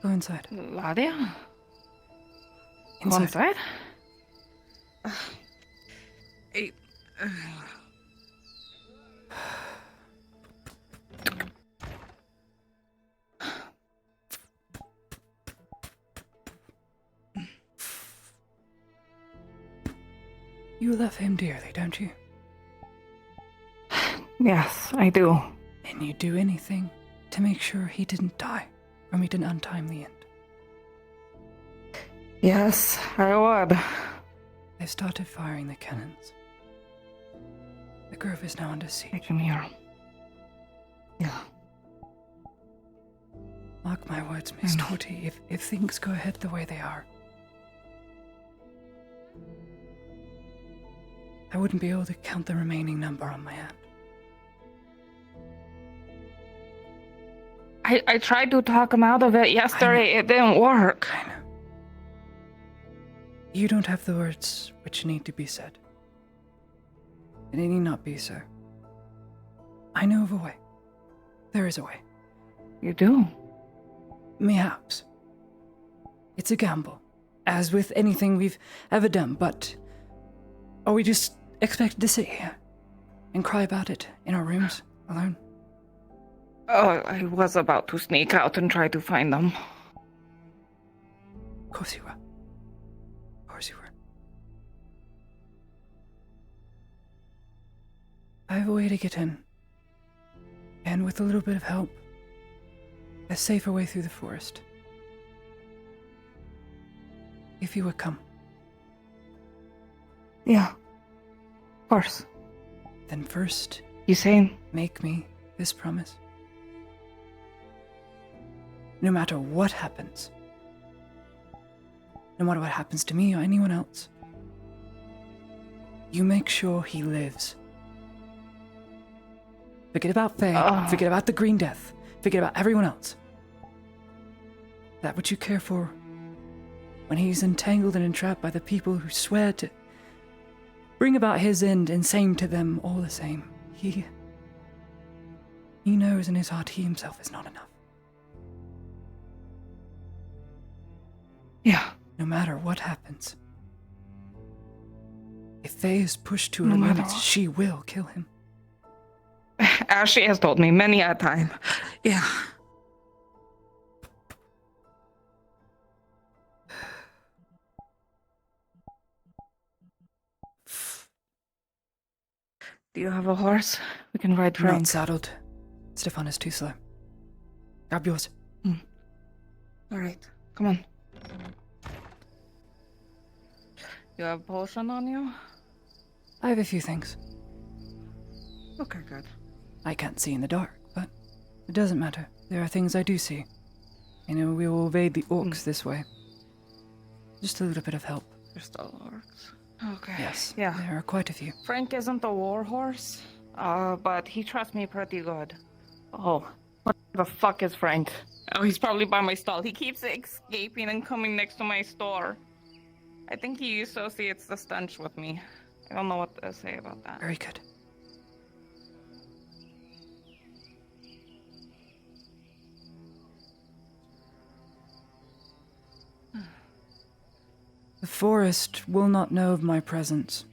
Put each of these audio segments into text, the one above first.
Go inside. Ladia? Go Inside. inside? Hey, You love him dearly, don't you? yes, I do. And you'd do anything to make sure he didn't die or meet an untimely end. Yes, I would. They've started firing the cannons. The grove is now under I siege. can hear. Yeah. Mark my words, Miss I know. Torty, if things go ahead the way they are, I wouldn't be able to count the remaining number on my hand. I tried to talk him out of it yesterday. It didn't work. I know. You don't have the words which need to be said. And it need not be so. I know of a way. There is a way. You do? Mayhaps. It's a gamble, as with anything we've ever done, but are we just expected to sit here and cry about it in our rooms alone? Oh, I was about to sneak out and try to find them. Of course you were. Of course you were. I have a way to get in. And with a little bit of help, a safer way through the forest. If you would come, Yeah. Of course. then first You saying? make me this promise. No matter what happens, no matter what happens to me or anyone else, you make sure he lives. Forget about Faye, forget about the Green Death, forget about everyone else. That which you care for, when he's entangled and entrapped by the people who swear to bring about his end and same to them all the same. He knows in his heart he himself is not enough. Yeah. No matter what happens. If Faye is pushed to her No matter limits, what. she will kill him. As she has told me many a time. Yeah. Do you have a horse? We can ride I'm not Frank. saddled. Stefan is too slow. Grab yours. Alright, come on. You have a potion on you? I have a few things. Okay, good. I can't see in the dark, but it doesn't matter. There are things I do see. You know, we will evade the orcs this way. Just a little bit of help. There's still orcs. Okay. Yes, Yeah. there are quite a few. Frank isn't a war horse, but he trusts me pretty good. Oh, what the fuck is Frank? Oh, he's probably by my stall. He keeps escaping and coming next to my store. I think he associates the stench with me. I don't know what to say about that. Very good. The forest will not know of my presence.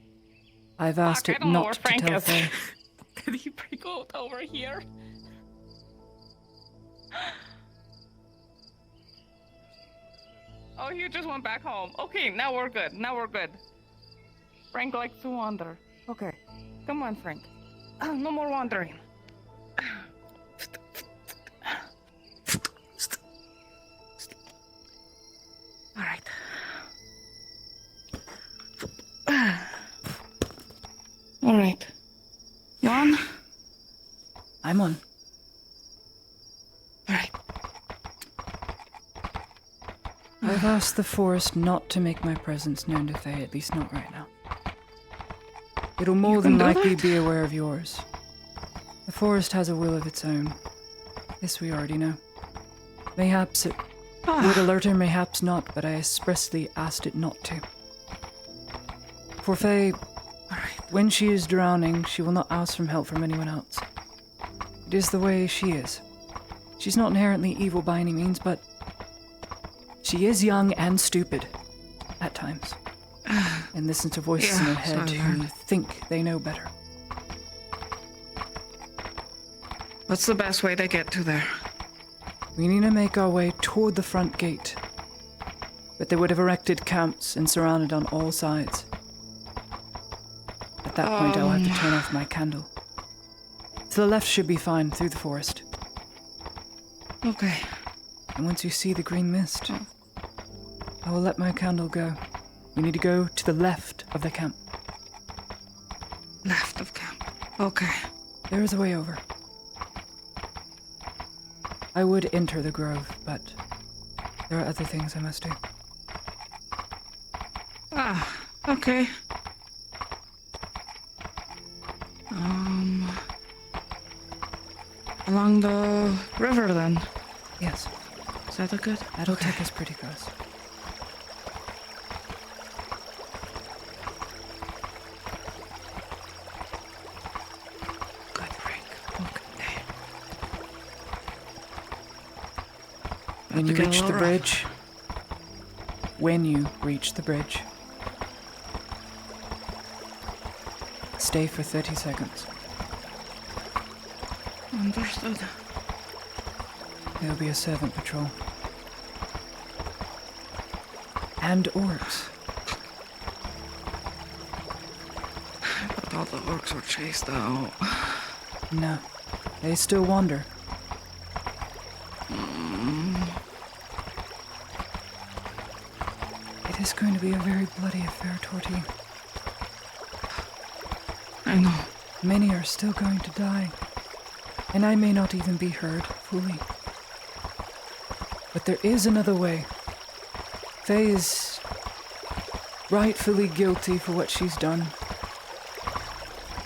I've asked Fuck, I it don't know where not to Frank tell is. Faye. Did he break out over here? Oh, he just went back home. Okay, now we're good. Now we're good. Frank likes to wander. Okay. Come on, Frank. No more wandering. All right. All right. You on? I'm on. All right. I've asked the forest not to make my presence known to Faye, at least not right now. It'll more than can do likely that? be aware of yours. The forest has a will of its own. This we already know. Mayhaps it would alert her, mayhaps not, but I expressly asked it not to. For Faye, when she is drowning, she will not ask for help from anyone else. It is the way she is. She's not inherently evil by any means, but She is young and stupid. At times. And listen to voices in her head who think they know better. What's the best way to get to there? We need to make our way toward the front gate. But they would have erected camps and surrounded on all sides. At that point, I'll have to turn off my candle. To the left should be fine, through the forest. Okay. And once you see the green mist, I will let my candle go. We need to go to the left of the camp. Left of camp. Okay. There is a way over. I would enter the grove, but there are other things I must do. Okay. Along the river then? Yes. Is that a good? That'll take us pretty close. Good break. Okay. When you reach the bridge, stay for 30 seconds. Understood. There'll be a servant patrol. And orcs. But all the orcs were chased out. No, they still wander. It is going to be a very bloody affair, Torty. I know. Many are still going to die. And I may not even be heard fully. But there is another way. Faye is rightfully guilty for what she's done.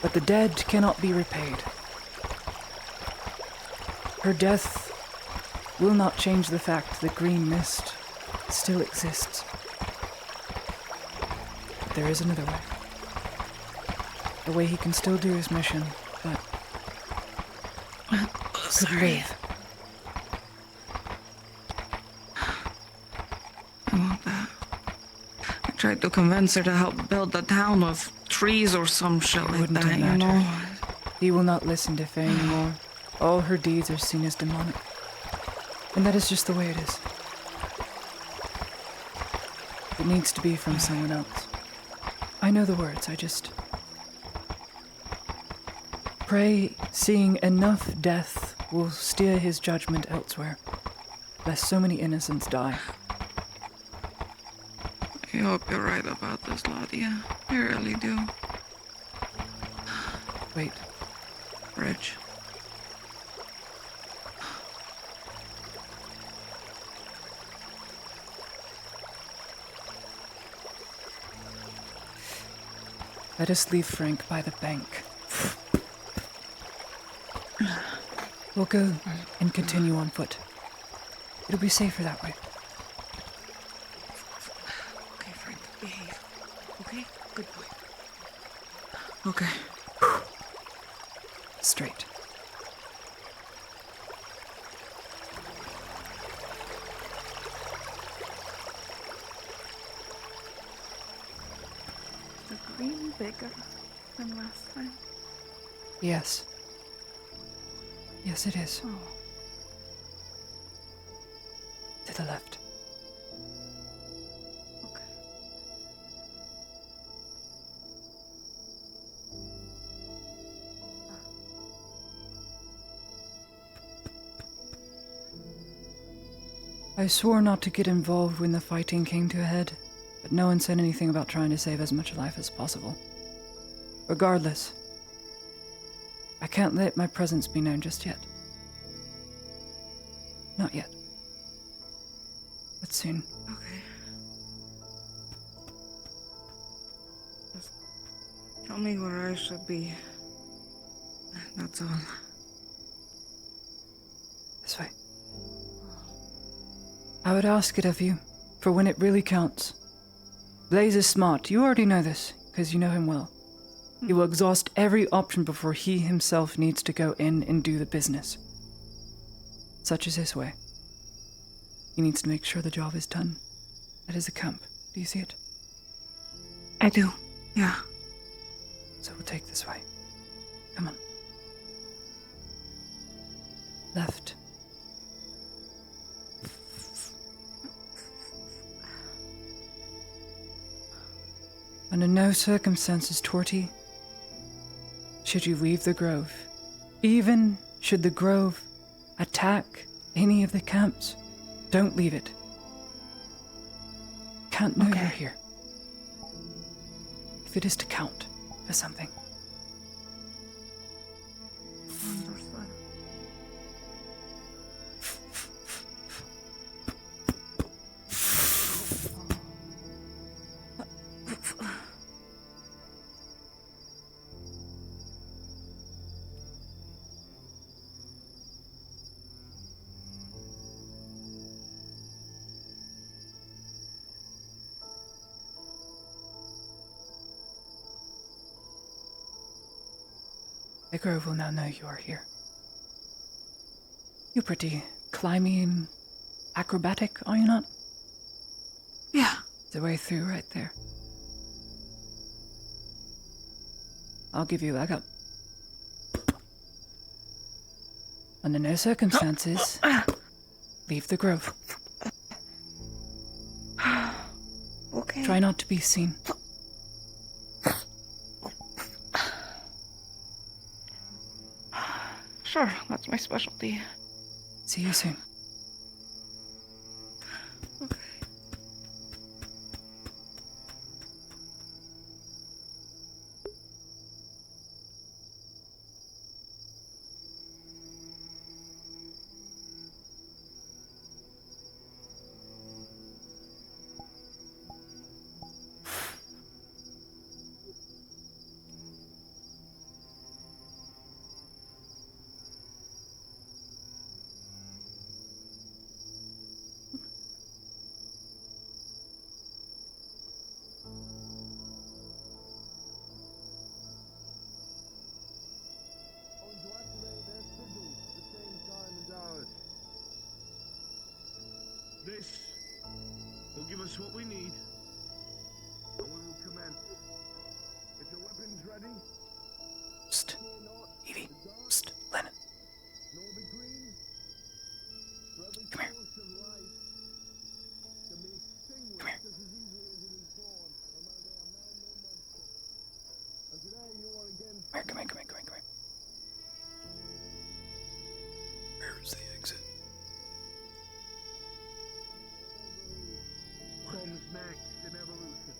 But the dead cannot be repaid. Her death will not change the fact that green mist still exists. But there is another way. A way he can still do his mission, but could live. I want that. I tried to convince her to help build the town with trees or some shit like wouldn't that, you matter. know? He will not listen to Faye anymore. All her deeds are seen as demonic. And that is just the way it is. It needs to be from someone else. I know the words, I just pray seeing enough death will steer his judgment elsewhere, lest so many innocents die. I hope you're right about this, Ladia. I really do. Wait, Bridge. let us leave Frank by the bank. We'll go and continue on foot. It'll be safer that way. Okay, Frank, behave. Okay? Good boy. Okay. Straight. The green bigger than last time? Yes. Yes, it is. Oh. To the left. Okay. I swore not to get involved when the fighting came to a head, but no one said anything about trying to save as much life as possible. Regardless, I can't let my presence be known just yet. Not yet. But soon. Okay. Just tell me where I should be. That's all. This way. I would ask it of you, for when it really counts. Blaze is smart. You already know this, because you know him well. He will exhaust every option before he himself needs to go in and do the business. Such is his way. He needs to make sure the job is done. That is a camp. Do you see it? I do. Yeah. So we'll take this way. Come on. Left. Under no circumstances, Torty, should you leave the grove. Even should the grove attack any of the camps, don't leave it. Can't know you're here. If it is to count for something. The grove will now know you are here. You're pretty climby and acrobatic, are you not? Yeah. The way through right there. I'll give you a leg up. Under no circumstances, leave the grove. Okay. Try not to be seen. Sure, that's my specialty. See you soon. This will give us what we need, and we will commence. If your weapon's ready, Psst. Evie. Psst. Lennon. nor the green, for every Come here. source of life can be extinguished Come here. just as easily as it is born, no matter they are man or monster. And today you are again Come here. Where's the exit? comes next in evolution.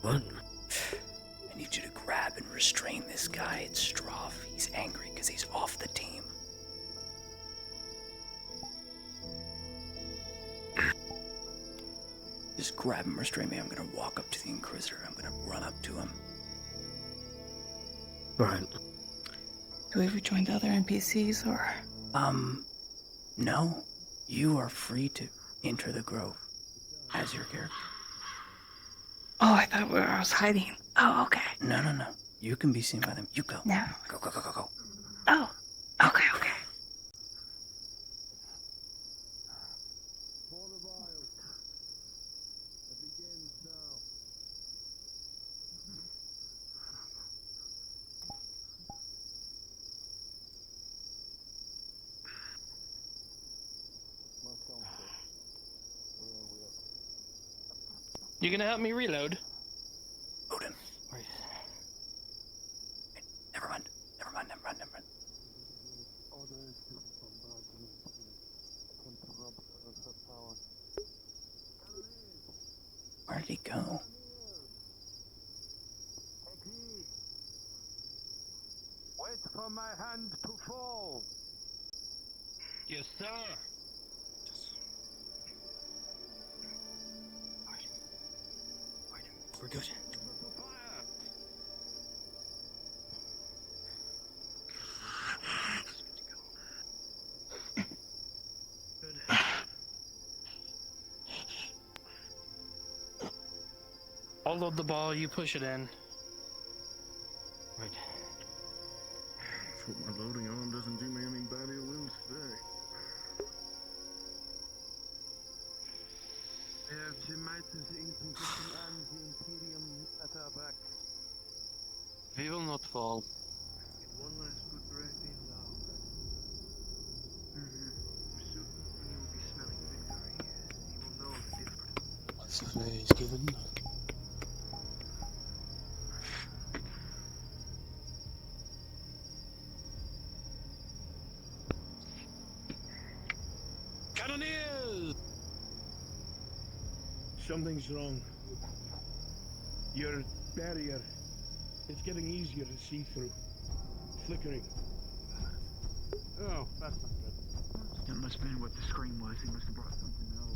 What? I need you to grab and restrain this guy. It's Stroff. He's angry because he's off the team. Just grab him, restrain me. I'm gonna walk up to the Inquisitor. I'm gonna run up to him. Right. Do we rejoin the other NPCs or? No. You are free to enter the grove as your character. Oh, I thought I was hiding. Oh, okay. No. You can be seen by them. You go. No. Go. Oh, okay. For the vials. It begins now. You gonna help me reload? Odin. Right. Hey, never mind. Where did he go? Wait for my hand to fall. Yes, sir. We're good. I'll load the ball, you push it in. Right. Let's hope my loading arm doesn't do me any bad ill will today. VRChat is inconsistent and the Imperium at our back. We will not fall. Get one last good breath in now. Soon you will be smelling victory. You will know the difference. What's the phrase given? Cannoneers! Something's wrong. Your barrier is getting easier to see through. Flickering. Oh, that's not good. That must have been what the scream was. He must have brought something else.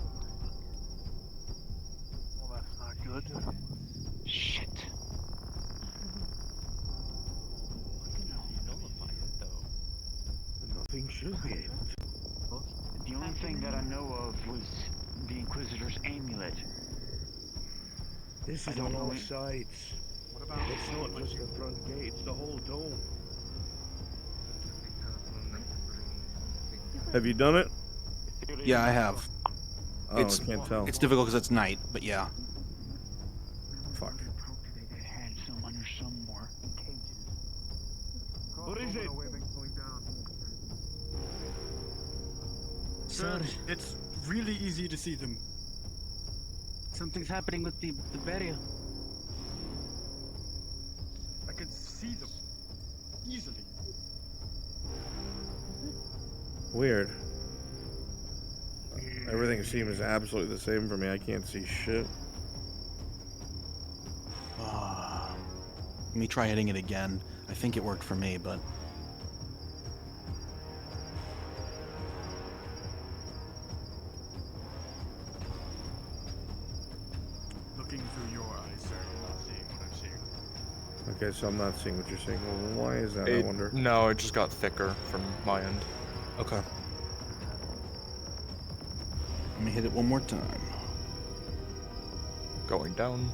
Well, that's not good. Shit. Nullify it, though. Nothing should be able to. The only thing that I know of was the Inquisitor's amulet. This I is don't on all know. sides. It's not just the front gate, it's the whole dome. Have you done it? Yeah, I have. Oh, It's- I can't tell. It's difficult because it's night, but yeah. Fuck. They had some under some more cages. What is it? Sir, it's really easy to see them. Something's happening with the barrier. I can see them easily. Weird. Everything seems absolutely the same for me. I can't see shit. Let me try hitting it again. I think it worked for me, but Looking through your eyes, sir, I'm not seeing what I'm seeing. Okay, so I'm not seeing what you're saying. Well, why is that, I wonder? No, it just got thicker from my end. okay. Let me hit it one more time. Going down.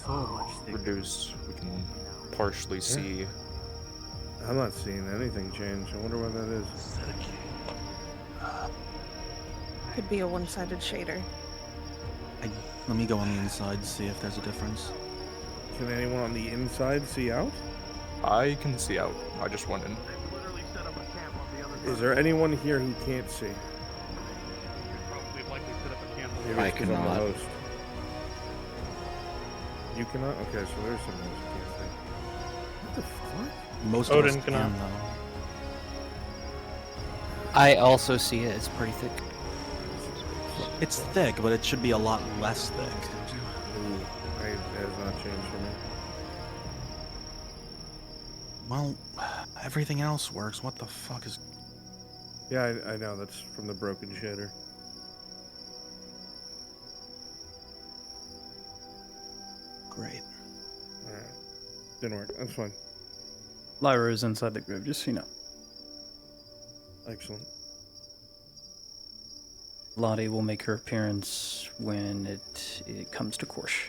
So much thicker. Reduced. We can partially see. I'm not seeing anything change. I wonder why that is. Could be a one-sided shader. Let me go on the inside, see if there's a difference. Can anyone on the inside see out? I can see out. I just went in. Literally set up a camp on the other Is there anyone here who can't see? Probably likely set up a camp on Maybe I it's 'cause I'm the cannot. host. You cannot? Okay, so there's someone else who can't see. What the fuck? Most Odin of us cannot. can, though. I also see it. It's pretty thick. It's thick, but it should be a lot less thick. Ooh, it has not changed for me. Well, everything else works. What the fuck is... Yeah, I know. That's from the broken shader. Great. Alright. Didn't work. That's fine. Lyra is inside the grove, just so you know. Excellent. Lottie will make her appearance when it comes to Korsh.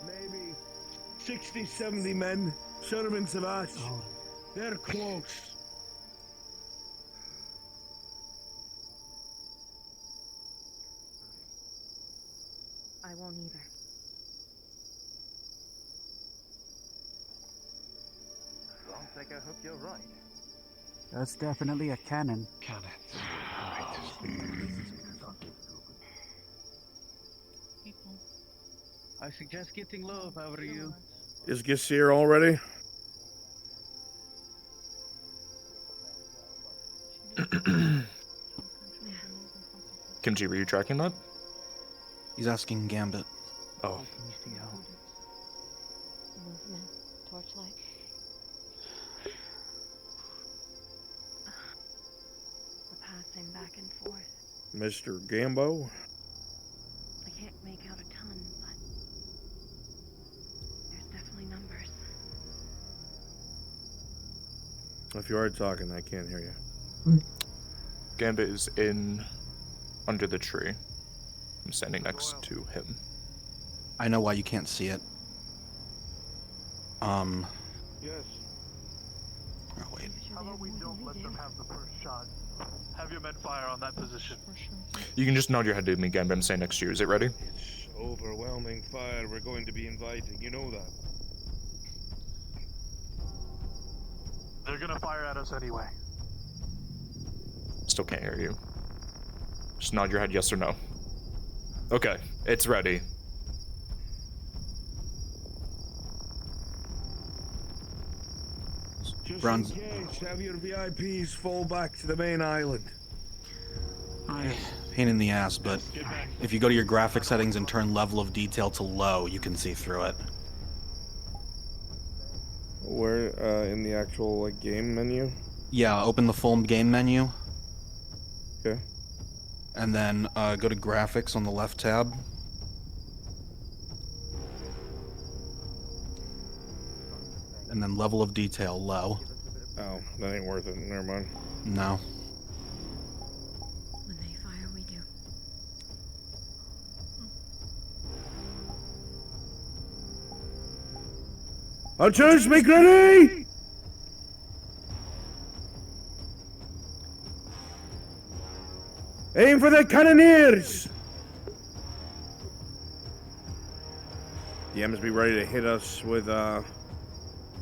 maybe 60, 70 men, servants of us. They're close. I won't either. Don't think I hope you're right. That's definitely a cannon. Cannon. I suggest getting low if I were you. Is Gisir all ready? Kimchi, were you tracking that? He's asking Gambit. Oh. Movement, torchlight. We're passing back and forth. Mr. Gambo? I can't make out a ton, but there's definitely numbers. If you are talking, I can't hear you. Gambit is in under the tree. I'm standing next to him. I know why you can't see it. Yes. Oh, wait. How about we don't let them have the first shot? Have your men fire on that position. You can just nod your head to me, Gambit. I'm standing next to you. Is it ready? It's overwhelming fire we're going to be inviting. You know that. They're gonna fire at us anyway. Still can't hear you. Just nod your head yes or no. Okay, it's ready. Just Bronze. in case, have your VIPs fall back to the main island. Pain in the ass, but if you go to your graphic settings and turn level of detail to low, you can see through it. Where, in the actual, like, game menu? Yeah, open the full game menu. Okay. And then go to graphics on the left tab. And then level of detail low. Oh, that ain't worth it. Never mind. No. When they fire, we do. Archers, make ready! Aim for the cannoneers! The must be ready to hit us with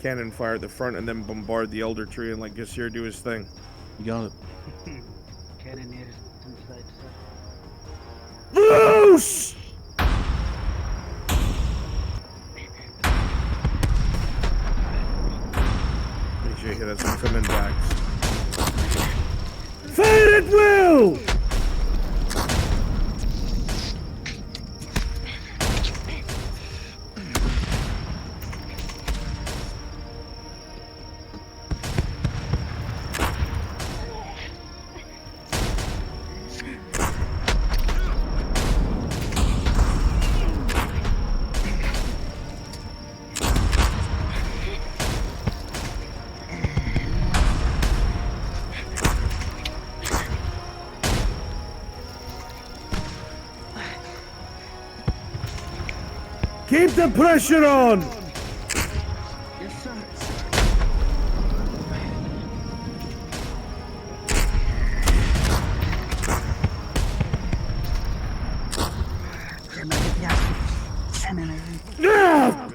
cannon fire at the front and then bombard the elder tree and let Gassir do his thing. You got it. Cannoneers inside. Loose! Make sure you hit us with some impacts. Fire at will! Keep the pressure on! Yes, sir. Yeah!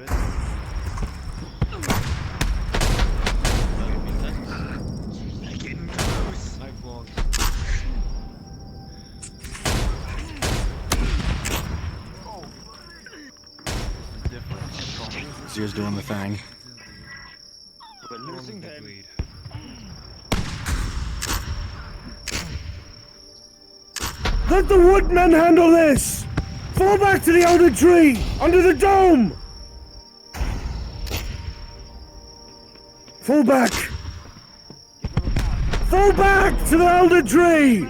Getting close. Lifelong. Zier's doing the thing. But losing them. Let the woodmen handle this! Fall back to the elder tree! Under the dome! Fall back! Fall back to the elder tree!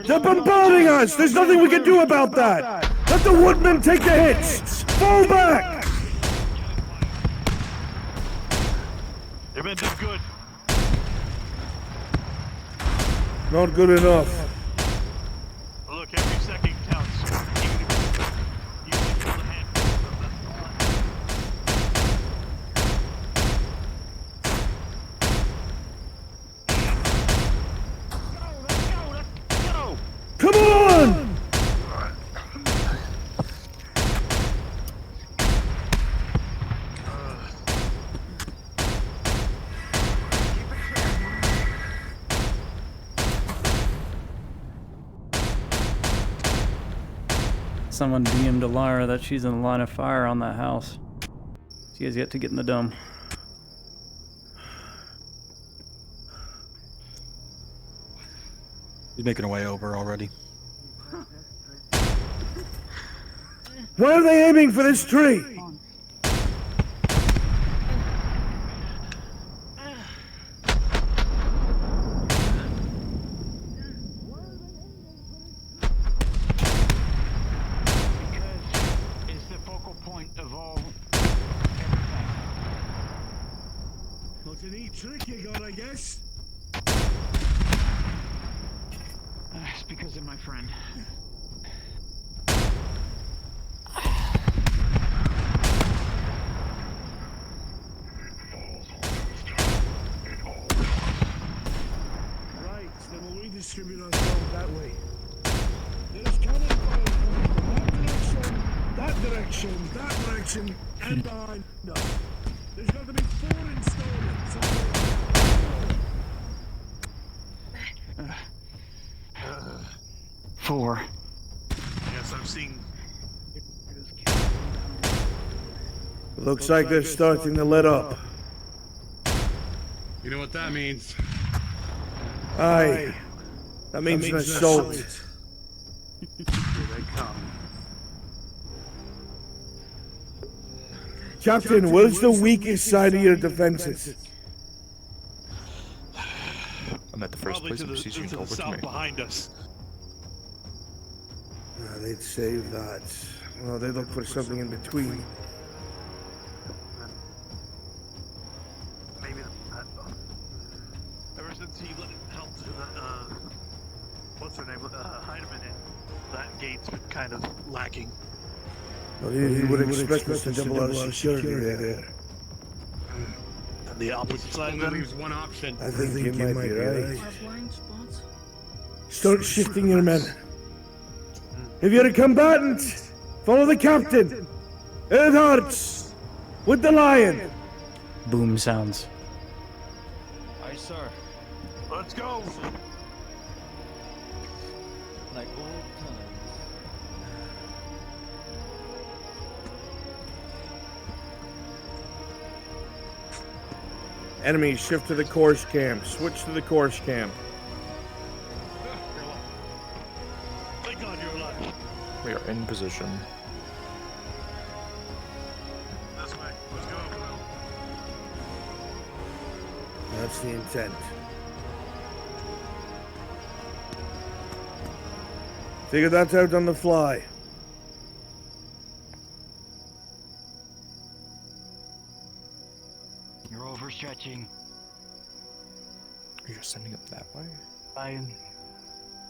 They're bombarding us! There's nothing we can do about that! Let the woodmen take the hits! Fall back! Your men did good. Not good enough. Look, every second counts. Even if you only killed a handful of them, that's the plan. Come on! Someone DM'd Alara that she's in the line of fire on that house. She has yet to get in the dome. He's making her way over already. Where are they aiming for this tree? It's the focal point of all. What's a neat trick you got, I guess? my friend. Right, then we'll redistribute ourselves that way. There's cannon fire coming from that direction, that direction, and behind us. There's got to be 4 installments. 4. Yes, I'm seeing. Looks like they're starting to let up. You know what that means? Aye. That means an assault. Here they come. Captain, where's the weakest side of your defenses? I'm at the first Probably place to of the, precision to the over to south me. behind us. They'd save that. Well, they look for something in between. Maybe ever since he helped what's her name? Heinemann, that gate's been kind of lacking. Well, he would expect us to double our security there. And the opposite side Only then? leaves one option. I think you might be right. Start shifting your men. If you're a combatant, follow the captain. Earthhearts, with the lion. Boom sounds. Aye, sir. Let's go! Like old times. Enemies, shift to the course camp. Switch to the course camp. Thank God you're alive. We are in position. This way. Let's go. That's the intent. Figure that out on the fly. You're overstretching. Are you sending up that way?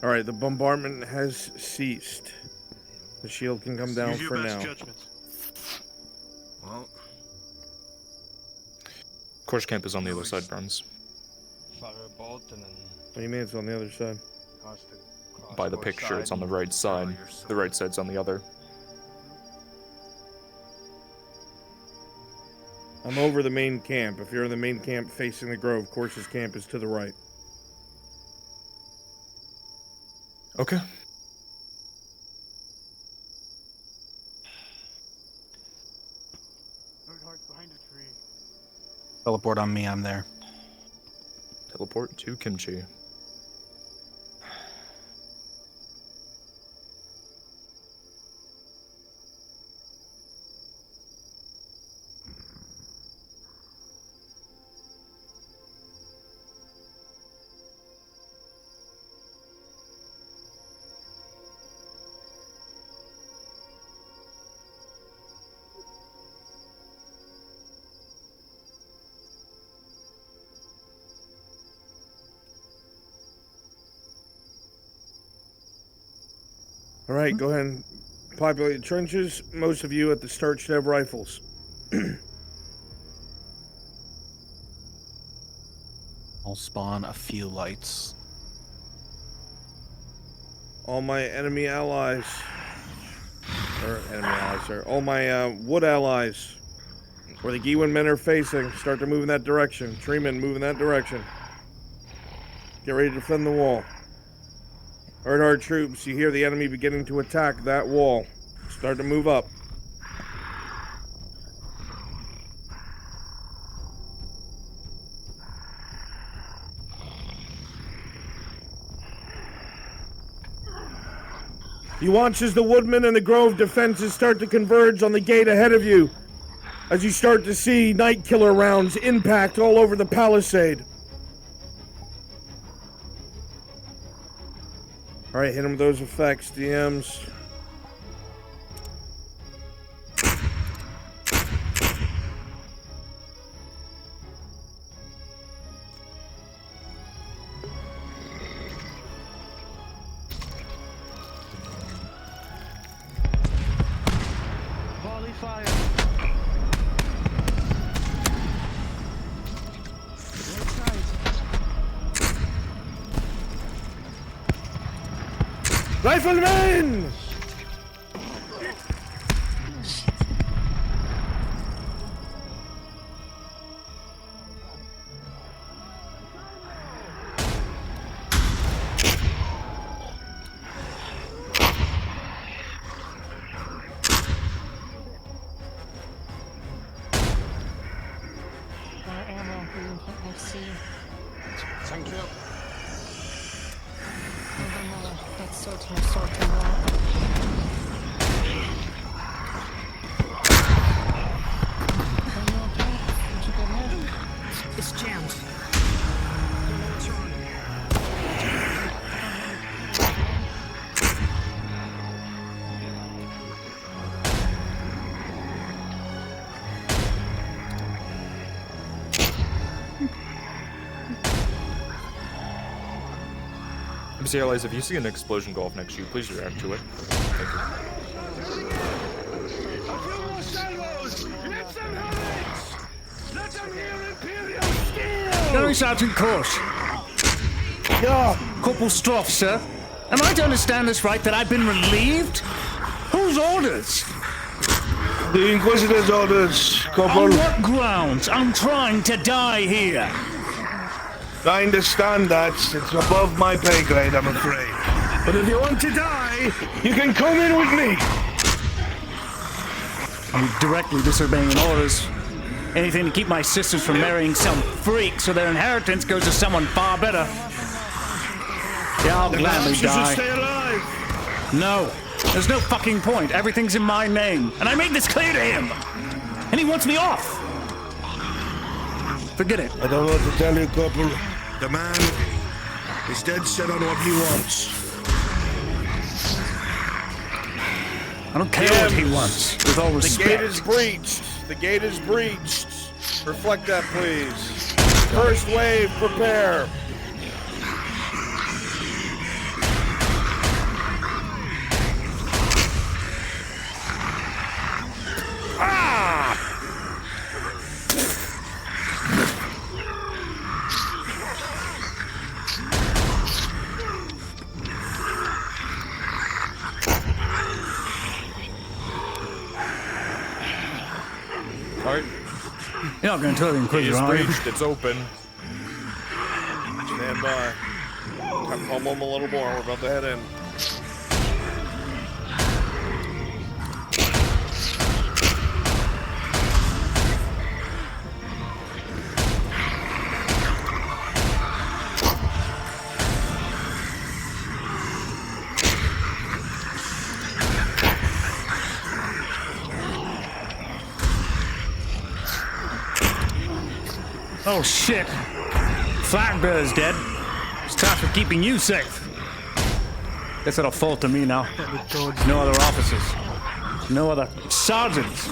All right, the bombardment has ceased. The shield can come down Use your for best now. judgment. Well, Course camp is on the other side, Burns. What do you mean it's on the other side? By the picture, it's on the right side. The right side's on the other. I'm over the main camp. If you're in the main camp facing the grove, Course's camp is to the right. Okay. Behind a tree. Teleport on me, I'm there. Teleport to Kimchi. All right, go ahead and populate the trenches. Most of you at the start should have rifles. I'll spawn a few lights. All my enemy allies, all my wood allies, where the Giwan men are facing, start to move in that direction. Treemen, move in that direction. Get ready to defend the wall. Earthheart troops, you hear the enemy beginning to attack that wall. Start to move up. You watch as the woodmen and the grove defenses start to converge on the gate ahead of you, as you start to see night killer rounds impact all over the palisade. All right, hit him with those effects, DMs. Rifleman! Thank you. It's jammed. MC Allies, if you see an explosion go off next to you, please react to it. Thank you. Going Sergeant Course. Yeah. Corporal Stroff, sir. Am I to understand this right, that I've been relieved? Whose orders? The Inquisitor's orders, Corporal. On what grounds? I'm trying to die here. I understand that. It's above my pay grade, I'm afraid. But if you want to die, you can come in with me. I'm directly disobeying orders. Anything to keep my sisters from marrying some freak so their inheritance goes to someone far better. Yeah, I'll gladly die. Stay alive. No, there's no fucking point. Everything's in my name. And I made this clear to him. And he wants me off. Forget it. I don't know what to tell you, Corporal. The man is dead set on what he wants. I don't care what he wants, with all respect. The gate is breached. The gate is breached. Reflect that, please. First wave, prepare. Alright. You're not going to tell the Inquisitor, It's are you? breached. It's open. Stand by. Pummel them a little more. We're about to head in. Oh shit. Flatbear's dead. It's time for keeping you safe. Guess it'll fall to me now. No other officers. No other sergeants.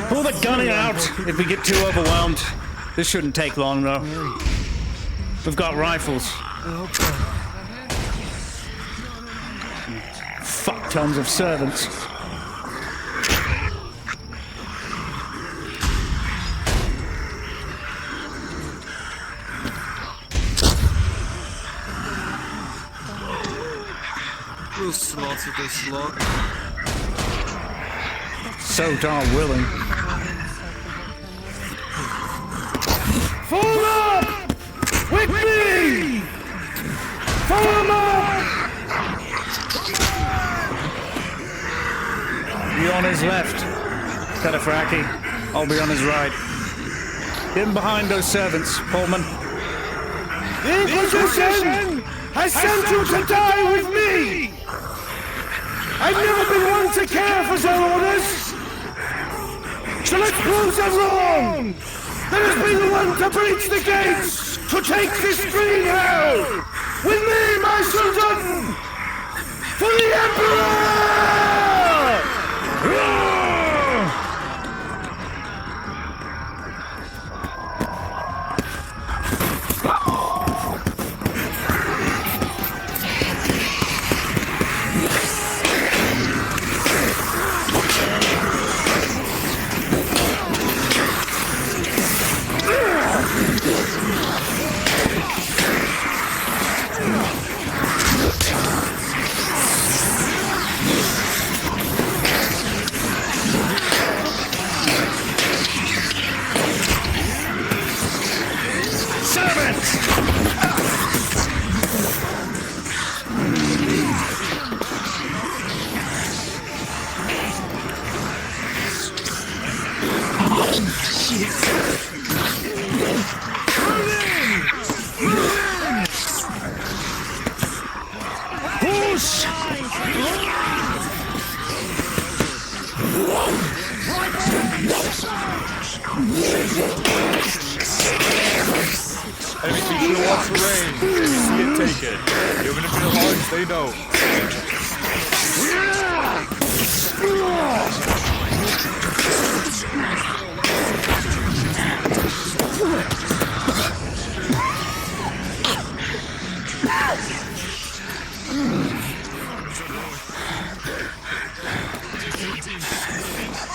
Pull the gunny out if we get too overwhelmed. This shouldn't take long though. We've got rifles. Fuck tons of servants. So darn willing. Form up! With me! Form up! You on his left, Cataphracti. I'll be on his right. Get him behind those servants, Pullman. The Inquisition has sent you to die with me! I've never been one to care for their orders! So let's prove them wrong! Let us be the one to breach the gates! To take this green hell! With me, my children! For the Emperor! Close! Enemy teacher wants the range. If you see it, take it. Even if you're large, they don't.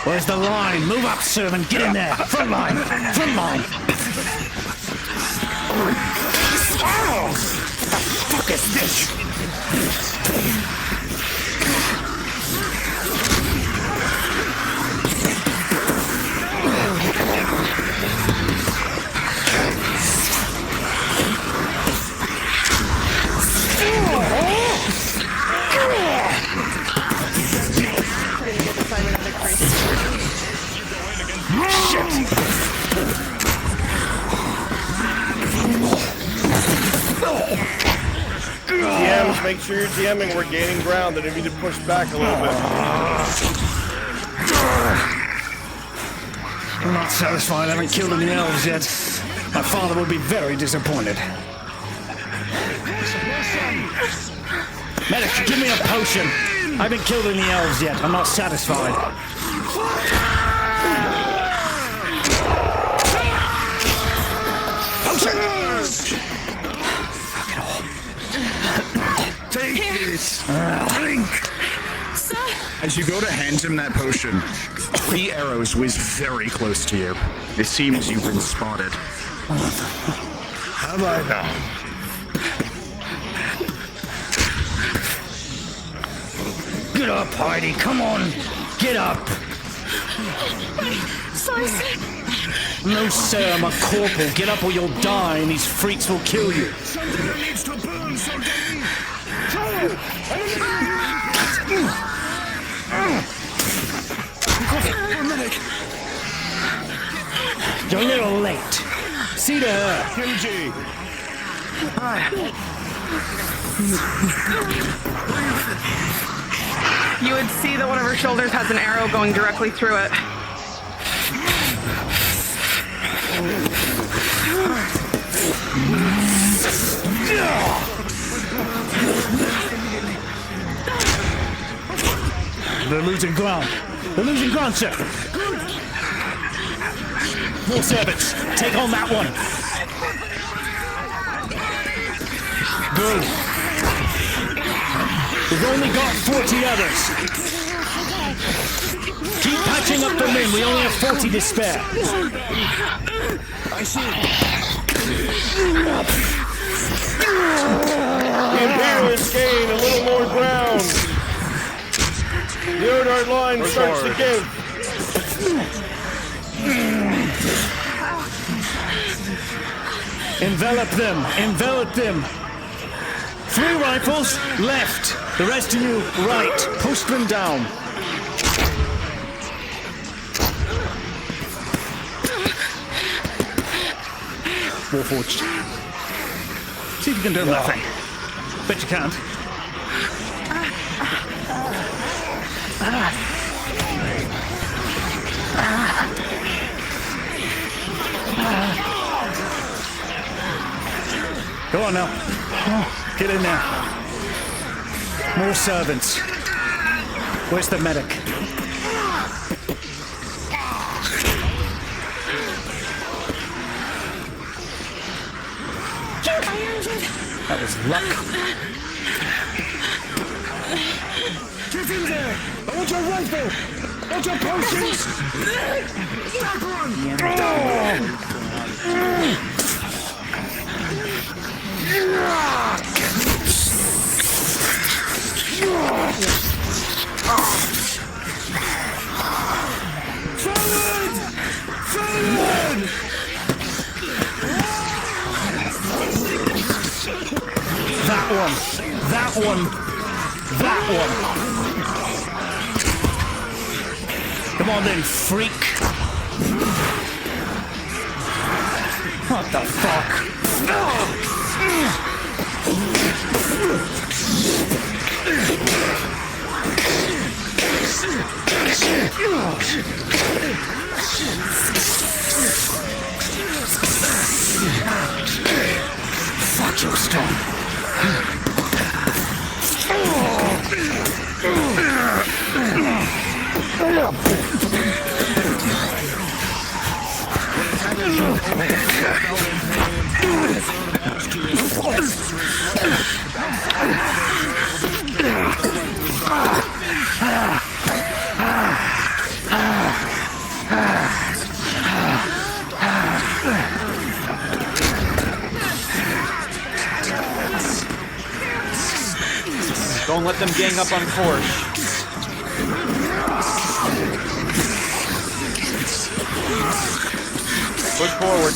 Where's the line? Move up, servant. Get in there. Front line. Front line. Oh! What the fuck is this? DMs, make sure you're DMing. We're gaining ground and if you need to push back a little bit. I'm not satisfied. I haven't killed any elves yet. My father will be very disappointed. Medic, give me a potion. I haven't killed any elves yet. I'm not satisfied. Take this. Drink. As you go to hand him that potion, 3 arrows whiz very close to you. It seems you've been spotted. Have I now? Get up, Heidi. Come on. Get up. No, sir. I'm a corporal. Get up or you'll die and these freaks will kill you. Something that needs to burn someday. You're a little late. See to her. Kimchi. You would see that one of her shoulders has an arrow going directly through it. They're losing ground. They're losing ground, sir. More servants. Take on that one. Good. We've only got 40 others. Keep patching up the men. We only have 40 to spare. I see. The Imperials gain a little more ground. The Odart line starts to give. Envelop them. Envelop them. 3 rifles left. The rest of you right. Push them down. Warforged. See if you can do nothing. Bet you can't. Go on now. Get in there. More servants. Where's the medic? That was luck. Get in there! I want your rifle! I want your potions! Back run! Forward! Forward! That one. That one. That one. Come on then, freak. What the fuck? Fuck you, Stone. Don't let them gang up on Porsche. Push forward.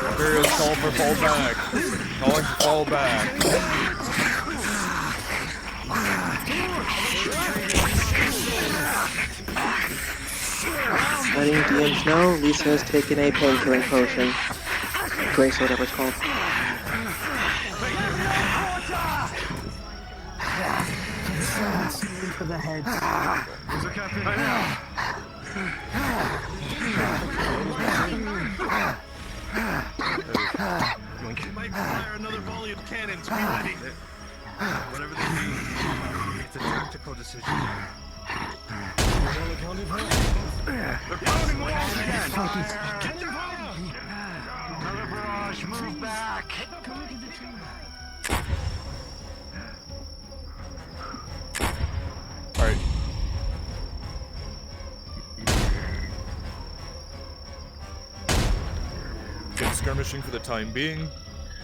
Imperials call for fall back. Calling for fall back. Letting DMs know, Lisa has taken a painkilling potion. Grace, whatever it's called. For the head. There's a captain. You might fire another volley of cannons. Be ready. Whatever they do, it's a tactical decision. They're pounding walls again. Cannon fire! Another barrage. Move back. All right. Been skirmishing for the time being,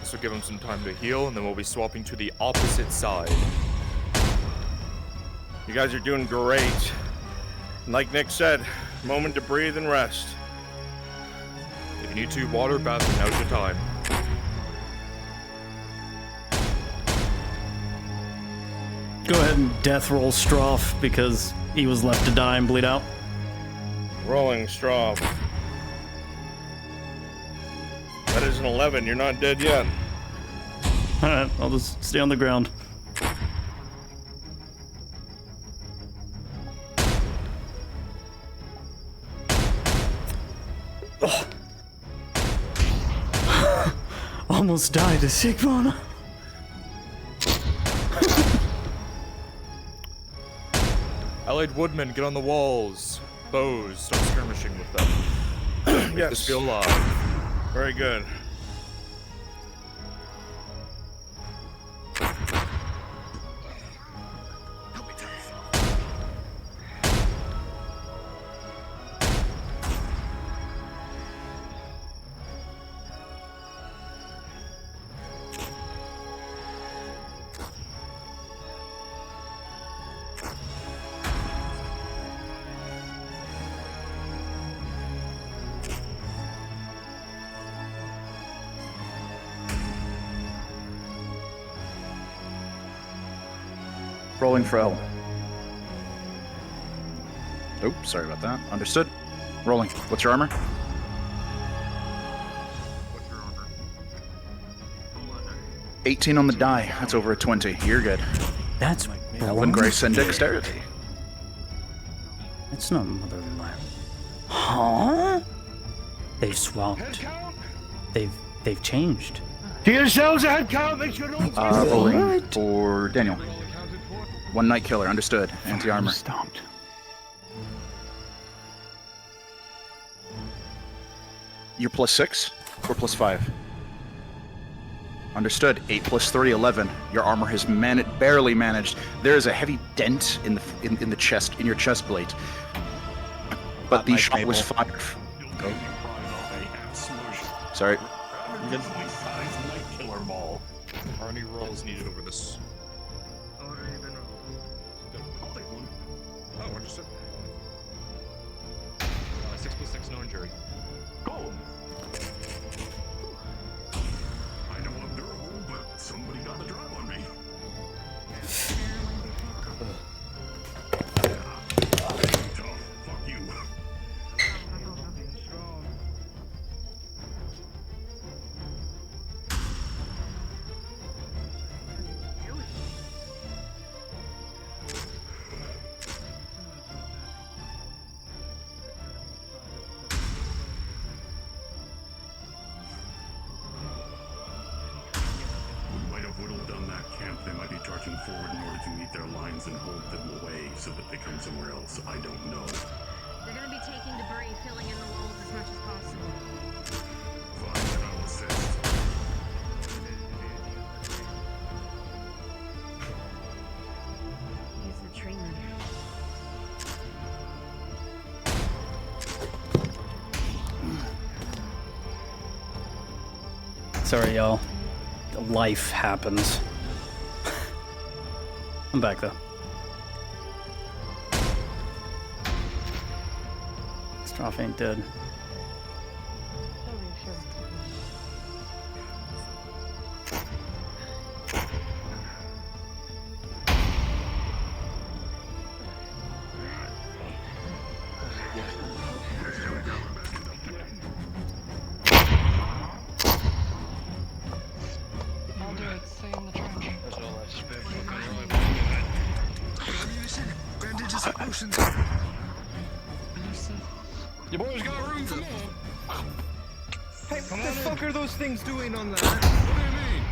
so give them some time to heal, and then we'll be swapping to the opposite side. You guys are doing great. Like Nick said, moment to breathe and rest. If you need to, water bath, now's your time. Go ahead and death roll Stroff because he was left to die and bleed out. Rolling straw. That is an 11. You're not dead yet. Alright, I'll just stay on the ground. Oh. Almost died to Sigmund. Allied woodmen, get on the walls. Bows, start skirmishing with them. Make this feel alive. Very good. Rolling for L. Oops, sorry about that. Understood. Rolling. What's your armor? What's your armor? 18 on the die. That's over a 20. You're good. That's Elven Grace and Dexterity. That's not Mother Liar. Huh? They've swapped. They've changed. To yourselves a head count, make sure no one's Rolling for Daniel. One Night Killer, understood. Anti-armor. stomped. You're +6 or +5? Understood. 8 + 3, 11. Your armor has barely managed. There is a heavy dent in the chest, in your chest plate. But the shot was fired. Go. Sorry. Killer ball. Are any rolls needed over this? I'll take one. Oh, understood. 6 + 6, no injury. Go! I know I'm durable, but somebody got the drop on me. forward in order to meet their lines and hold them away so that they come somewhere else. I don't know. They're gonna be taking debris, filling in the walls as much as possible. Fine, then I'll assist. Use the treatment. Sorry, y'all. Life happens. I'm back though. Stroff ain't dead. Bandages, potions. Your boy's got room for more. Hey, what the fuck are those things doing on that? What do you mean?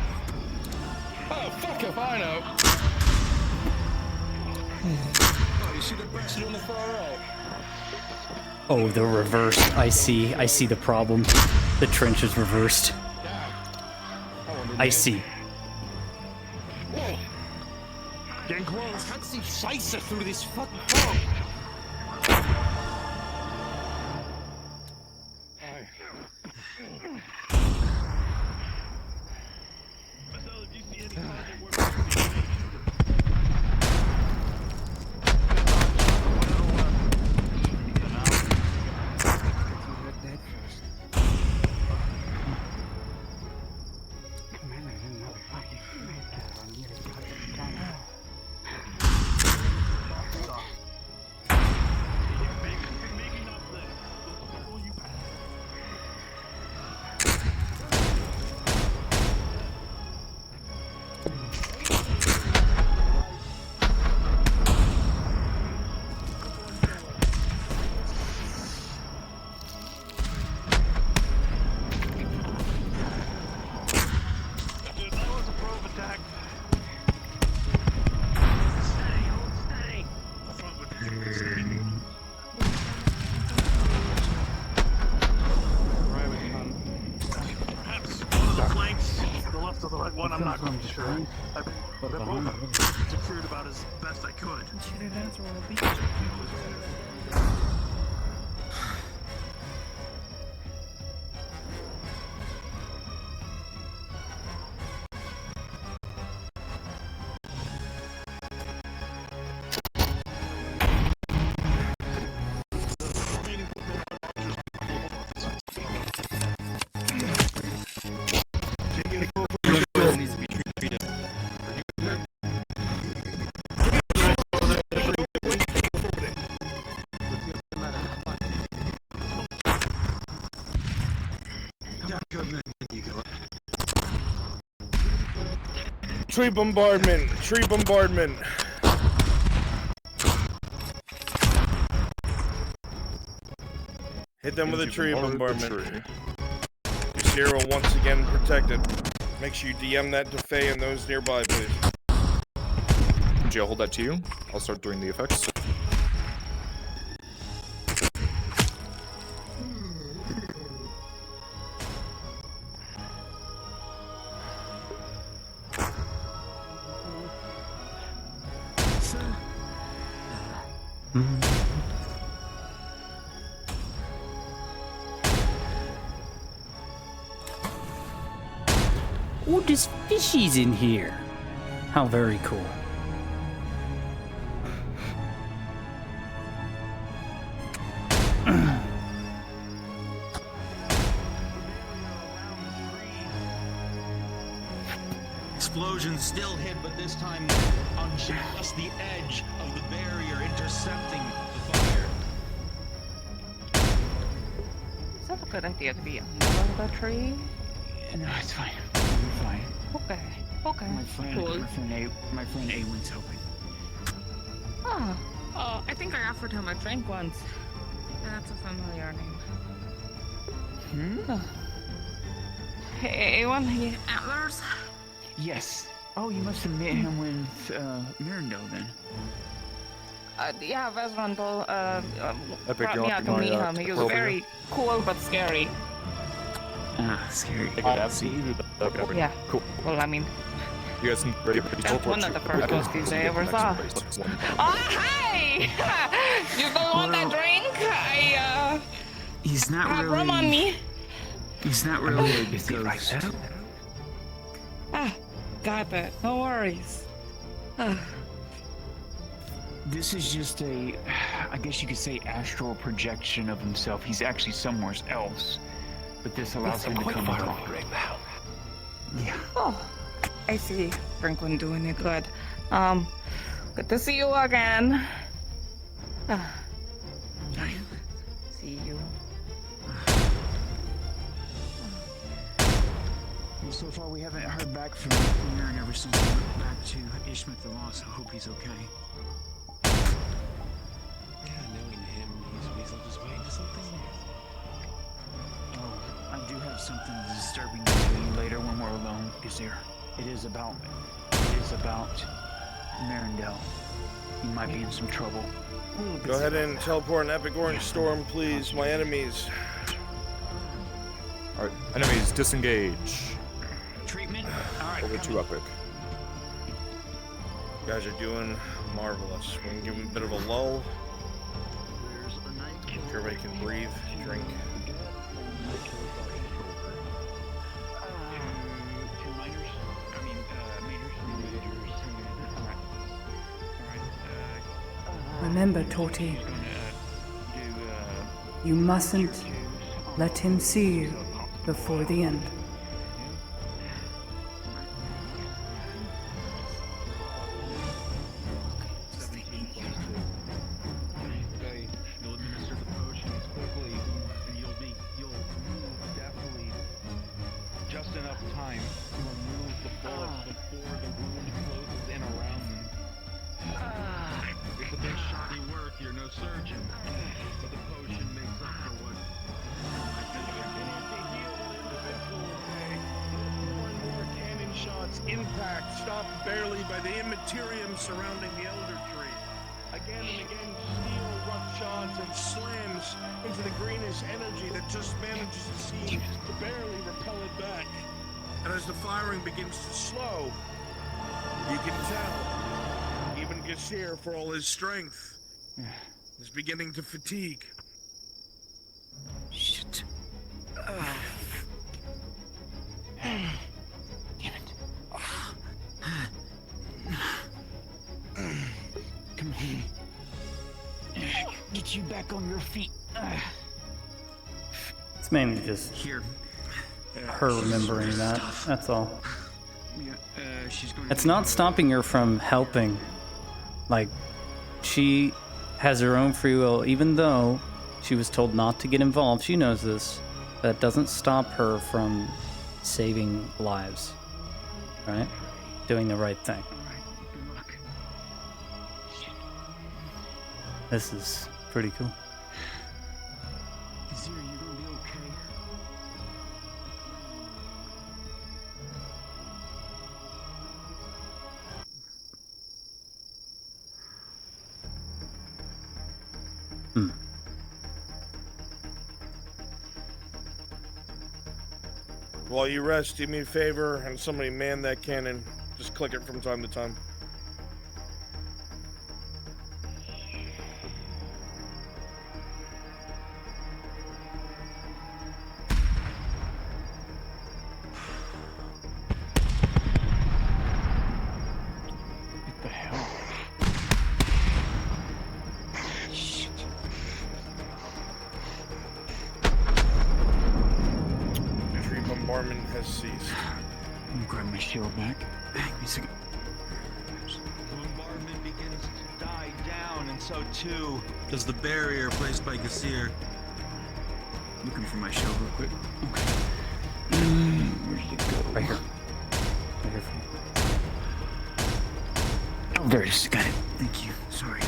Oh, fuck if I know. Oh, you see the bastard on the far right? Oh, they're reversed. I see the problem. The trench is reversed. I see. Whoa! Getting close. Can't see Scheiße through this fucking fog. One, I'm not going to sure. I've been secured about as best I could. Tree bombardment! Tree bombardment! Hit them with a tree bombardment. Your Sierra once again protected. Make sure you DM that to Faye and those nearby, please. Jay, I'll hold that to you. I'll start doing the effects. Oh, there's fishies in here. How very cool. Explosion still hit, but this time on just the edge of the barrier, intercepting the fire. Is that a good idea to be under the tree? No, it's fine. You're fine. Okay. Okay. My friend A1's helping. Oh, I think I offered him a drink once. That's a familiar name. Hey, A1, he antlers? Yes. Oh, you must have met him with Mirandel then. Yeah, Vesrandel Epic, brought you me want out to my, meet him. He was over very cool but scary. Ah, scary. Yeah. Cool. Well, I mean, You guys can ready that's one of the first ghosties I ever saw. Oh, hey! You don't want that drink? He's not have really. rum on me. He's not really a ghost. Ah, got it. No worries. This is just a, I guess you could say, astral projection of himself. He's actually somewhere else, but this allows him to come and talk right now. Yeah. Oh, I see. Franklin doing it good. Good to see you again. See you. So far, we haven't heard back from Mirren ever since we went back to Ishmet the Lost. I hope he's okay. Yeah, knowing him, he's just waiting for something. Oh, I do have something disturbing to tell you later when we're alone, Gazir. It is about Mirandel. He might be in some trouble. Go ahead and teleport an epic orange storm, please, my enemies. Alright, enemies disengage. Treatment? Alright. Over to Epic. You guys are doing marvelous. We can give them a bit of a lull. Everybody can breathe, drink. Remember, Torty, you mustn't let him see you before the end. You'll administer the potions quickly, and you'll move definitely just enough time to remove the bullets before the wound closes in around them. It's a big shoddy work, you're no surgeon. But the potion makes up for what... More cannon shots, impact, stopped barely by the immaterium surrounding the elder tree. Again and again, steel rough shots and slams into the greenish energy that just manages to seem to barely repel it back. And as the firing begins to slow, you can tell, even Gashir, for all his strength, is beginning to fatigue. Shit. Come here. Get you back on your feet. It's mainly just her remembering that. That's all. It's not stopping her from helping. Like, she has her own free will, even though she was told not to get involved. She knows this. That doesn't stop her from saving lives. Right? Doing the right thing. This is pretty cool. Gazir, you gonna be okay? While you rest, do me a favor and somebody man that cannon. Just click it from time to time. What the hell? Shit. Tree bombardment has ceased. Let me grab my shield back. Hang me a second. The bombardment begins to die down, and so too does the barrier placed by Gazir. Looking for my shield real quick. Okay. Where did it go? Right here. Right here for you. Oh, there it is. Got it. Thank you. Sorry.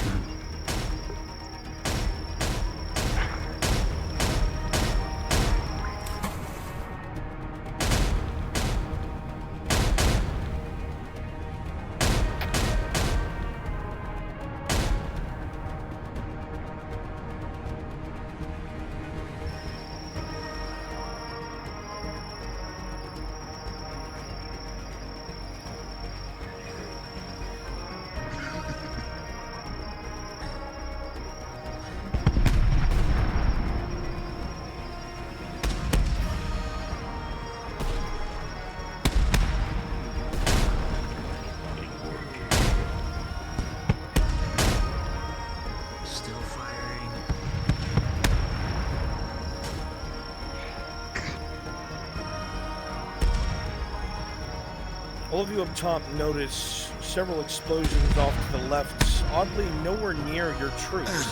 All of you up top notice several explosions off to the left, oddly nowhere near your troops.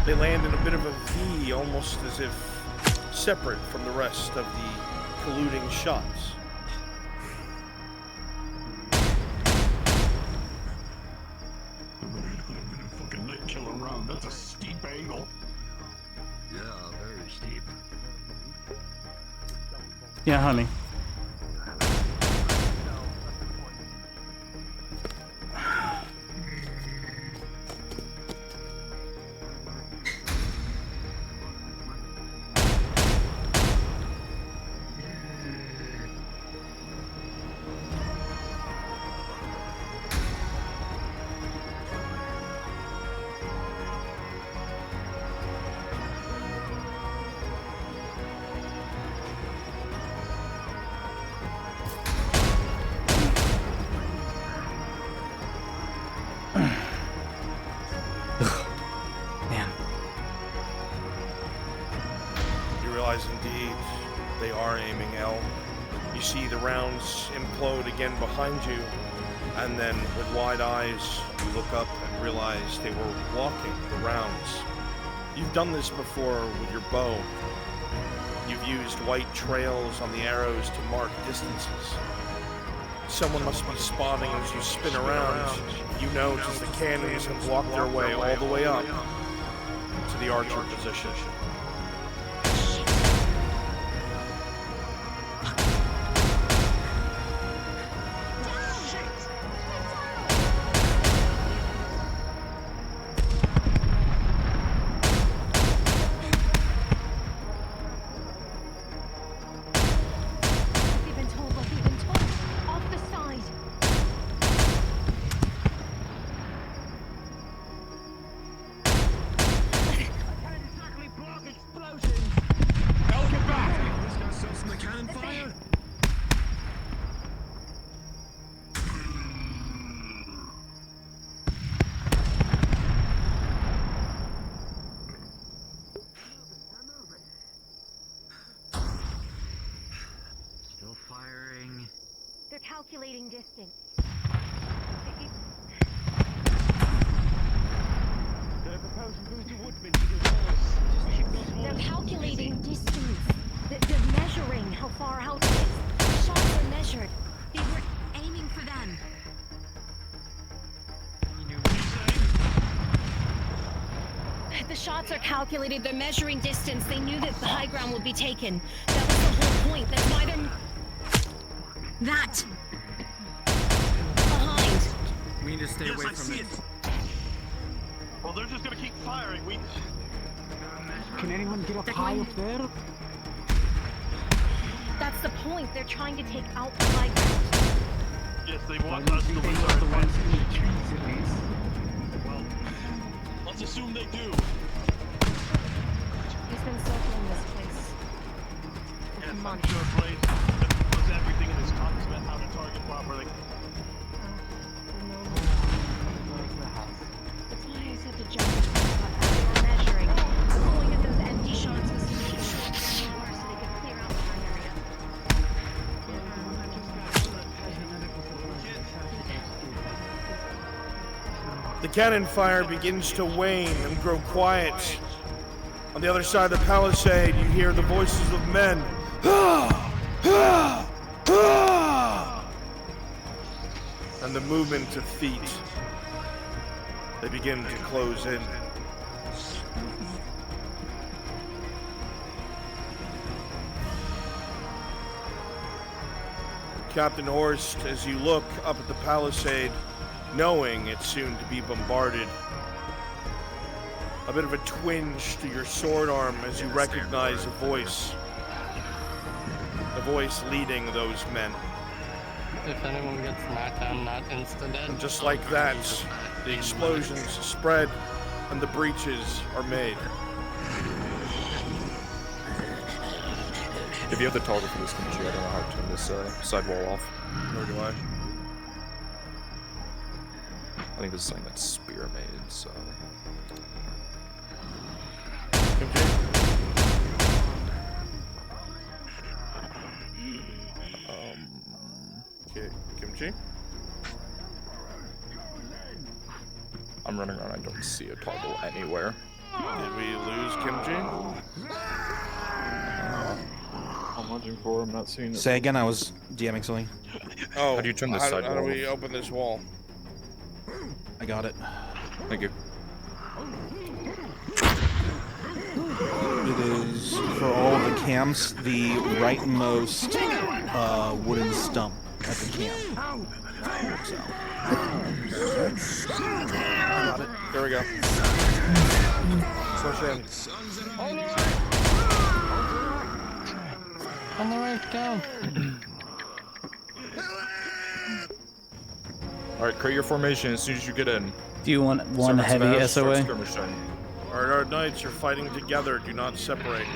They land in a bit of a V, almost as if separate from the rest of the colluding shots. Fucking lit kill around. That's a steep angle. Yeah, very steep. Yeah, honey. Indeed, they are aiming L. You see the rounds implode again behind you, and then with wide eyes, you look up and realize they were blocking the rounds. You've done this before with your bow. You've used white trails on the arrows to mark distances. Someone must be spotting as you spin around. You know, as the cannons have blocked their way all the way up to the archer position. Calculating distance. They're calculating distance. They're measuring how far out it is. The shots are measured. They were aiming for them. The shots are calculated. They're measuring distance. They knew that the high ground would be taken. That was the whole point. That's why they're... That! Behind! We need to stay away from it. Well, they're just gonna keep firing. Can anyone get up high up there? That's the point. They're trying to take out the high ground. Yes, they want us to lose our ones in the trees at least. Well, let's assume they do. He's been circling this place. Yes, I'm sure Blaze knows everything in his talks about how to target properly. That's why I said to Judgement about how they were measuring. Pulling at those empty shots was to make it short and more so they could clear out the high area. The cannon fire begins to wane and grow quiet. On the other side of the palisade, you hear the voices of men. And the movement of feet. They begin to close in. Captain Horst, as you look up at the palisade, knowing it's soon to be bombarded, a bit of a twinge to your sword arm as you recognize a voice. The voice leading those men. If anyone gets knocked down, not instant dead. And just like that, the explosions spread and the breaches are made. If you have the toggle for this country, I don't know how to turn this sidewall off. Nor do I. I think this is something that Spear made, so... Okay, Kim Kimchi. I'm running around. I don't see a toggle anywhere. Did we lose Kimchi? I'm watching for. I'm not seeing it. Say again. I was DMing something. Oh, How do you turn this side How do wall? we open this wall? I got it. Thank you. It is for all of the camps the rightmost wooden stump at the camp. So. Got it. There we go. Push in. On the right, down. Alright, create your formation as soon as you get in. Do you want one Servants of heavy Ash, start SOA? skirmishing. Alright, our knights are fighting together. Do not separate.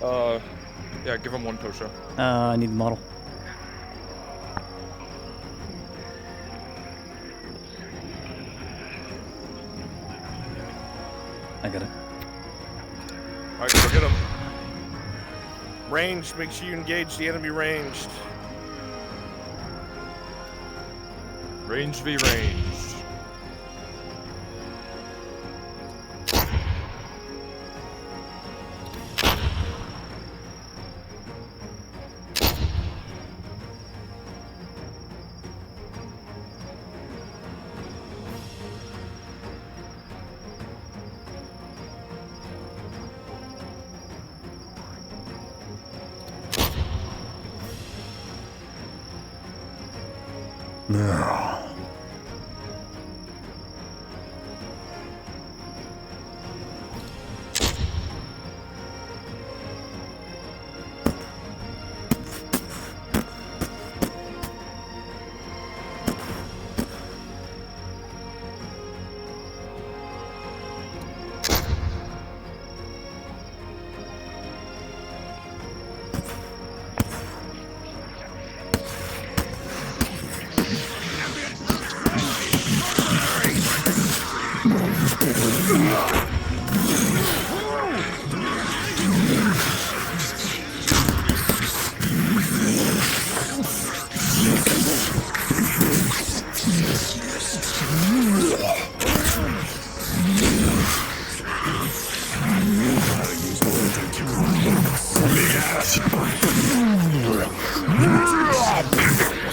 Yeah, give him one Tosha. I need the model. I got it. Alright, go get him. Ranged, make sure you engage the enemy ranged. Ranged v ranged. No.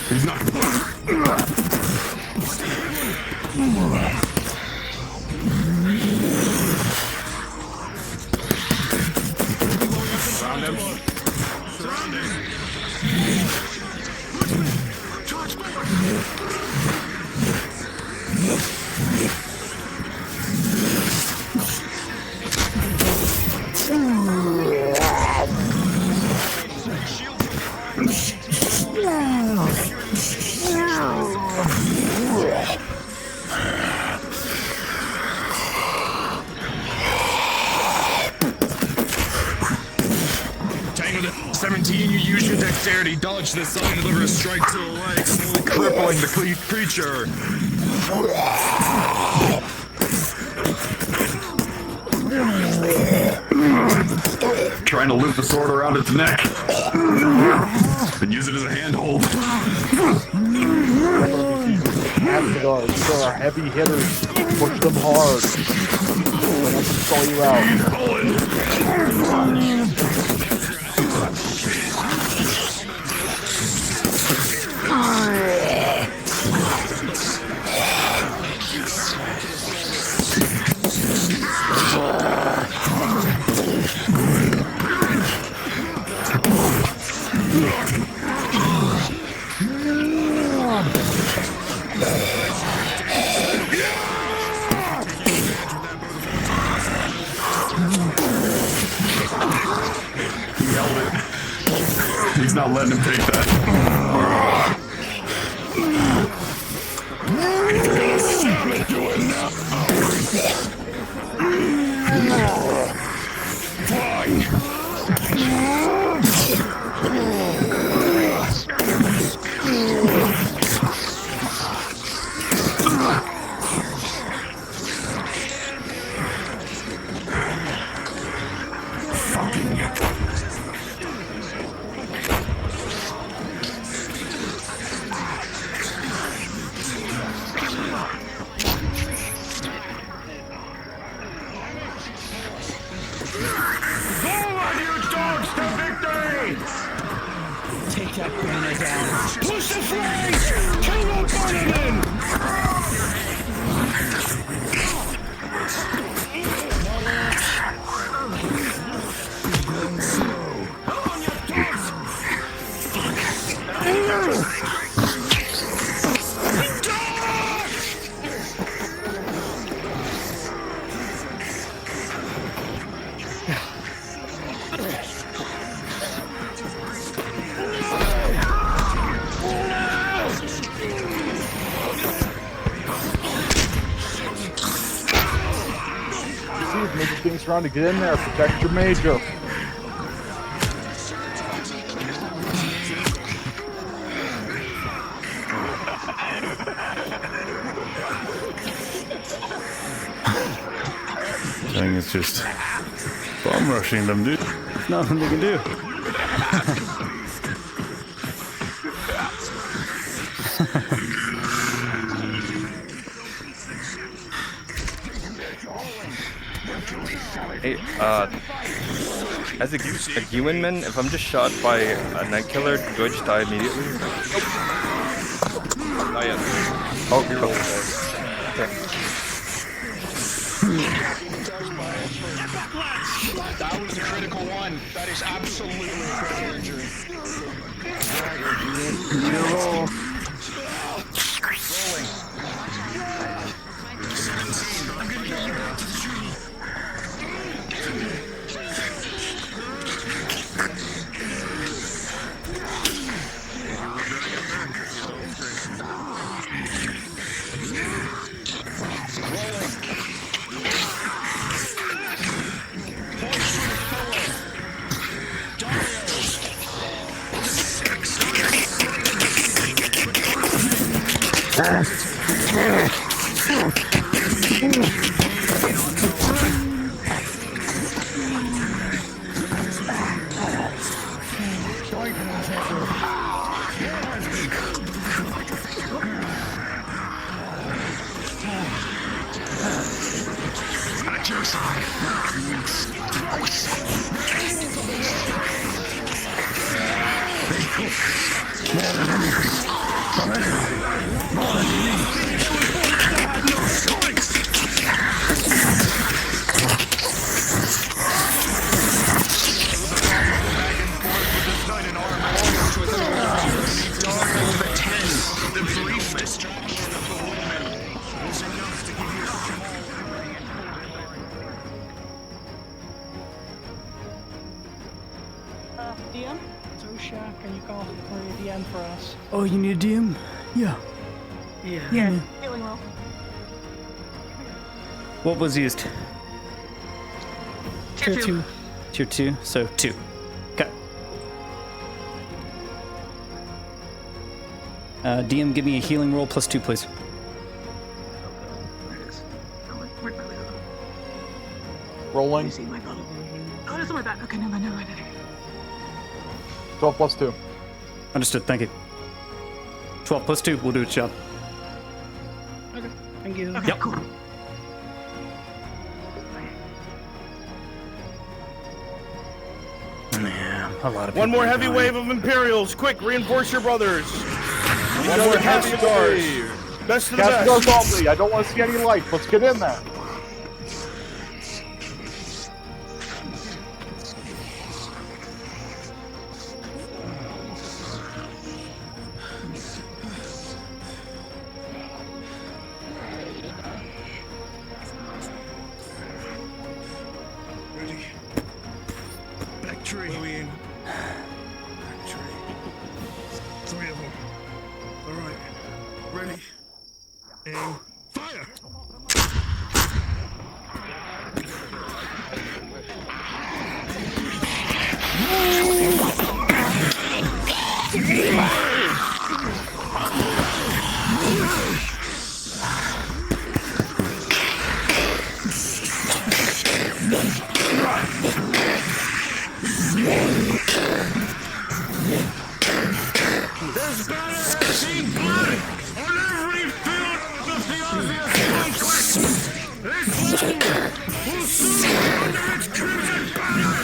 He's not. Surround him. Surround him. Charge Tangled at 17, you use your dexterity, dodge the sun, and deliver a strike to the leg, slowly crippling the creature. Trying to loop the sword around its neck. And use it as a handhold. guards. There are heavy hitters. Push them hard. Let them stall you out. He's not letting him take that. leave. Major's being surrounded. Get in there. Protect your major. I think it's just bomb rushing them, dude. There's nothing they can do. Hey, as a Gwynman, if I'm just shot by a night killer, do I just die immediately? Not yet. Oh, okay. That was a critical one. That is absolutely a critical injury. Roll. DM? Zosha, can you call for a DM for us? Oh, you need a DM? Yeah. Yeah. Healing roll. What was used? Tier 2. Tier 2, so 2. Okay. DM, give me a healing roll plus 2, please. Rolling. Oh, that's my bad. Okay, never mind. 12 plus 2. Understood, thank you. 12 plus 2, we'll do its job. Okay, thank you. Okay, yep. Cool. Yeah, a lot of One more heavy dying. wave of Imperials. Quick, reinforce your brothers. One more heavy stars. wave. Best of the Cast best. goes all me. I don't want to see any lights. Let's get in there. Tree. Back tree. 3 of them. All right. Ready. Aim. Fire. There's better seen blood on every field of the obvious conquest. This land will soon be under its crimson banner.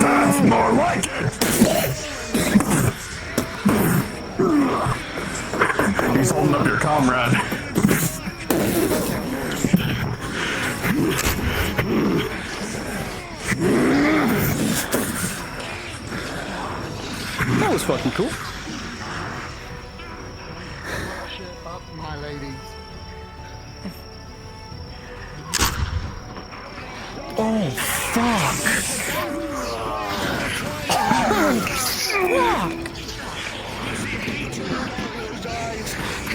That's more like it. comrade. That was fucking cool. Shit up, my ladies. Oh, fuck.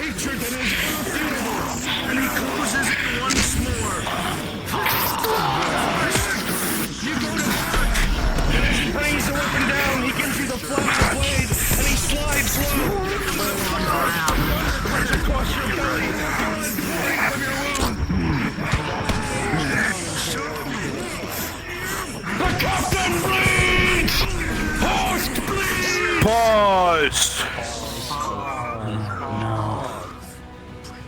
Hatred that is unfeelable, and he closes in once more. You go to work, and as he brings the weapon down, he gives you the flash of blade, and he slides low. Cuts across your belly, blood pouring from your wound. The captain bleeds! Host bleeds! Pause!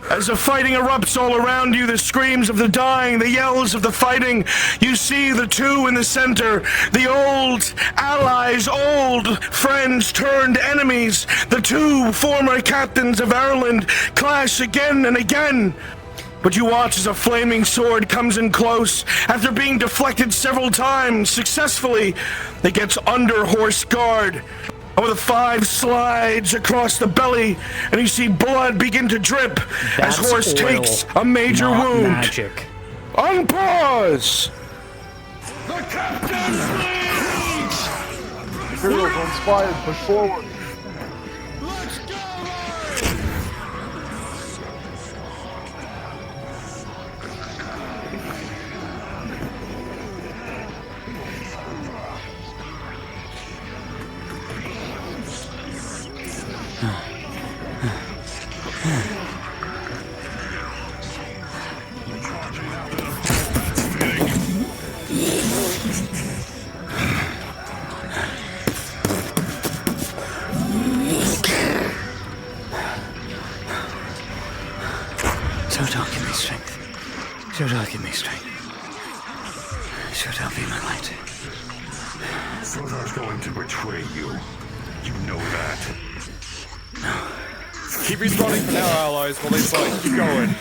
As the fighting erupts all around you, the screams of the dying, the yells of the fighting, you see the two in the center, the old allies, old friends turned enemies, the two former captains of Ireland clash again and again. But you watch as a flaming sword comes in close. After being deflected several times successfully, it gets under horse guard. Over the 5 slides across the belly, and you see blood begin to drip as horse takes a major wound. Magic. Unpause! The captain bleeds! Imperials are inspired. Push forward. Let's go! Shodan, give me strength. Shodan, give me strength. Shodan, be my light. Sodar's going to betray you. You know that. Keep respawning for now, allies, while they fight. Keep going.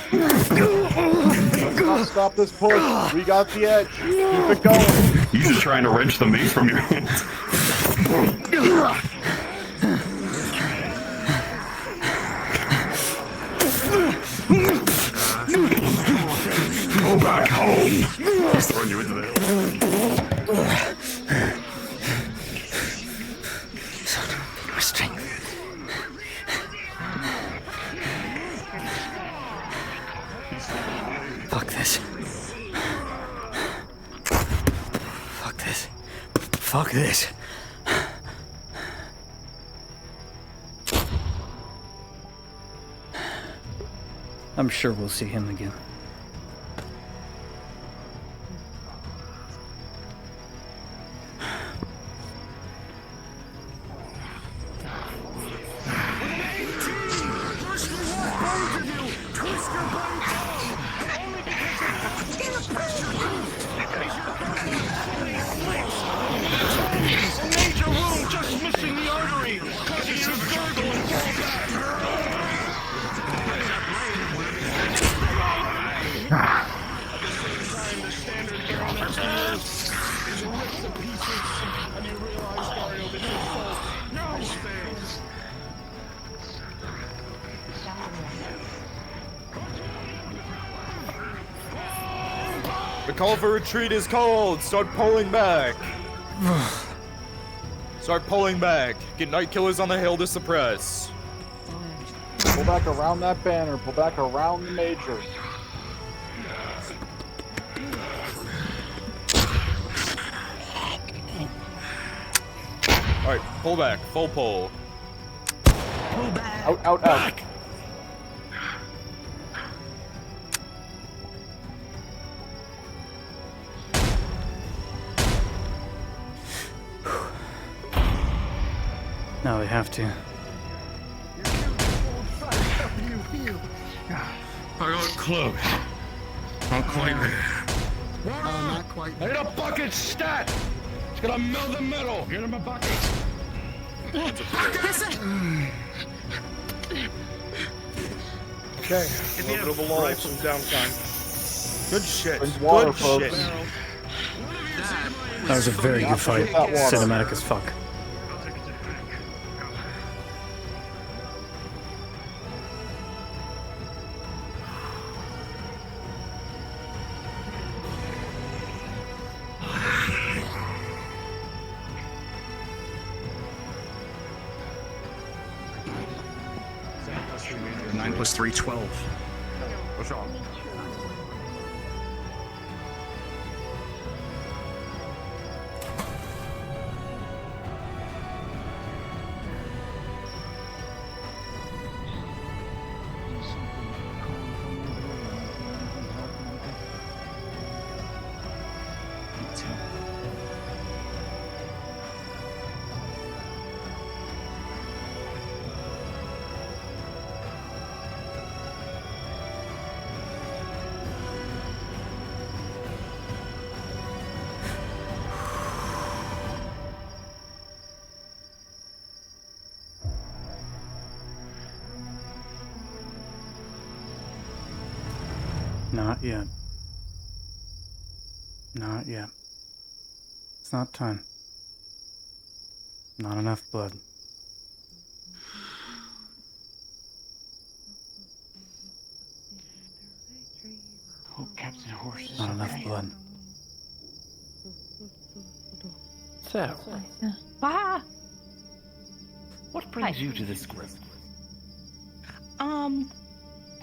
Let's not stop this push. We got the edge. Keep it going. He's just trying to wrench the mace from your hands. Go back home. He's throwing you into the hill. My strength. Fuck this. Fuck this. Fuck this. I'm sure we'll see him again. Major wound just missing the artery. Causing you to gurgle and fall back. The standard baronet's nerves is ripped to pieces, and you realize, Dario, that your fault now stands. The call for retreat is called. Start pulling back. Start pulling back. Get night killers on the hill to suppress. Pull back around that banner. Pull back around the major. Alright, pull back. Full pull. Pull back. Out, out, out. Now we have to. I got close. Not quite there. Not quite. I hit a bucket stat! It's gonna melt the metal! Get him a bucket! Okay, a little bit of a lull, some downtime. Good shit. Drink water, Good folks. shit. That was a very good fight. That water. Cinematic as fuck. Nine plus 3, 12. What's wrong? Not yet. Not yet. It's not time. Not enough blood. Oh, Captain Horse is Not enough okay. blood. So, What brings you to this group?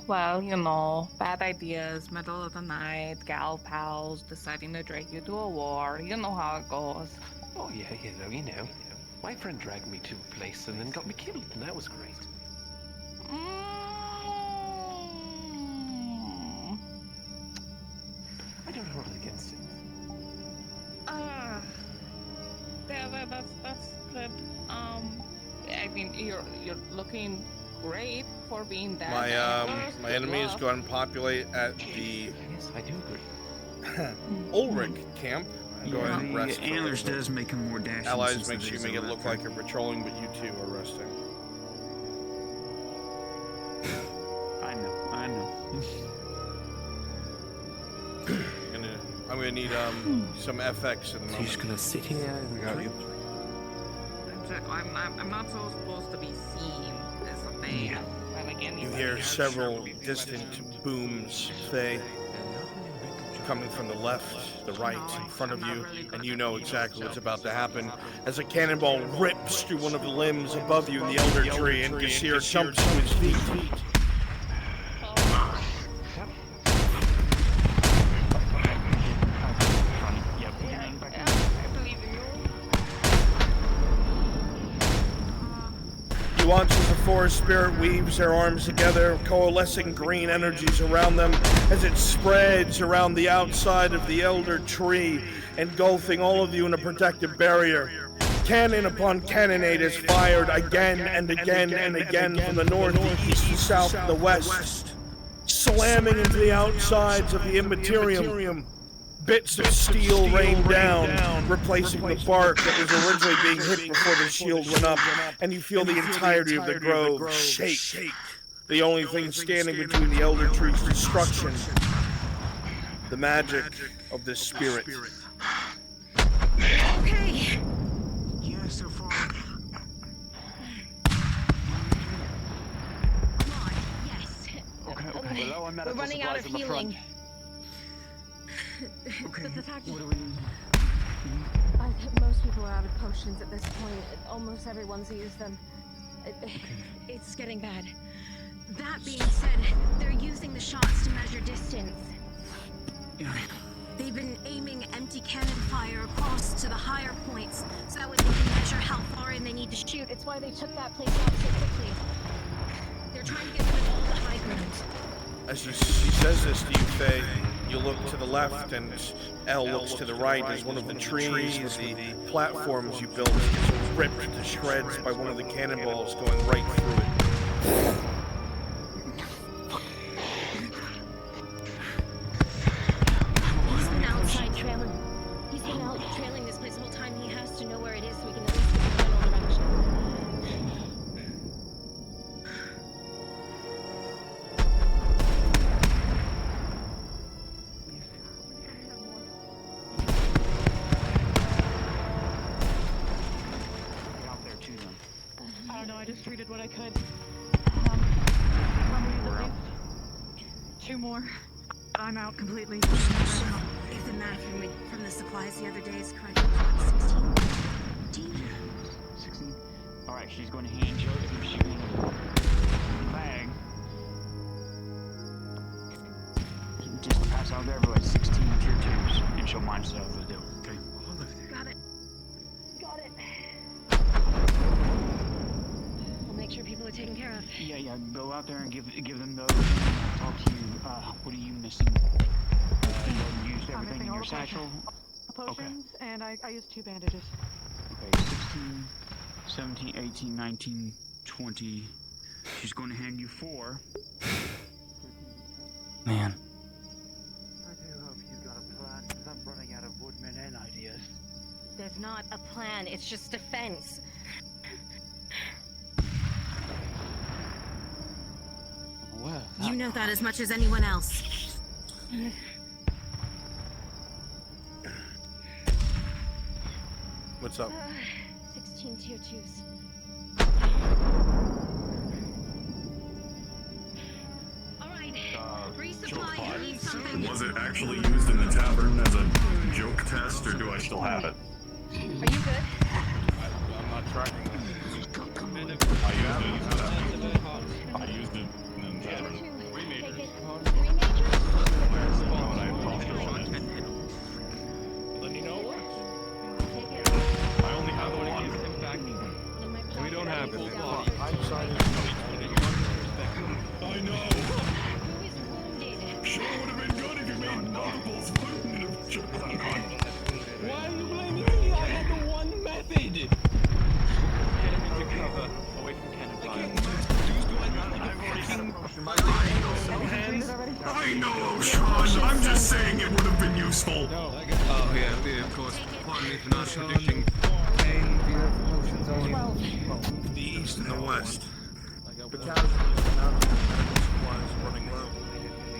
well, you know, bad ideas, middle of the night, gal pals, deciding to drag you to a war. You know how it goes. Oh yeah, you know. My friend dragged me to a place and then got me killed, and that was great. I don't hold it against him. Yeah, that's good. I mean, you're looking great for being dead. My enemies go and populate at the Yes, I do agree. Ulrich camp. And go ahead and Yeah, rest. antlers does make him more dashing. Allies since make the sure you days make of it look Raptor. like you're patrolling, but you too are resting. I know. I'm gonna need some FX in the moment. He's gonna sit here and got you. I'm not so supposed to be seen as a thing. Yeah. Like You hear several distant booms, Faye, coming from the left, the right, in front of you, and you know exactly what's about to happen as a cannonball rips through one of the limbs above you in the elder tree, and Gasir jumps to his feet. He watches the forest spirit weaves their arms together, coalescing green energies around them as it spreads around the outside of the elder tree, engulfing all of you in a protective barrier. Cannon upon cannonade is fired again and again and again from the north, the east, the south, and the west, slamming into the outsides of the immaterium. Bits of steel rain down, replacing the bark that was originally being hit before the shield went up, and you feel the entirety of the grove shake. The only thing standing between the elder tree's destruction, the magic of this spirit. Okay. Yeah, so far. Come on. Yes. Okay. Below on medical We're running out supplies of on the front. healing. The fact is, I think most people are out of potions at this point. Almost everyone's used them. it's getting bad. That being said, they're using the shots to measure distance. They've been aiming empty cannon fire across to the higher points, so that way they can measure how far in they need to shoot. It's why they took that place out so quickly. They're trying to get rid of all the high ground. As she says this to you, Faye, you look to the left, and Elle looks to the right as one of the trees with the platforms you built is ripped to shreds by one of the cannonballs going right through it. He's been outside trailing. He's been out trailing this place the whole time. He has to know where it is so we can at least get the general direction. I just treated what I could. Two more. I'm out completely. If the math from the supplies the other day is correct, it's 16? 15? 16. Alright, she's going to hand Joseph. She's going to bag. Just pass out everywhere. 16 tier 2s, and she'll mind stuff to do. Okay. Got it. Got it. We'll make sure people are taken care of. Yeah. Go out there and give them those. Talk to you. What are you missing? You used everything in your satchel. Potions, and I used 2 bandages. Okay, 16, 17, 18, 19, 20. She's going to hand you 4. Man. I do hope you got a plan, because I'm running out of woodmen and ideas. There's not a plan, it's just defense. Well, You know that as much as anyone else. What's up? 16 tier 2s. Alright, resupply if you need something. Was it actually used in the tavern as a joke test, or do I still have it? Are you good? I'm not tracking this. I used it in the tavern. Then you know it works. I only have one. And we don't have it. I know. Sure would have been good if you made multiples. Wouldn't it have jerked that hard? Why are you blaming me? I had the one method. Get him into cover, away from cannon I know, Sean. I'm just saying it would have been useful. Oh yeah, of course. Pardon me for not predicting pain via potions only. The east and the west. The casualties are now supplies running low.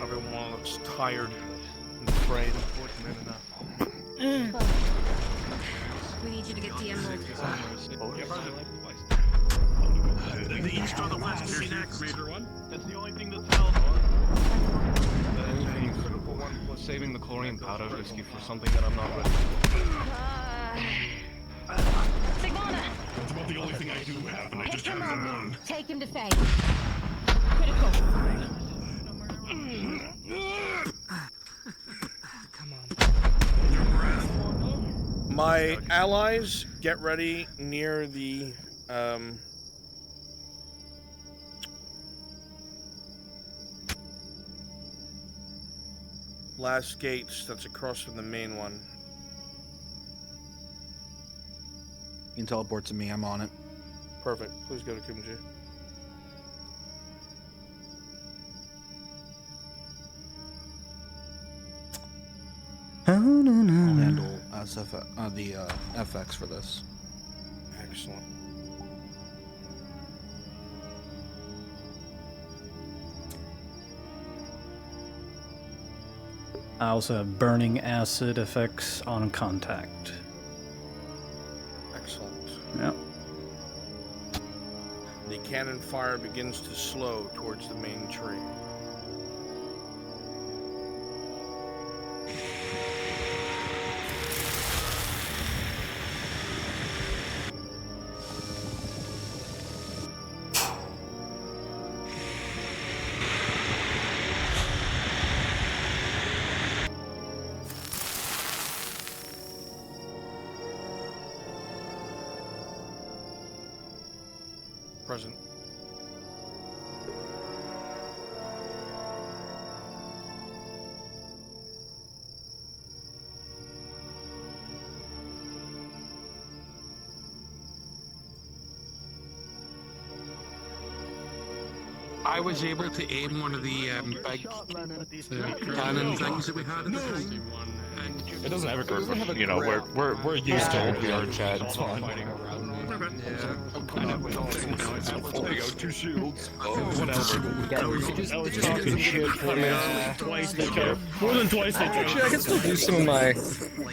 Everyone looks tired and afraid. Unfortunate enough. We need you to get DM rolled. The east or the west? Here's next. Major one. That's the only thing that's held. Any critical one was saving the chlorine powder risky for something that I'm not ready Sigmana! That's about the only thing I do have, and I just haven't been on. Take him to Faye. Critical. Come on. My allies, get ready near the last gates that's across from the main one. You can teleport to me, I'm on it. Perfect. Please go to Kumji. I'll handle the FX for this. Excellent. I also have burning acid effects on contact. Excellent. Yep. The cannon fire begins to slow towards the main tree. Present. I was able to aim one of the big cannon things that we had at the time. It doesn't have a grip, but you know, we're used to old VRChat. It's fine. There you go, 2 shields. Oh, 1 Albert. I was talking shit for me. Twice they joke. More than twice they joke. Actually, I can still do some of my.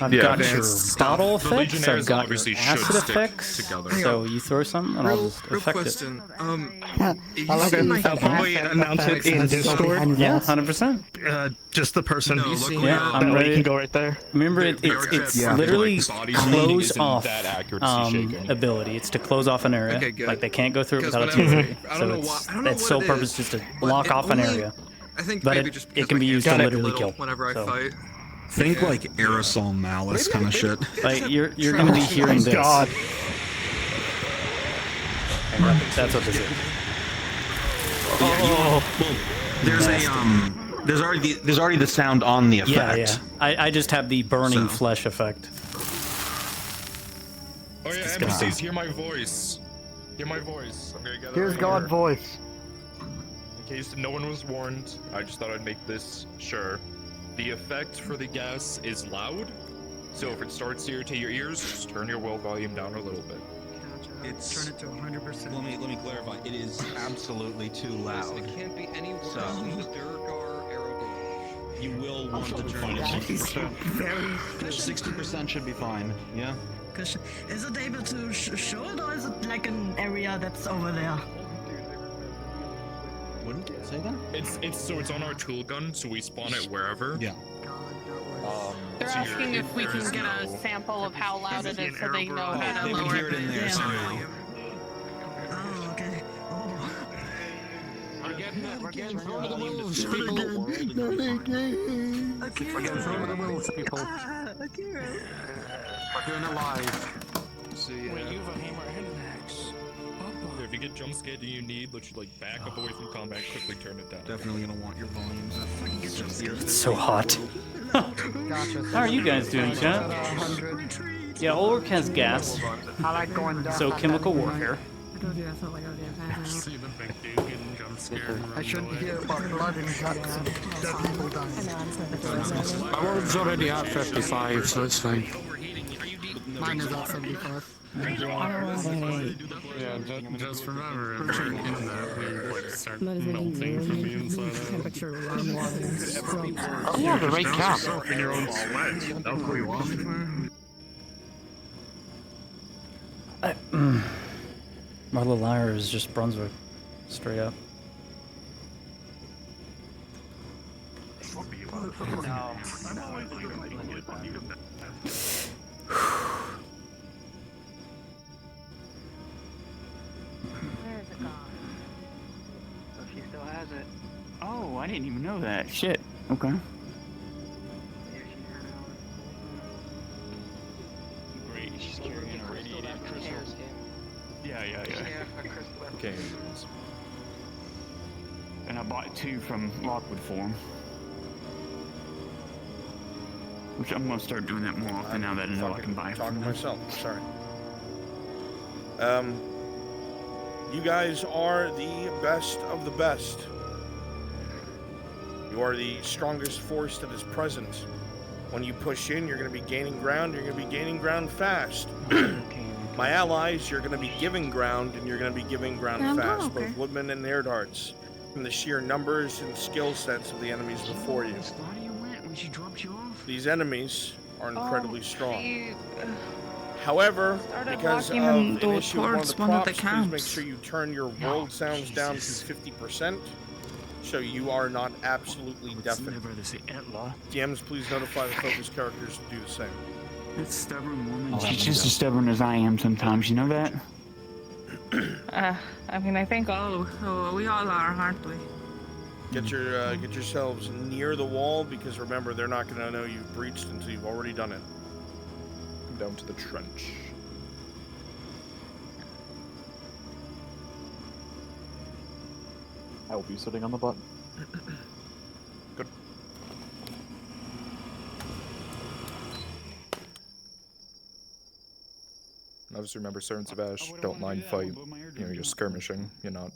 I've got your bottle effects, I've got your obviously should acid stick effects, together. so you throw some and I'll just Real affect question. it. I'll announce it in Discord. Yeah, 100%. Just the person. Yeah, I'm You ready. can go right there. Remember, it's literally close off ability. It's to close off an area. Okay, good. Like they can't go through it Because without a whenever- T3. I So don't know it's why- I don't know its what sole it purpose is, is to but block it off an only- area. I think But maybe it, just it because can my be used to hands are literally little kill. whenever I So, fight. Think like aerosol malice kind of shit. like you're gonna be hearing this. God. And that's what this is. There's already the sound on the effect. Yeah, yeah. I just have the burning flesh effect. Oh yeah, disgusting. NPCs, hear my voice. Hear my voice. I'm gonna get it Here's right God here. voice. In case no one was warned, I just thought I'd make this sure. The effect for the gas is loud, so if it starts to irritate your ears, just turn your will volume down a little bit. It's turn it to 100%. Let me clarify. It is absolutely too loud. It can't be any worse So- than the Durgar arrow. You will want to turn it to 60%. 60% should be fine. Yeah. Is it able to show it, or is it like an area that's over there? What did you say that? It's on our tool gun, so we spawn it wherever. Yeah. They're so asking if we can get a sample of how loud it is so they know how to They lower can hear it in there Yeah. somehow. Oh, okay. We're getting through the wolves, people. We're getting through the wolves, people. Akira. We're doing it live. See, Wait, you have a hammer and an axe. If you get jump scared and you need, let you like back up away from combat, quickly turn it down. Definitely gonna want your volumes up. It's so hot. How are you guys doing, chat? Yeah, Ulrich has gas, I like going down. so chemical warfare. I told you I felt like I was getting fat See the big dude getting jump scared. I shouldn't hear about blood and guts and dead people dying. My world's already at 55, so it's fine. Mine is at 75. Yeah, just remember, if you're in that, we start melting from the inside out. Temperature alarm warnings. Oh yeah, the right cap. In your own sweat. That's what you want. My little liar is just Brunswick, straight up. Where is it gone? So she still has it. Oh, I didn't even know that. Shit. Okay. Great, she's carrying a radiated crystal. Yeah. Okay. And I bought 2 from Lockwood Farm. Which I'm gonna start doing that more often now that I know I can buy Talking from to them. myself. Sorry. You guys are the best of the best. You are the strongest force that is present. When you push in, you're going to be gaining ground. You're going to be gaining ground fast. My allies, you're going to be giving ground, and you're going to be giving ground Yeah, I'm fast. doing okay. Both woodmen and Nerdhearts. From the sheer numbers and skill sets of the enemies before you. Stadia went when she dropped you off? These enemies are incredibly strong. She, However, started because of walking an in issue with one of towards the one of the props, please make camps. sure you turn your world sounds down to 50%, so you are not absolutely deafened. DMs, please notify the focus characters to do the same. That stubborn woman. She's just as stubborn as I am sometimes, you know that? I mean, I think we all are, aren't we? Get yourselves near the wall, because remember, they're not going to know you've breached until you've already done it. Come down to the trench. I will be sitting on the button. Good. Obviously, remember, Servants of Ash don't line fight. You know, you're skirmishing. You're not.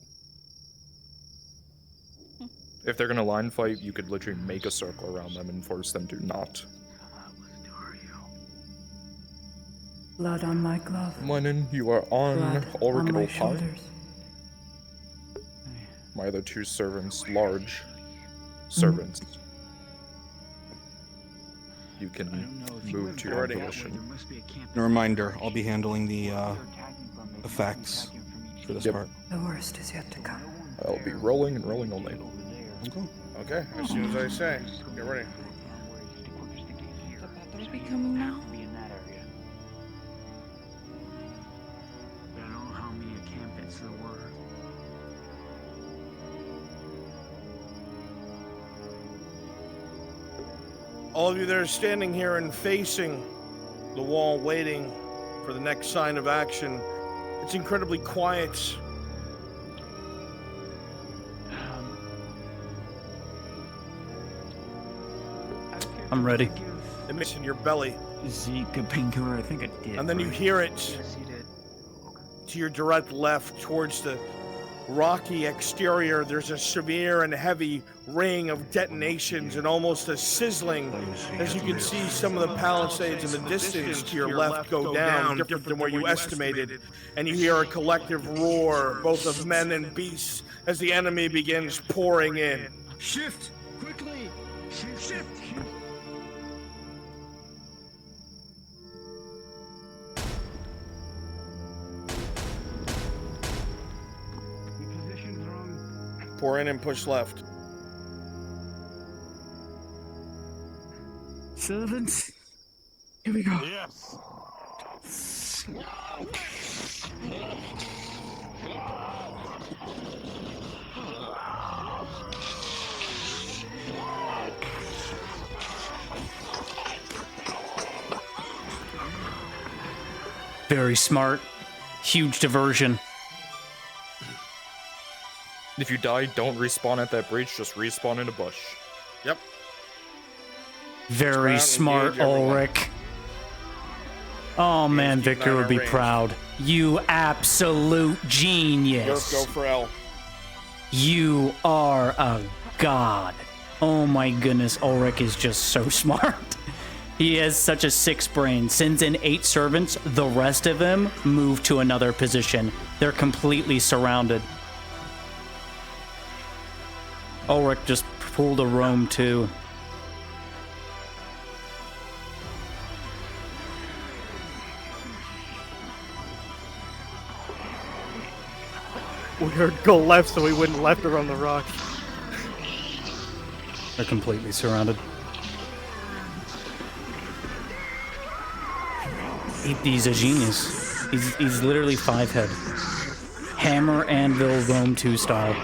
If they're gonna line fight, you could literally make a circle around them and force them to not. Blood on my glove. Lennon, you are on Blood on orbital my pi. shoulders. my other 2 servants, large servants. You can move to your own volition. A reminder, I'll be handling the effects for this part. The worst is yet to come. I'll be rolling and rolling all night. Okay, as soon as I say, get ready. Better be coming now. I don't know how many encampments there were. All of you that are standing here and facing the wall, waiting for the next sign of action, it's incredibly quiet. I'm ready. It makes in your belly. Zeke, a painkiller, I think I did. And then you hear it to your direct left towards the rocky exterior. There's a severe and heavy ring of detonations and almost a sizzling as you can see some of the palisades in the distance to your left go down, different than where you estimated. And you hear a collective roar, both of men and beasts, as the enemy begins pouring in. Shift! Quickly! Shift! Pour in and push left. Servants, here we go. Yes. Very smart. Huge diversion. If you die, don't respawn at that breach, just respawn in a bush. Yep. Very smart, Ulrich. Oh man, Victor would be proud. You absolute genius. Just go for L. You are a god. Oh my goodness, Ulrich is just so smart. He has such a 6 brain. Sends in 8 servants. The rest of them move to another position. They're completely surrounded. Ulrich just pulled a roam too. We heard go left so we wouldn't left around the rock. They're completely surrounded. He's a genius. He's literally 5 head. Hammer, anvil, Rome 2 style.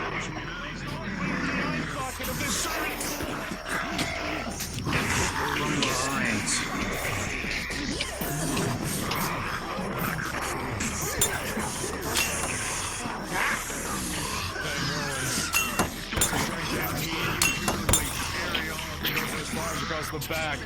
Across the back.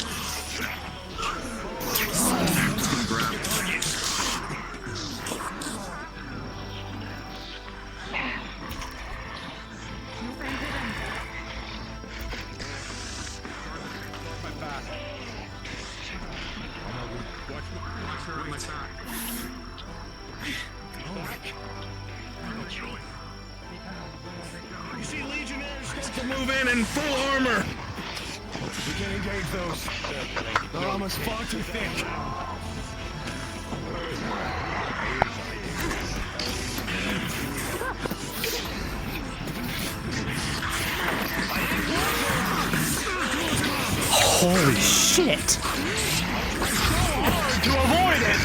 You see Legionnaires start to move in full armor. We can engage those. Their armor's far too thick. Holy shit! To avoid it.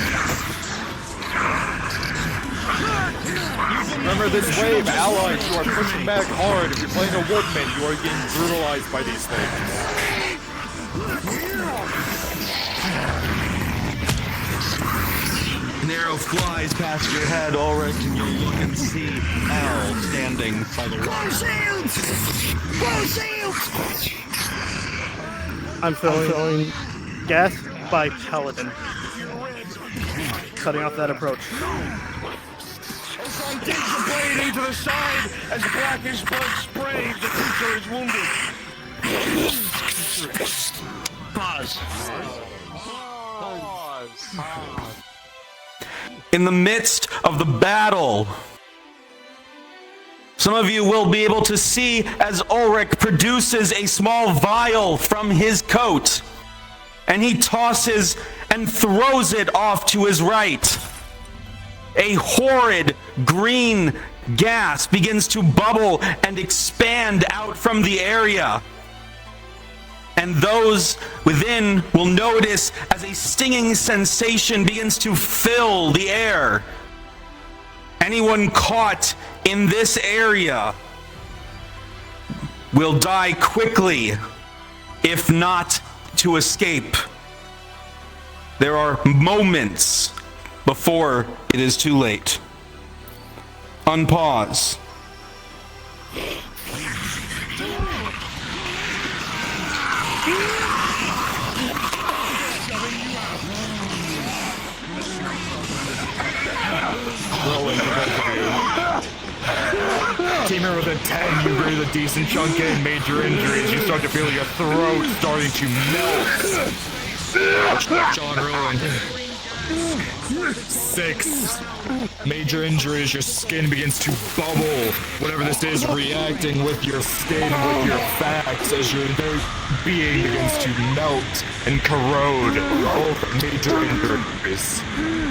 Remember this wave, allies, you are pushing back hard. If you're playing a woodman, you are getting brutalized by these things. An arrow flies past your head, Ulrich, and you look and see Al standing by the wall. I'm feeling gassed by Paladin. Cutting off that approach. Son digs the blade into the side as blackish blood sprays. The creature is wounded. Pause. In the midst of the battle, Some of you will be able to see as Ulrich produces a small vial from his coat, and he tosses and throws it off to his right. A horrid green gas begins to bubble and expand out from the area. And those within will notice as a stinging sensation begins to fill the air. Anyone caught in this area will die quickly, if not to escape. There are moments before it is too late. Unpause. Teamer with a 10, you breathe a decent chunk in, major injuries, you start to feel your throat starting to melt. John rolling. 6. Major injuries, your skin begins to bubble. Whatever this is, reacting with your skin, with your fats, as your entire being begins to melt and corrode. Oh, major injuries.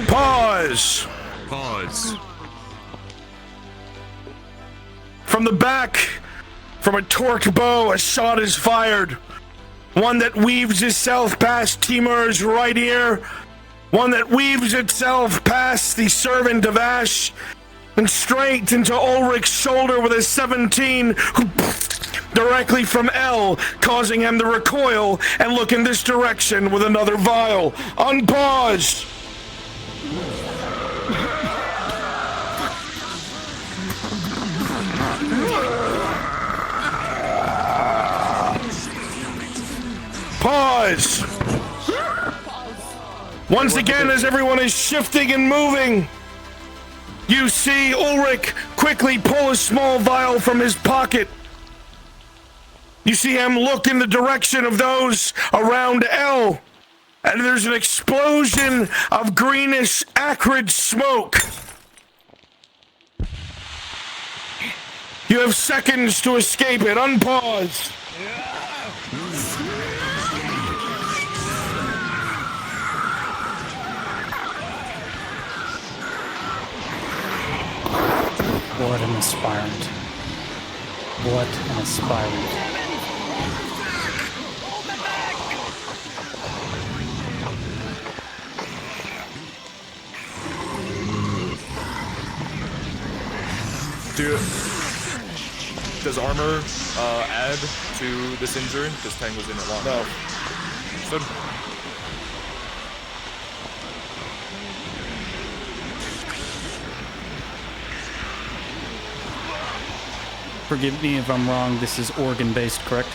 Pause! Pause. From the back, from a torqued bow, a shot is fired. One that weaves itself past Timur's right ear. One that weaves itself past the servant of Ash and straight into Ulrich's shoulder with a 17, directly from L, causing him to recoil and look in this direction with another vial. Unpause! Pause! Once again, as everyone is shifting and moving, you see Ulrich quickly pull a small vial from his pocket. You see him look in the direction of those around L, and there's an explosion of greenish, acrid smoke. You have seconds to escape it. Unpause. What an aspirant. What an aspirant. Does armor add to this injury? Because Tang was in it long. No. So, Forgive me if I'm wrong, this is organ-based, correct?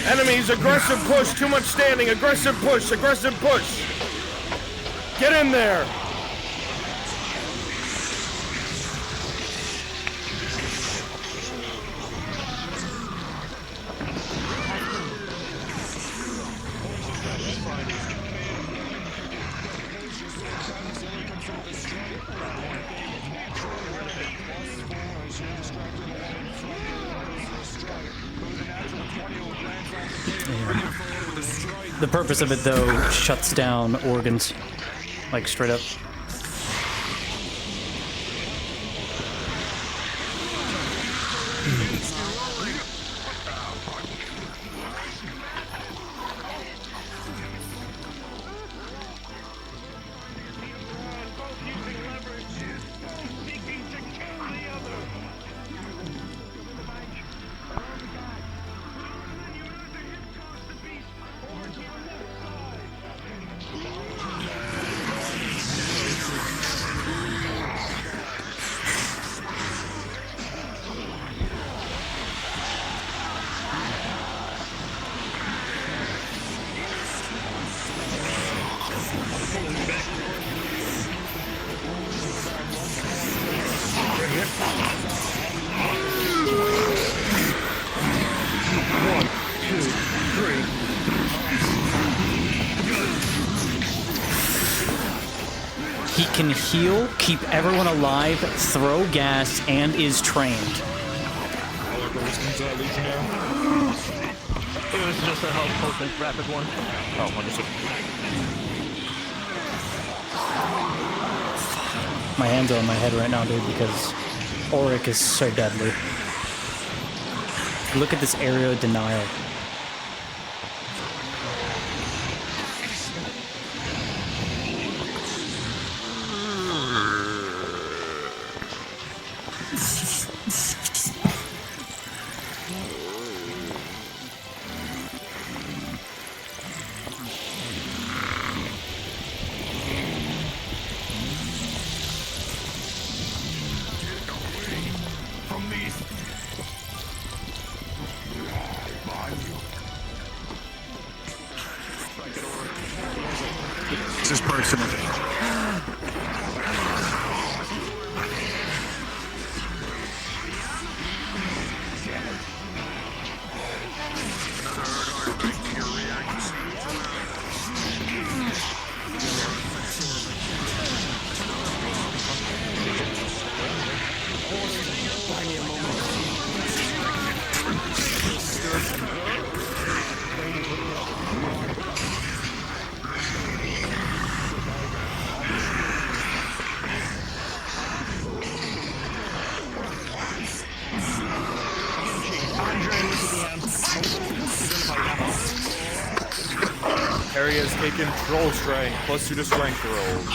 Enemies, aggressive push, too much standing, aggressive push, aggressive push. Get in there. The purpose of it, though, shuts down organs. Like, straight up. can heal, keep everyone alive, throw gas, and is trained. All our brothers come to that Legion now. It was just a health potion, rapid one. Oh, understood. My hands are on my head right now, dude, because Auric is so deadly. Look at this area of denial. This is personal. Harry has taken troll strength, +2 to strength rolls.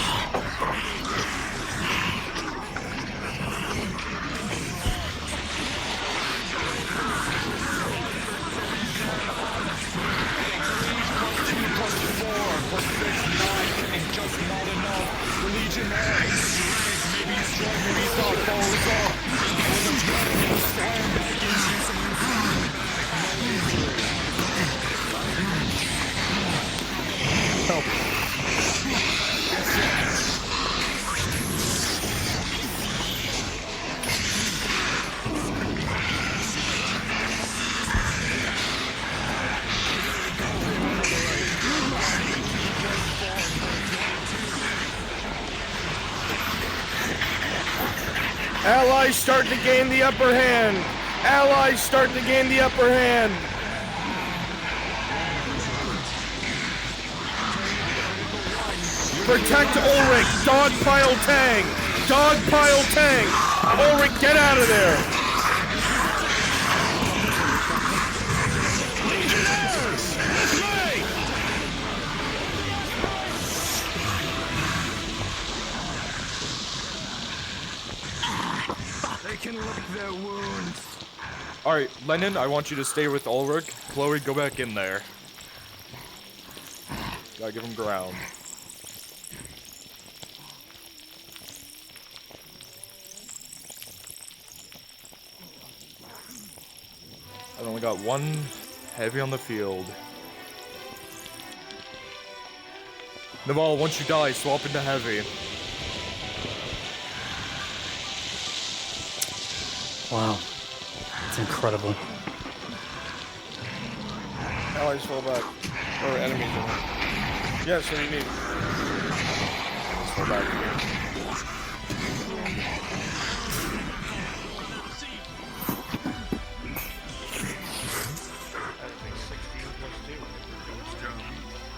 Allies start to gain the upper hand. Allies start to gain the upper hand. Protect Ulrich. Dogpile Tang. Dogpile Tang. Ulrich, get out of there. They can lick their wounds. Alright, Lennon, I want you to stay with Ulrich. Chloe, go back in there. Gotta give him ground. I've only got one heavy on the field. Naval, once you die, swap into heavy. Wow. It's incredible. Allies fall back. Or enemies. Yes, what do you need? Fall back.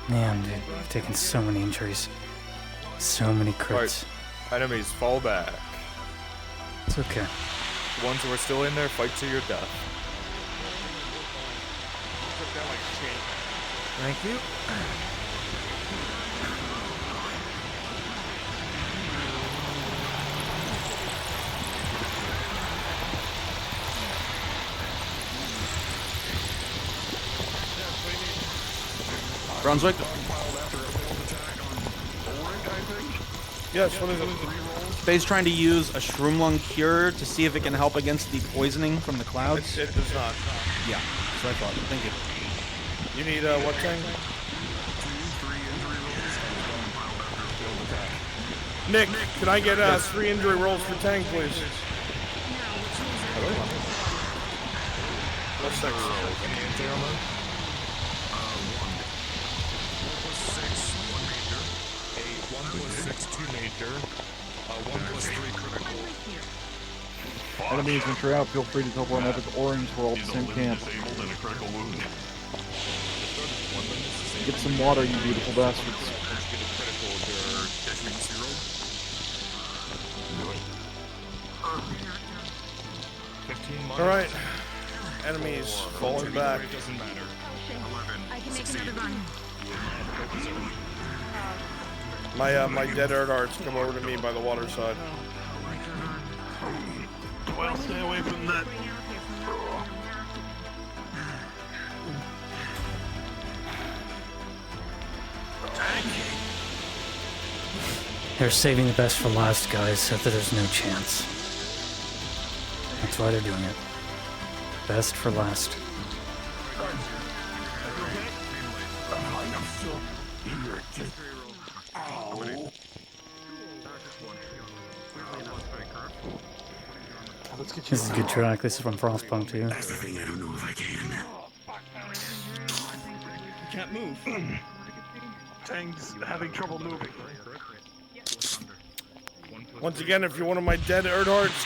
Man, dude, I've taken so many injuries. So many crits. Right. Enemies, fall back. It's okay. The ones who are still in there, fight to your death. Thank you. Brunswick? Yes, what is it? Faye's trying to use a Shroomlung Cure to see if it can help against the poisoning from the clouds. It does not. Yeah, that's what I thought. Thank you. You need what thing? Nick, can I get 3 injury rolls for Tang, please? What's that? 1+6 to major. 1+3 critical. Enemies venture out, feel free to teleport out of orange. We're all at the same camp. Get some water, you beautiful bastards. Alright. Enemies falling back. Doesn't matter. I can make another run. My dead earth hearts come over to me by the water side. Well, stay away from that. They're saving the best for last, guys, so that there's no chance. That's why they're doing it. Best for last. This is a good track. This is from Frostpunk too. That's the thing, I don't know if I can. You can't move. Tang's having trouble moving. Once again, if you're one of my dead earth hearts,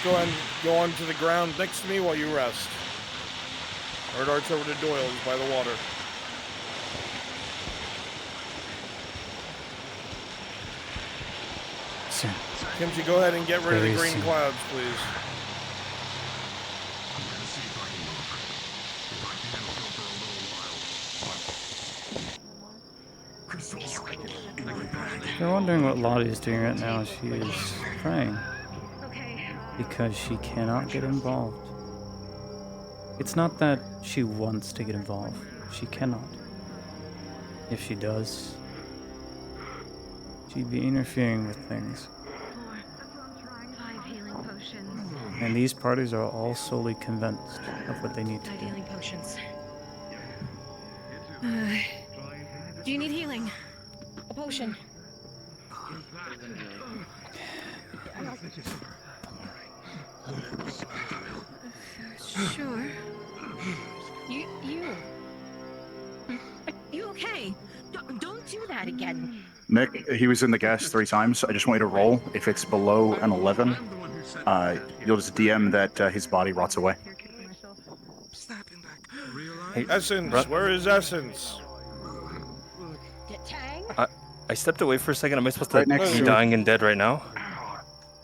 go onto the ground next to me while you rest. Earth hearts over to Doyle's by the water. Soon. Kimchi, go ahead and get rid of the Very green soon. clouds, please. If you're wondering what Lottie is doing right now, she is praying. Because she cannot get involved. It's not that she wants to get involved. She cannot. If she does, she'd be interfering with things. 5 healing potions. And these parties are all solely convinced of what they need to 5 do. healing potions. Do you need healing? A potion. Sure. You okay? Don't do that again. Nick, he was in the gas 3 times. I just want you to roll. If it's below an 11, you'll just DM that his body rots away. Essence, where is Essence? I stepped away for a second. Am I supposed to Right next be to dying and dead right now?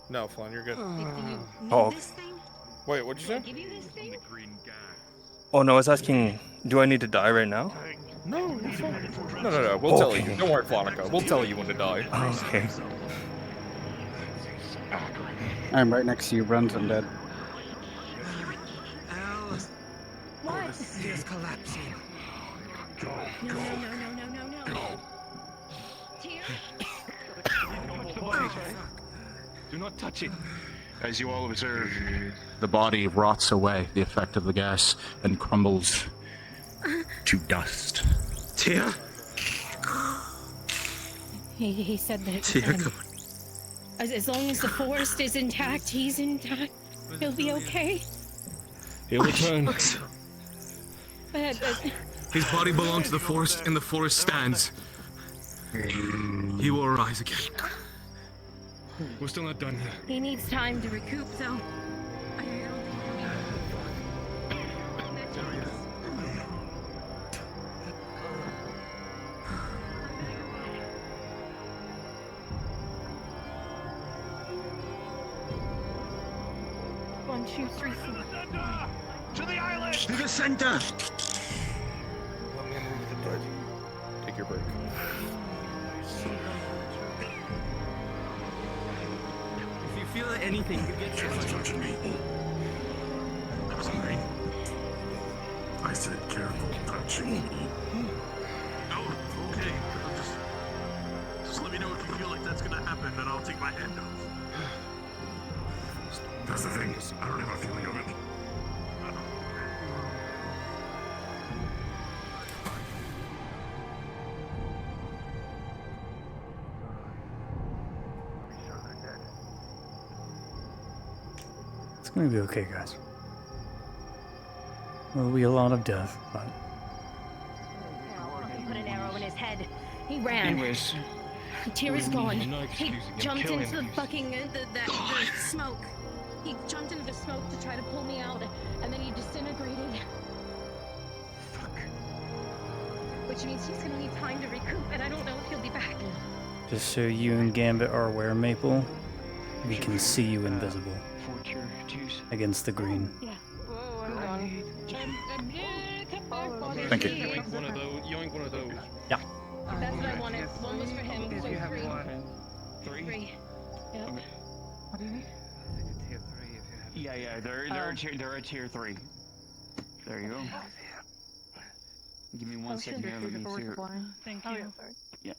No, Flan, you're good. Oh, okay. Wait, what'd you say? Oh no, I was asking, do I need to die right now? No, you're fine. No. We'll tell Okay. you. Don't worry, Flonica. We'll tell you when to die. Okay. I'm right next to you, Bruns. I'm dead. What? He is collapsing. No. Do not touch it. As you all observe, the body rots away, the effect of the gas, and crumbles to dust. Tia? He said that Tia, come as long as the forest is intact, he's intact. He'll be okay. He'll return. But, His body belongs to the forest, and the forest stands. He will arise again. We're still not done here. he needs time to recoup, though. One, two, three, four. To the island! To the center! Let me move the dead. Take your break. If you feel anything, you get Careful touching me. I'm sorry. I said careful touching me. No, okay. Just let me know if you feel like that's gonna happen, and I'll take my hand off. That's the thing. I don't have a feeling of it. It's gonna be okay, guys. There'll be a lot of death, but Put an arrow in his head. He ran. Anyways, Tyr is gone. He jumped killing into the me. fucking the smoke. He jumped into the smoke to try to pull me out, and then he disintegrated. Fuck. Which means he's gonna need time to recoup, and I don't know if he'll be back. Just so you and Gambit are aware, Maple, we can see you invisible against the green. Yeah. Whoa, I'm gone. Come back, Thank you. Yoink one of those. Yoink one of those. Yeah. That's what I wanted. One was for him, so you have three. one. Three. Yep. What do you need? Tier 3 if you have. Yeah, they're a tier 3. There you go. Give me 1 second here. Let me see here. Thank you. Yeah.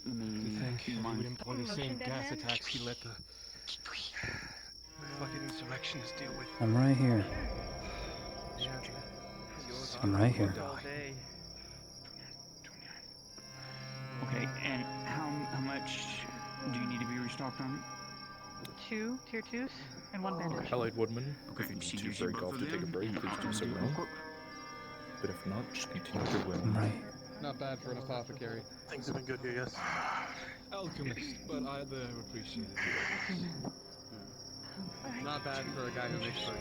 Let me. To think he would employ the same gas attacks he let the fucking insurrectionists deal with. I'm right here. I'm right here. Okay, and how much do you need to be restocked on? 2 tier 2s and 1 bandage. Allied Woodman, Okay, if you she need gives to you break both off of to take a them. break, please do so now. But if not, just continue your will. I'm right. Not bad for an apothecary. Things have been good here, yes. Alchemist, but either appreciate it. Not bad for a guy who makes art.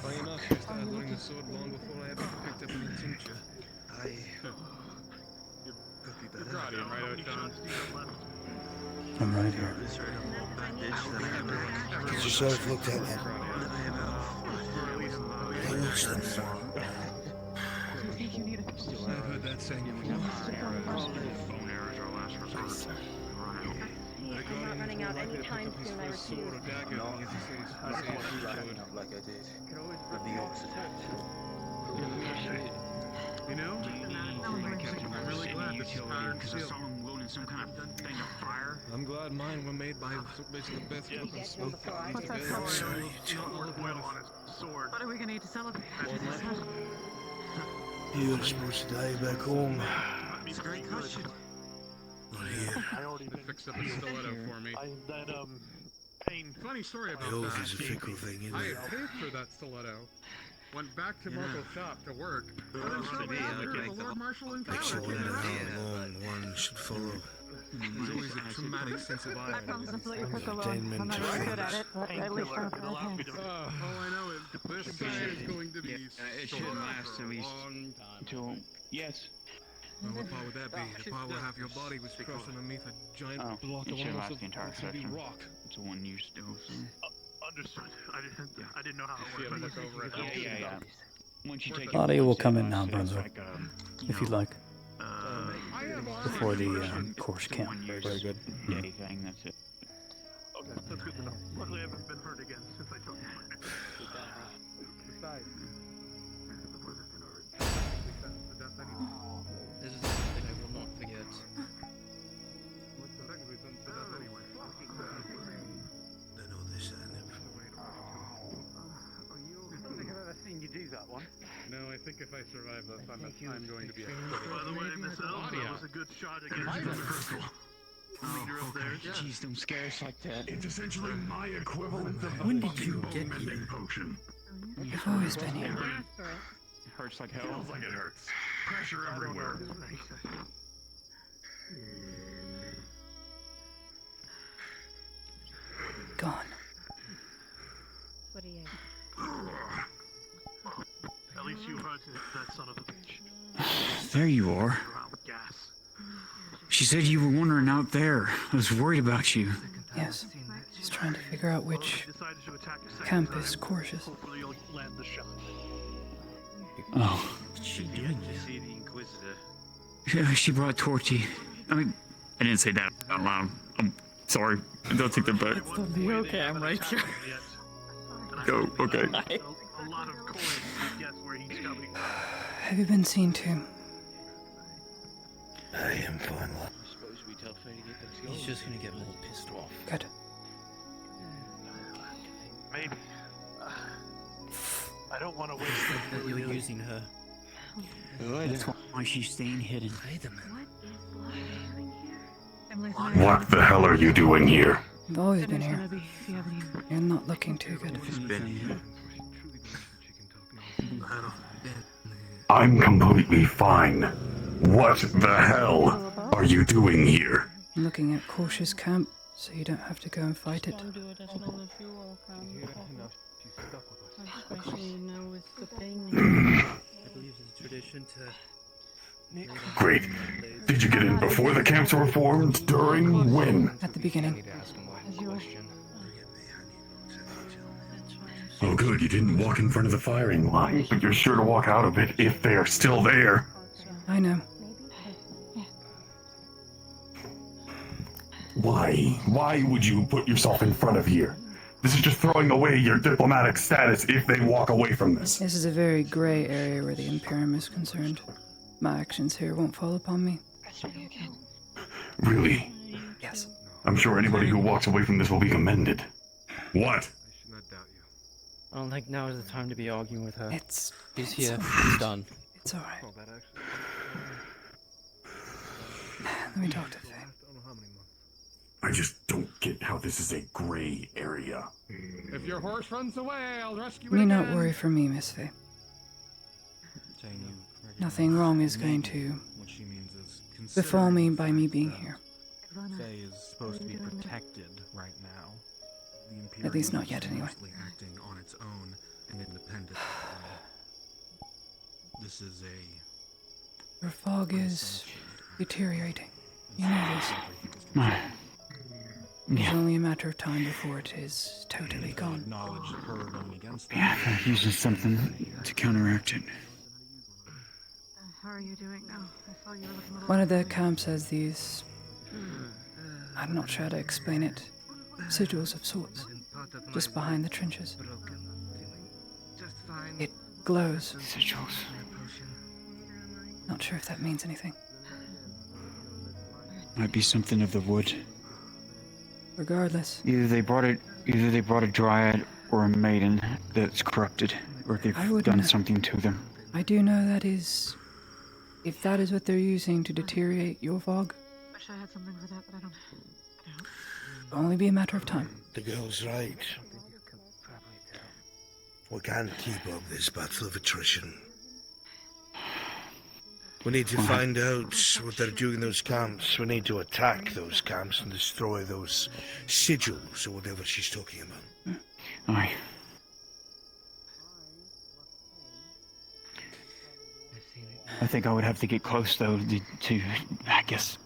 Funny enough, I started learning the sword long before I ever picked up any tincture. You're Guardian, right, O'Shawn? I'm right here. Get yourself looked at then. I've heard that saying before. I'm not running out any time soon, I refuse. Sword or dagger, as he says, Like I did. With the You know? I'm really glad this powered because I saw him loading some kind of thing of fire. I'm glad mine were made by basically the best looking smoke. What's that sword? What are we gonna need to celebrate? You were supposed to die back home. That's a great question. Not here. I already fixed up a stiletto for me. Pain. Funny story about Health that. is a fickle thing, isn't I it? had paid for that stiletto. Went back to Marco's shop to work. Makes you wonder how long one should follow. There's always a traumatic sense of irony. I promise to let you cook alone. I'm not very good at it, but at least I'm good at it. All I know is this guy is going to be It sore shouldn't last for at a least long time. until. Yes. Well, what power would that be? The power half your body was crushed underneath a giant block It of should almost last the entire heavy session. rock. It's a 1 use still. So. Understood. I didn't know how it worked. Look over it. Yeah. Once you take Audio will come in now, it's Brunzo, like, if you'd like. Before the course camp. Very good. Day thing, that's it. Okay, that's good to know. Luckily, I haven't been hurt again since I took it. Besides, This is something I will not forget. I know this, I never. I don't think I've ever seen you do that one. no, I think if I survive this, I'm going to be a By the way, Miss Elf, that was a good shot against the crystal. Leader of theirs. Jeez, don't scare us like that. It's essentially my equivalent of When a did you fucking get mending here? potion. I've always been here. It hurts like hell. Feels like it hurts. Pressure everywhere. Gone. What are you? At least you heard that son of a bitch. There you are. Around with gas. She said you were wandering out there. I was worried about you. Yes. She's trying to figure out which Decided to attack a second campus time. courses. Hopefully you'll land the shot. Oh. What's she doing See the Inquisitor. Yeah, she brought Torchy. I mean, I didn't say that out loud. I'm sorry. Don't take the bet. Be okay, I'm right here. Oh, okay. A lot of coins to guess where he's coming. Have you been seen too? I am fine. He's just gonna get more pissed off. Good. Maybe. I don't want to waste it. You're using her. That's why she's staying hidden. Wait a minute. What the hell are you doing here? I've always been here. You're not looking too good. I'm completely fine. What the hell are you doing here? I'm looking at Cautious Camp, so you don't have to go and fight it. Don't do it as long as you all can. Especially now with the pain. I believe it's a tradition to... Great. Did you get in before the camps were formed? During? When? At the beginning. Oh good, you didn't walk in front of the firing line, but you're sure to walk out of it if they're still there. I know. Why? Why would you put yourself in front of here? This is just throwing away your diplomatic status if they walk away from this. This is a very gray area where the Imperium is concerned. My actions here won't fall upon me. Really? Yes. I'm sure anybody who walks away from this will be commended. What? I don't think now is the time to be arguing with her. He's here. It's done. It's alright. Let me talk to Faye. I just don't get how this is a gray area. If your horse runs away, I'll rescue You it need again. not worry for me, Miss Faye. Nothing wrong is going to befall me by me being here. Faye is supposed to be protected right now. The Imperium At least not yet, is anyway. mostly acting on its own and independent. This is a... Your fog is deteriorating. You know this. It's only a matter of time before it is totally gone. Yeah, they're using something to counteract it. How are you doing now? I saw you were looking a little... One of the camps has these... I'm not sure how to explain it. Sigils of sorts. Just behind the trenches. It glows. Sigils. Not sure if that means anything. Might be something of the wood. Regardless. Either they brought a dryad or a maiden that's corrupted, or they've I wouldn't done know. something to them. I do know that is... If that is what they're using to deteriorate your fog, Wish I had something for that, but I don't. it'll only be a matter of time. The girl's right. We can't keep up this battle of attrition. We need to find out what they're doing in those camps. We need to attack those camps and destroy those sigils or whatever she's talking about. Aye. I think I would have to get close, though, to I guess,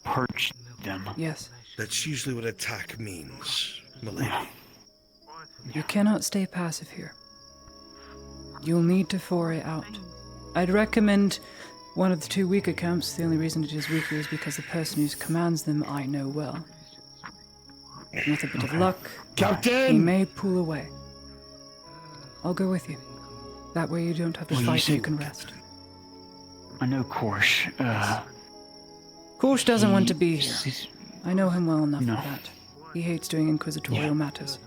purge them. Yes. That's usually what attack means, milady. You cannot stay passive here. You'll need to foray out. I'd recommend one of the two weaker camps. The only reason it is weaker is because the person who commands them I know well. And with a bit of luck, he may pull away. I'll go with you. That way you don't have to Well, you fight, see- you can rest. I know Korsh. Korsh doesn't want to be here. he's- I know him well enough No. for that. He hates doing inquisitorial matters.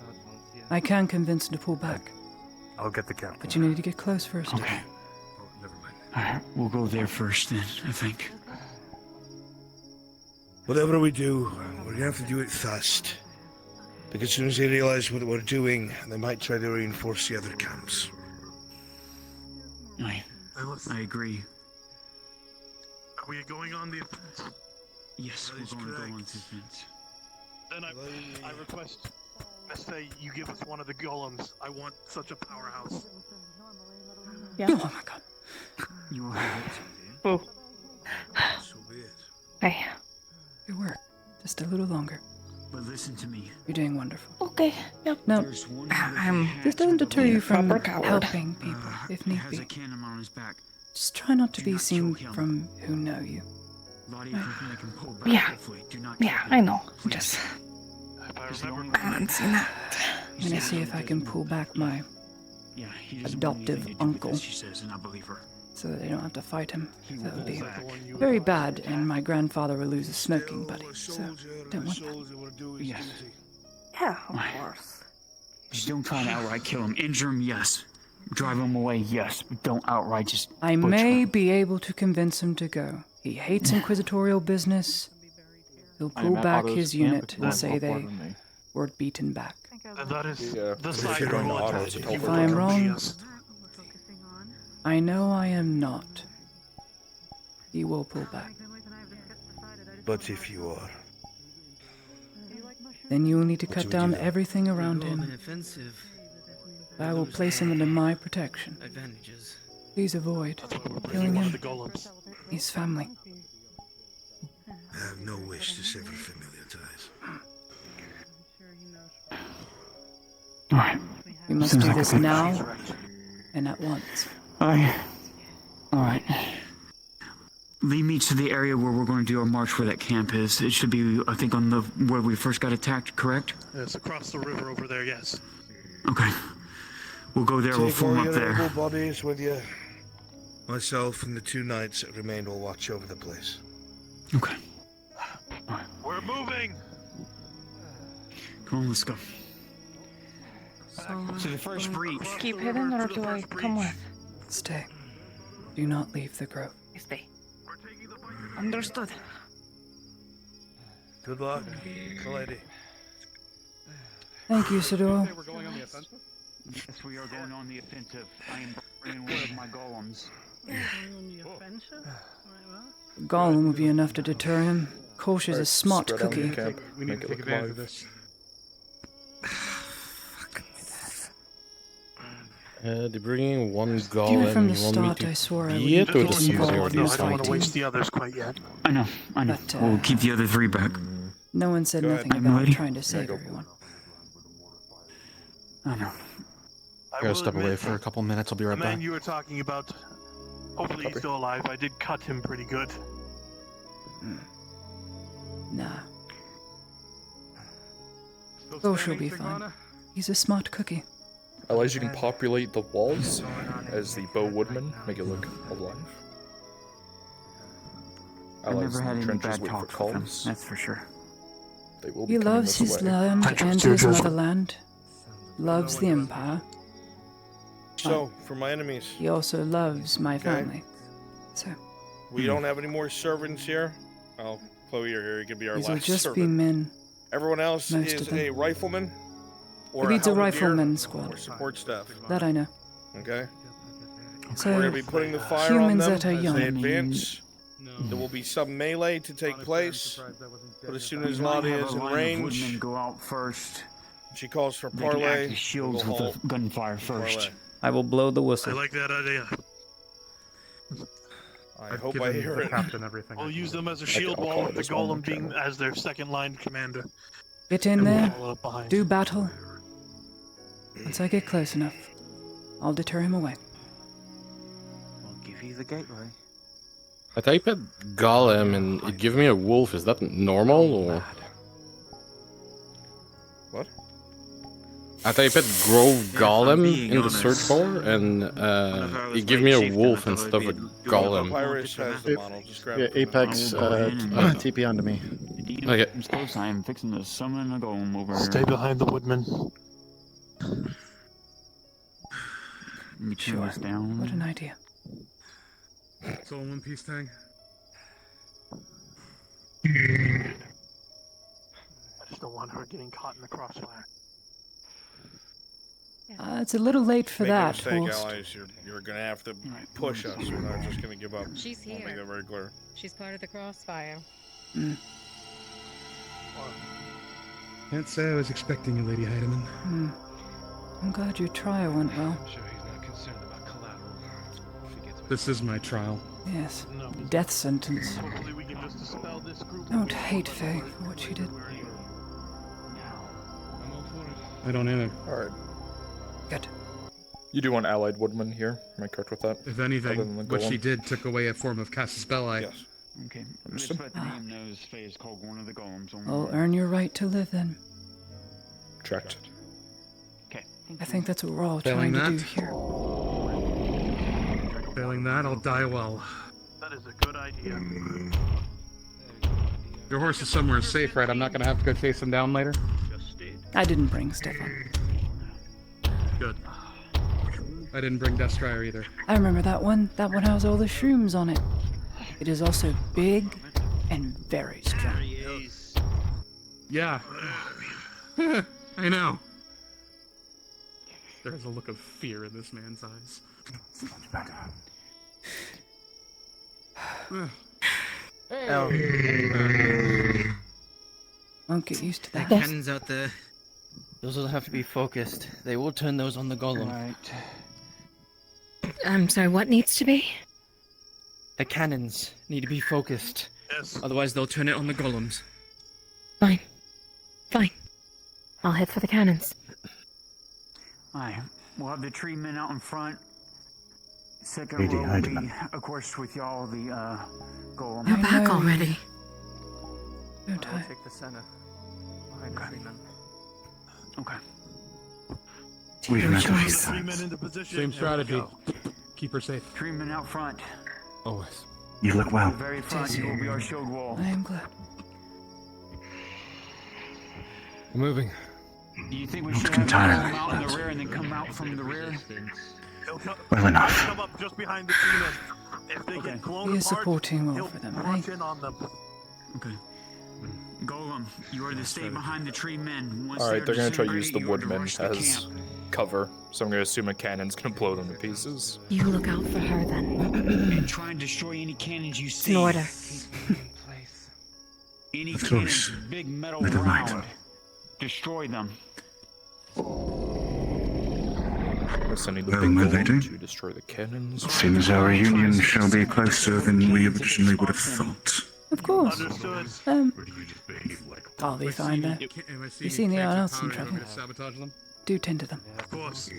I can convince him to pull back, I'll get the captain. but you need to get close first. Okay. Alright, we'll go there first then, I think. Whatever we do, we're gonna have to do it fast. Because as soon as they realize what we're doing, they might try to reinforce the other camps. I agree. Are we going on the offense? Yes, we're going to go on to fence. Then I request, let's say you give us one of the golems. I want such a powerhouse. Yeah. Oh my god. You will have it. Oh. So be it. Hey. Good work. Just a little longer. But listen to me. You're doing wonderful. Okay. Yep. No, There's one this doesn't deter you from proper coward. helping people, if need has be. a cannon on his back. Just try not to Do be not seen kill him. from who know you. Lottie, if you can make him pull back, Yeah. hopefully, do not kill Yeah, him. I know. Please. Just As long- balancing that. I'm gonna see if I can pull back my Yeah, he doesn't adoptive want anything to do with uncle. this, she says, and I believe her. so that they don't have to fight him. He will That would be pull back. very bad, and my grandfather will lose a smoking buddy, so don't want that. Yes. Yeah, of course. Just don't try to outright kill him. Injure him, yes. Drive him away, yes. But don't outright just I butcher may him. be able to convince him to go. He hates inquisitorial business. He'll I pull am at back Otto's his camp, unit it's and not say more they than me. were beaten back. And that is Yeah. the If side you're going to military Otto's, that it's you If over. I am were wrong, against. I know I am not. he will pull back. But if you are, Then you will need to What cut would down you do? everything around Involve an him. offensive. I will Lose place him under my protection. advantages. Please avoid Bring killing one of him. the golems. His family. I have no wish to sever familiar ties. Alright. We must Seems do like a this good now plan. and at once. Alright. Lead me to the area where we're going to do our march where that camp is. It should be, I think, on the where we first got attacked, correct? It's across the river over there, yes. Okay. We'll go there, we'll Take all form up your there. able bodies with you. Myself and the 2 knights that remain will watch over the place. Okay. We're moving! Come on, let's go. So the first breach. Keep hidden, or do I come with? Stay. Do not leave the grove. Stay. Understood. Good luck, lady. Thank you, Sador. We're going on the offensive? Yes, we are going on the offensive. I am bringing one of my golems. Gollum would be enough to deter him. Kosh is a smart Spread out in cookie. the camp. We need Make to it take look advantage of live. this. They're bringing one Even golem. from the You want me start, to I swore I be it, wouldn't or get this is involved already in I don't want to fighting. waste the others quite yet. I know. But, We'll keep the other 3 back. No one said Go nothing ahead. about Lady? trying to save everyone. I know. I Gotta will step away admit, for a couple minutes. I'll be right the man back. you were talking about, hopefully he's still alive. I did cut him pretty good. Nah. Still Kosh will standing, be fine. Sigvana? He's a smart cookie. Otherwise, you can populate the walls as the bow woodman, make it look alive. I've Allies never in had the any trenches bad wait for talks with him, calls. that's for sure. They will be He coming loves this his way. land Thank you, and Mr. his Judgement. motherland. Loves the Empire. So, for my enemies, He also loves my Okay. family. So, we don't have any more servants here. Oh, Chloe, you're here. You can be our these will last just servant. be men. Everyone else most is of them. a rifleman or He needs a halberdier rifleman squad. or support staff. That I know. Okay. So, We're gonna be putting the fire humans on them that are as young. they advance. There will be some melee to take place, but as soon as Lottie is in range, Woodmen go out first. she calls for They can act parley. as shields we'll with halt the gunfire parley. first. I will blow the I whistle. like that idea. I I've hope given I hear the it. captain everything. We'll use them as a shield I'll wall call with it the this one, golem being Lieutenant. as their second line commander. Get in And we'll there. follow up behind. Do battle. Once I get close enough, I'll deter him away. I'll give you the gateway. I type it golem and it gives me a wolf. Is that normal or? What? I type it grove golem being in the search honest, bar and it gives me a wolf instead of a golem. Papyrus has the model. Just grab it from Apex, I will go ahead and- TP onto me. Okay. It's close. I am fixing to summon a golem over Stay behind the woodman. Let me turn Sure. this down. What an idea. It's all in one piece thing. I just don't want her getting caught in the crossfire. It's a little late for Make no that, mistake, Horst. allies. You're gonna have to push us. We're not just gonna give up. She's I'll make here. that very clear. She's part of the crossfire. Can't say I was expecting you, Lady Heidemann. I'm glad your trial went well. I'm sure he's not concerned about collateral. This is my trial. Yes. Death sentence. Hopefully we can just dispel this group. Don't hate Faye for what she did. I don't either. Alright. Good. You do want allied woodman here. Am I correct with that? If Other anything, than the what she golem? did took away a form of Casus Belli. Yes. Okay. Understood. Just let the name knows Faye is called one of the golems. Well, earn your right to live then. Checked. Okay. I think that's what we're all Failing trying to that? do here. Failing that, I'll die well. That is a good idea. Your horse is somewhere safe, right? I'm not gonna have to go chase him down later? I didn't bring Stefan. Good. I didn't bring Destrier either. I remember that one. That one has all the shrooms on it. It is also big and very strong. Yeah. I know. There's a look of fear in this man's eyes. Won't get used to that. Cannons out there. Those will have to be focused. They will turn those on the golem. Right. I'm sorry, what needs to be? The cannons need to be focused. Yes. Otherwise, they'll turn it on the golems. Fine. Fine. I'll head for the cannons. Aye. We'll have the tree men out in front. Second Lady, row will hide be, them. of course, with y'all, the golem. You're back already. No I'll time. take the center. Behind the tree men. Okay. We've met a few Three men times. into position. Same strategy. Keep her safe. Tree men out front. Always. You look well. The very front will be our shield wall. I am glad. We're moving. Do you think we Not should have entirely them out in like the that. rear and then come out from the rear? Well enough. Come up just behind the tree men. If they get blown Be a apart, supporting role he'll for them, rush right? in on them. Okay. Golem, you are to stay behind the tree men. Once Alright, they're gonna try to use the disintegrated, you are to woodmen rush the as camp. cover, so I'm gonna assume a cannon's gonna blow them to pieces. You look out for her then. And try and destroy any cannons you It's see. an order. Any Of cannons, course. big metal Little round. knight. Destroy them. We're sending the Well, big my golem lady. to destroy the cannons. Seems our reunion shall be closer than we originally would have thought. Of course. Understood. I'll be fine there. You see anyone else in trouble? Sabotage them? Do tend to them. Of course.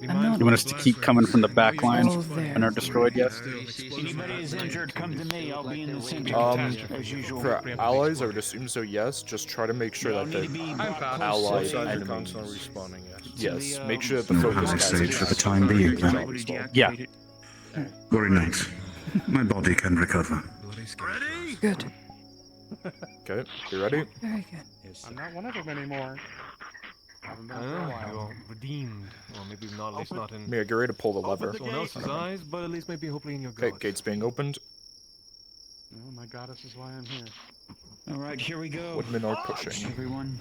I'm not You want us to keep coming from the back lines all there. and are destroyed yet? Anybody is injured, come to me. I'll be in the center as usual. For allies, I would assume so, yes. Just try to make sure that the ally Both sides are enemies... constantly respawning, yes. Yes, make sure that the No focus hard guys stage for the time being, then. Yeah. Worry not. My body can recover. Good. Okay, you ready? Very good. I'm not one of them anymore. Haven't been for a while. Redeemed. Or maybe not, at least not in Mia, get ready to pull the lever. someone else's eyes, but at least maybe hopefully in your Okay, God. gates being opened. Oh, my goddess is why I'm here. All right, here we go. Woodmen are pushing. Everyone.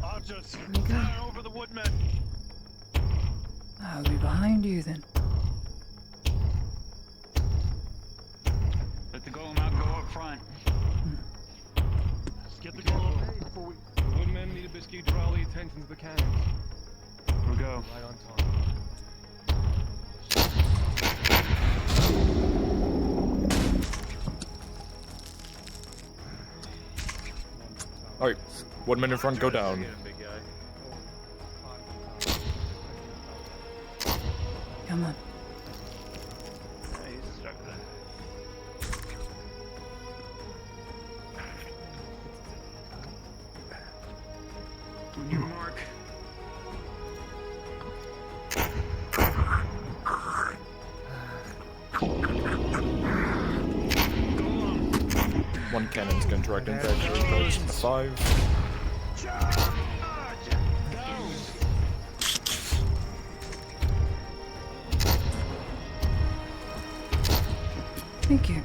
Archers, fire over the woodmen. I'll be behind you then. Let the golem out go up front. Let's get the golem before we... Woodmen need a biscuit, draw the attention to the cannons. Here we go. Right on time. Alright, woodmen in front, go down. Come on. On your mark. One cannon's gonna direct impact to approach 5. Thank you.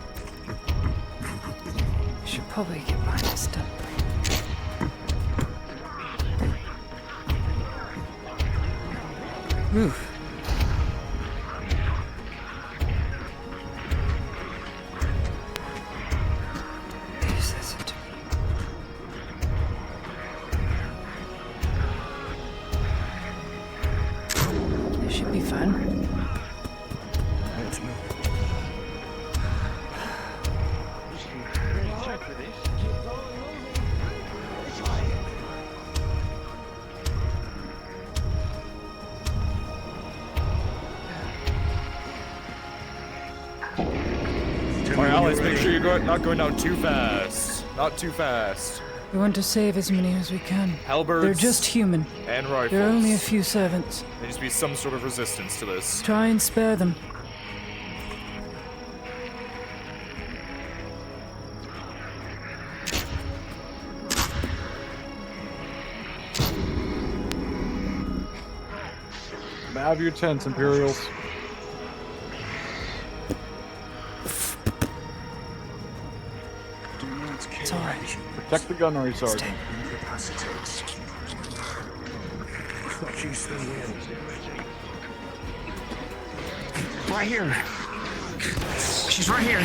Should probably get behind this stuff. Oof. Use this into me. This should be fun. Alright, allies, make sure you're not going down too fast. Not too fast. We want to save as many as we can. Halberds. They're just human. And rifles. There are only a few servants. There needs to be some sort of resistance to this. Try and spare them. Have your tents, Imperials. It's alright. Protect the gunnery, Sergeant. Right here. She's right here.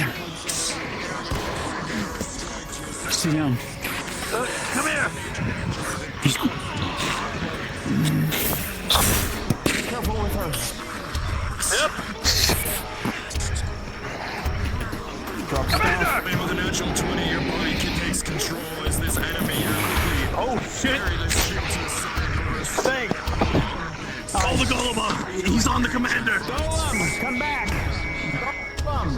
Sit down. Come here! Careful with her. Yep! Commander! With a natural 20, your body takes control as this enemy Oh shit! carry this ship to the side. Thank! Call the golem up! He's on the commander! Golem, come back! Golem,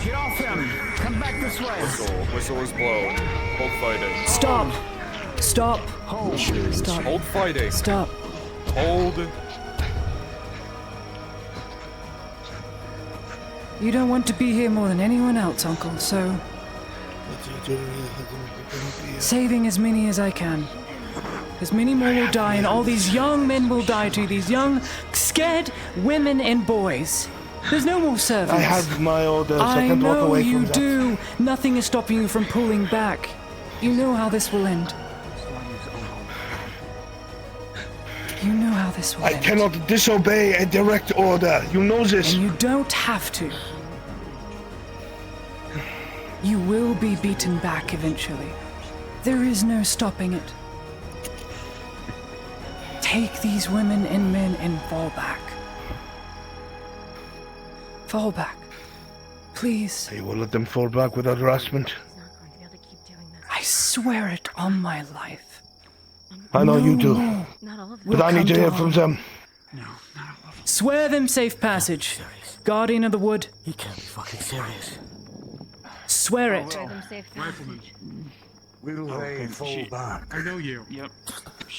get off him! Come back this way! Whistle is blown. Hold fighting. Stop! Stop! Hold. Stop. Hold fighting. Stop. Hold. You don't want to be here more than anyone else, Uncle, so... saving as many as I can. As many more will die, and all these young men will die too. These young, scared women and boys. There's no more servants. I have my orders. I can't walk know away you from that. do. Nothing is stopping you from pulling back. You know how this will end. You know how this will I end. cannot disobey a direct order. You know this. And you don't have to. You will be beaten back eventually. There is no stopping it. Take these women and men and fall back. Fall back. Please. You will let them fall back without harassment? I swear it on my life. I know you do. more But I need to hear from them. Swear them safe passage. Guardian of the wood. You can't be fucking serious. Swear it. Rifleman. Will they fall back? I know you. Yep.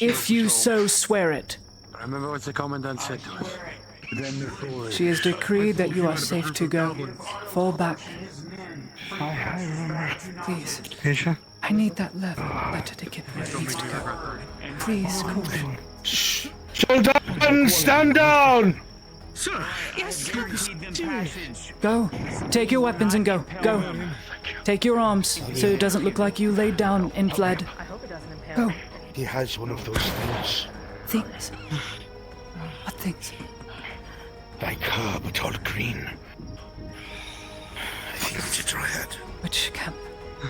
If you so swear it. Remember what the commandant said to us. Then the forest. She has decreed that you are safe to go. Fall back. Please. Asia? I need that letter to get where it needs to go. Please, caution. Soldier, stand down! Sir! Yes, Go. Take your weapons and go. Go. Take your arms so it doesn't look like you laid down and fled. Go. He has one of those things. Things. What things? Like her, but all green. I think it's a dryad. Which camp?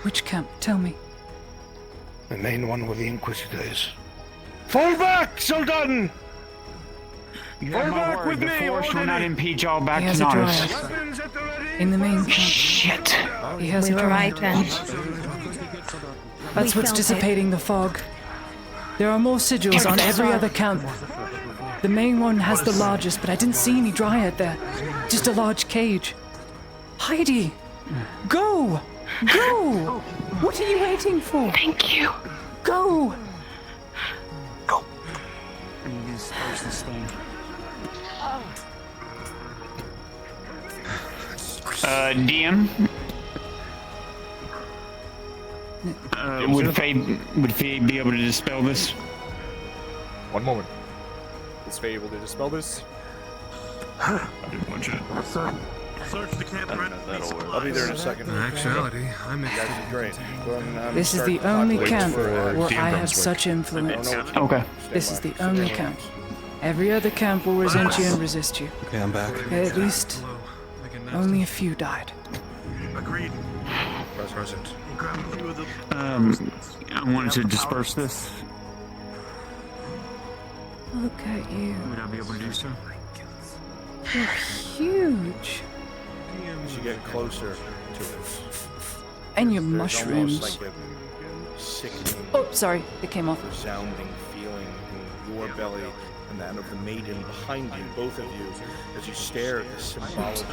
Which camp? Tell me. The main one where the Inquisitor is. Fall back, Soldan! You have my word. The force will not impede y'all back He to has a Nautilus. dryad. In the main camp. Shit. He has We a were right dryad. then. That's We what's felt dissipating the fog. There are more sigils on every other camp. The main one has the largest, but I didn't see any dryad there. Just a large cage. Heidi! Go! Go! What are you waiting for? Thank you. Go! I need to disperse this thing. DM? Would Faye be able to dispel this? One moment. Is Faye able to dispel this? I didn't want you. Search the camp around. I'll be there in a second. In actuality, I'm You guys are great. Go ahead and, This is start the talking only with camp for, where Dean I have Brunswick. such influence. I don't know what Okay. This is the only camp. Every other camp will resent you and resist you. Okay, I'm back. At least, only a few died. Agreed. Present. I wanted to disperse this. Look at you. Would I be able to do so? You're huge. As you get closer to it, And your there's mushrooms. almost like a sickening, Oh, sorry. It came off. resounding feeling in your belly and that of the maiden behind you, both of you, as you stare at the symbology.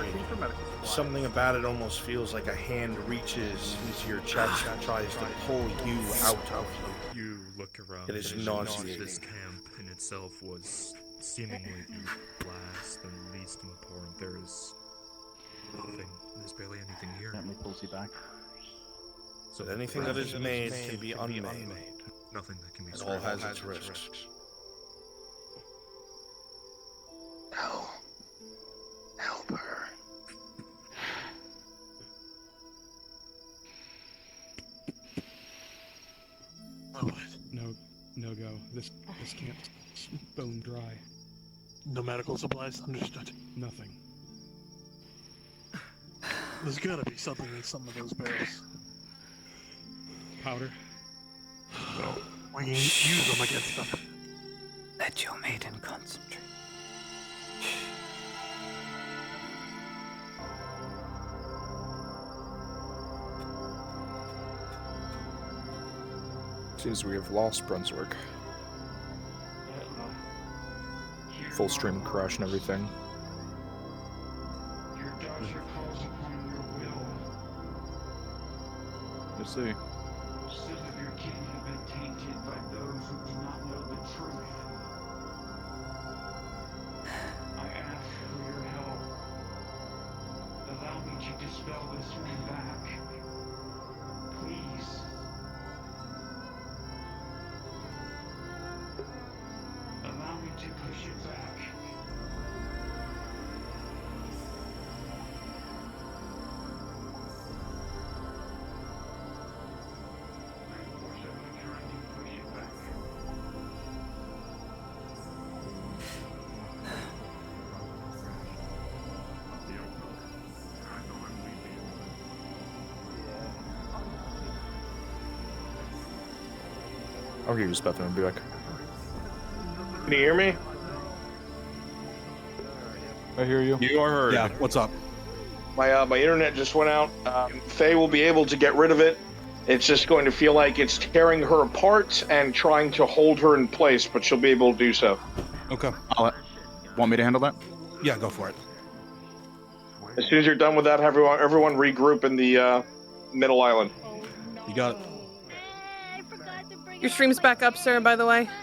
Something about it almost feels like a hand reaches into your chest and tries to pull you out of you. You look around. It is and you notice nauseating. This camp in itself was seemingly the last and least important. There is nothing. There's barely anything here. pulls you back. So anything that is made can be unmade. Nothing that can be It all has its risks. No. Help her. No go. This camp's bone dry. No medical supplies, understood. Nothing. There's gotta be something in some of those barrels. Powder. So we can use them against them. Let your maiden concentrate. Seems we have lost Brunswick. Full stream crash and everything. Let's see. Sins of your king have been tainted by those who do not know the truth. I ask for your help. Allow me to dispel this from back. Please. Allow me to push it back. I'll give you Bethany and be like, Can you hear me? I hear you. You are heard. Yeah, what's up? My internet just went out. Faye will be able to get rid of it. It's just going to feel like it's tearing her apart and trying to hold her in place, but she'll be able to do so. Okay. Want me to handle that? Yeah, go for it. As soon as you're done with that, have everyone regroup in the middle island. You got it. Your stream's back up, sir, by the way. Guys,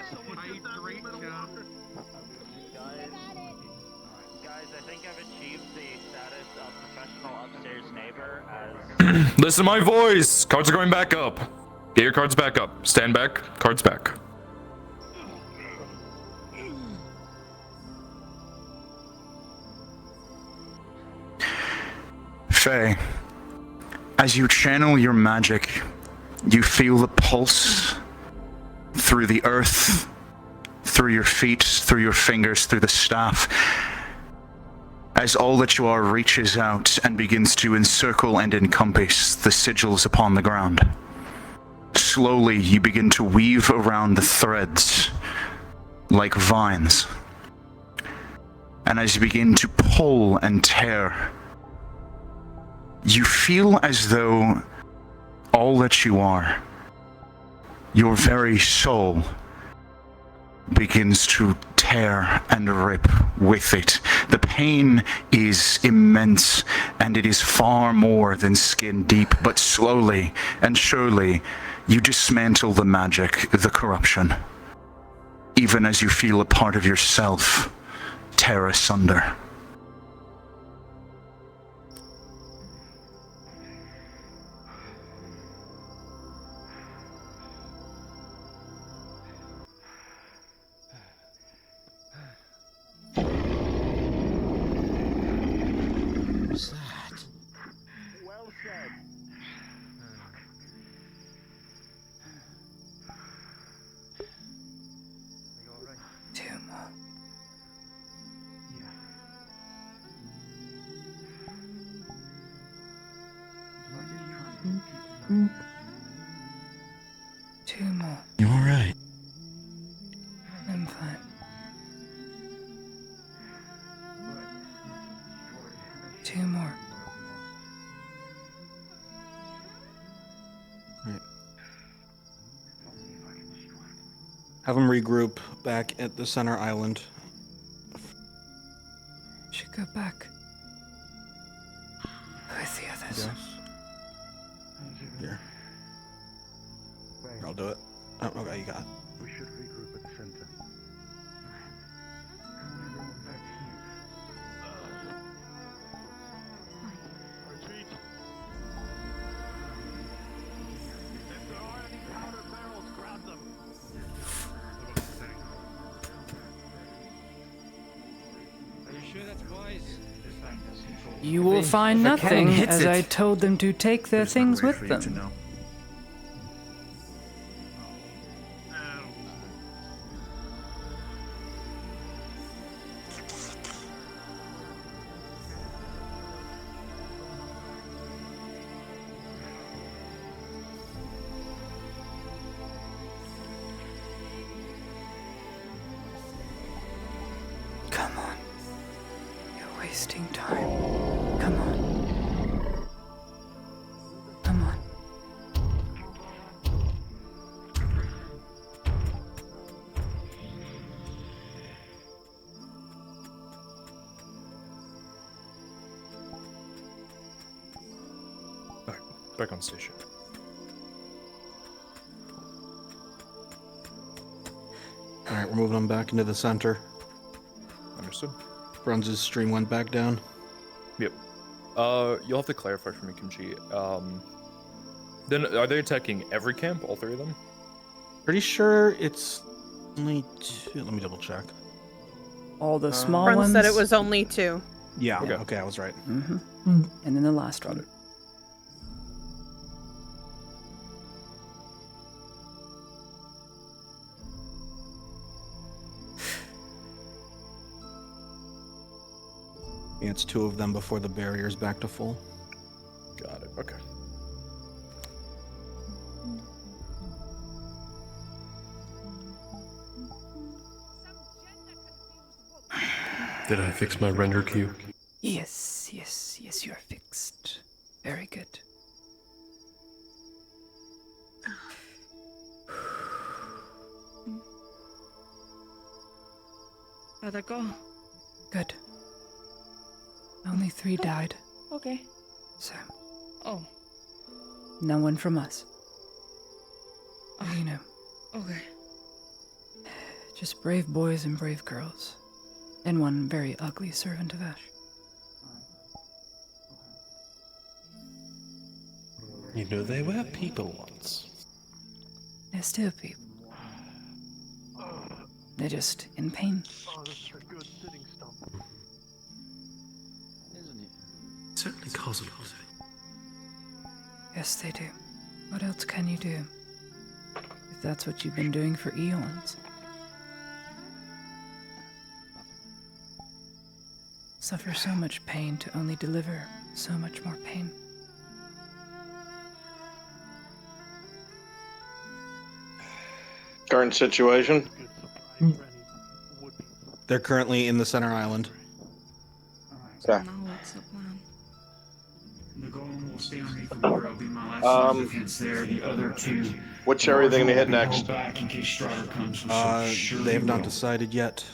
I think I've achieved the status of professional upstairs neighbor as... Listen to my voice! Cards are going back up. Get your cards back up. Stand back. Cards back. Faye, as you channel your magic, you feel the pulse through the earth, through your feet, through your fingers, through the staff, as all that you are reaches out and begins to encircle and encompass the sigils upon the ground. Slowly, you begin to weave around the threads like vines. And as you begin to pull and tear, you feel as though all that you are, your very soul, begins to tear and rip with it. The pain is immense, and it is far more than skin deep, but slowly and surely you dismantle the magic, the corruption, even as you feel a part of yourself tear asunder. What's that? Well said. Tim. Two more. You all right? I'm fine. Two more. Right. Have them regroup back at the center island. Should go back with the others. Yes. Here. I'll do it. Oh, okay, you got it. We should regroup at the center. Are you sure that's wise? You will find If a cannon nothing, hits as it. I told them to take their things with them. wasting time. Come on. Come on. Alright, back on station. Alright, we're moving on back into the center. Understood. Bruns' stream went back down. Yep. You'll have to clarify for me, Kimchi. Then are they attacking every camp, all three of them? Pretty sure it's only 2. Let me double check. All the small Brun ones. said it was only 2. Yeah, okay, I was right. Mm-hmm. And then the last one. Yeah, it's 2 of them before the barrier's back to full. Got it, okay. Did I fix my render queue? Yes, you're fixed. Very good. How'd that go? Good. Only 3 died, Okay. so Oh, no one from us. You know, okay. just brave boys and brave girls. And one very ugly servant of Ash. You know, they were people once. They're still people. They're just in pain. Oh, this is a good sitting stump. Isn't it? Certainly cause a lot. Yes, they do. What else can you do? If that's what you've been doing for eons. Suffer so much pain to only deliver so much more pain. Current situation? They're currently in the center island. Okay. Now what's the plan? The golem will stay underneath the water. I'll be my last line of defense there. The other 2. Which area are they going to hit next? Back in case Strider comes. They have not decided yet.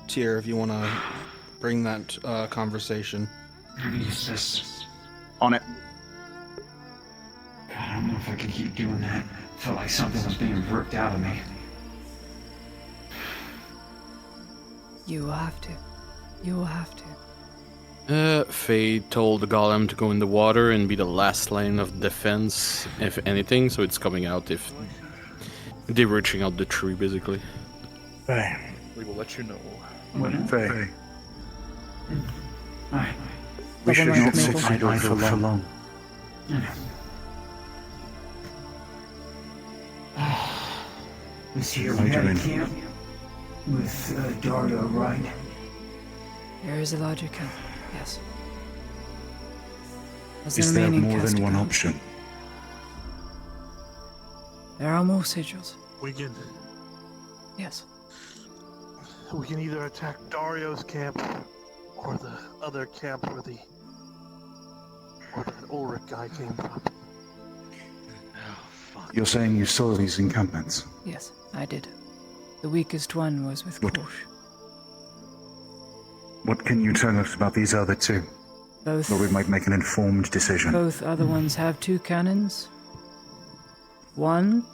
Tyr, if you want to bring that conversation. On it. God, I don't know if I can keep doing that. Felt like something was being ripped out of me. You will have to. You will have to. Faye told the golem to go in the water and be the last line of defense, if anything, so it's coming out if they're reaching out the tree, basically. We will let you know. Faye. We should not sit idle for long. This here we had a camp with Dario, right? There is a larger camp, yes. As Is the there remaining more than one Castigar. option? There are more sigils, We can yes. either attack Dario's camp or the other camp where the Ulrich guy came from. You're saying you saw these encampments? Yes, I did. The weakest one was with What? Kosh. What can you tell us about these other 2? Both, Where we might make an informed decision. both other ones have 2 cannons. One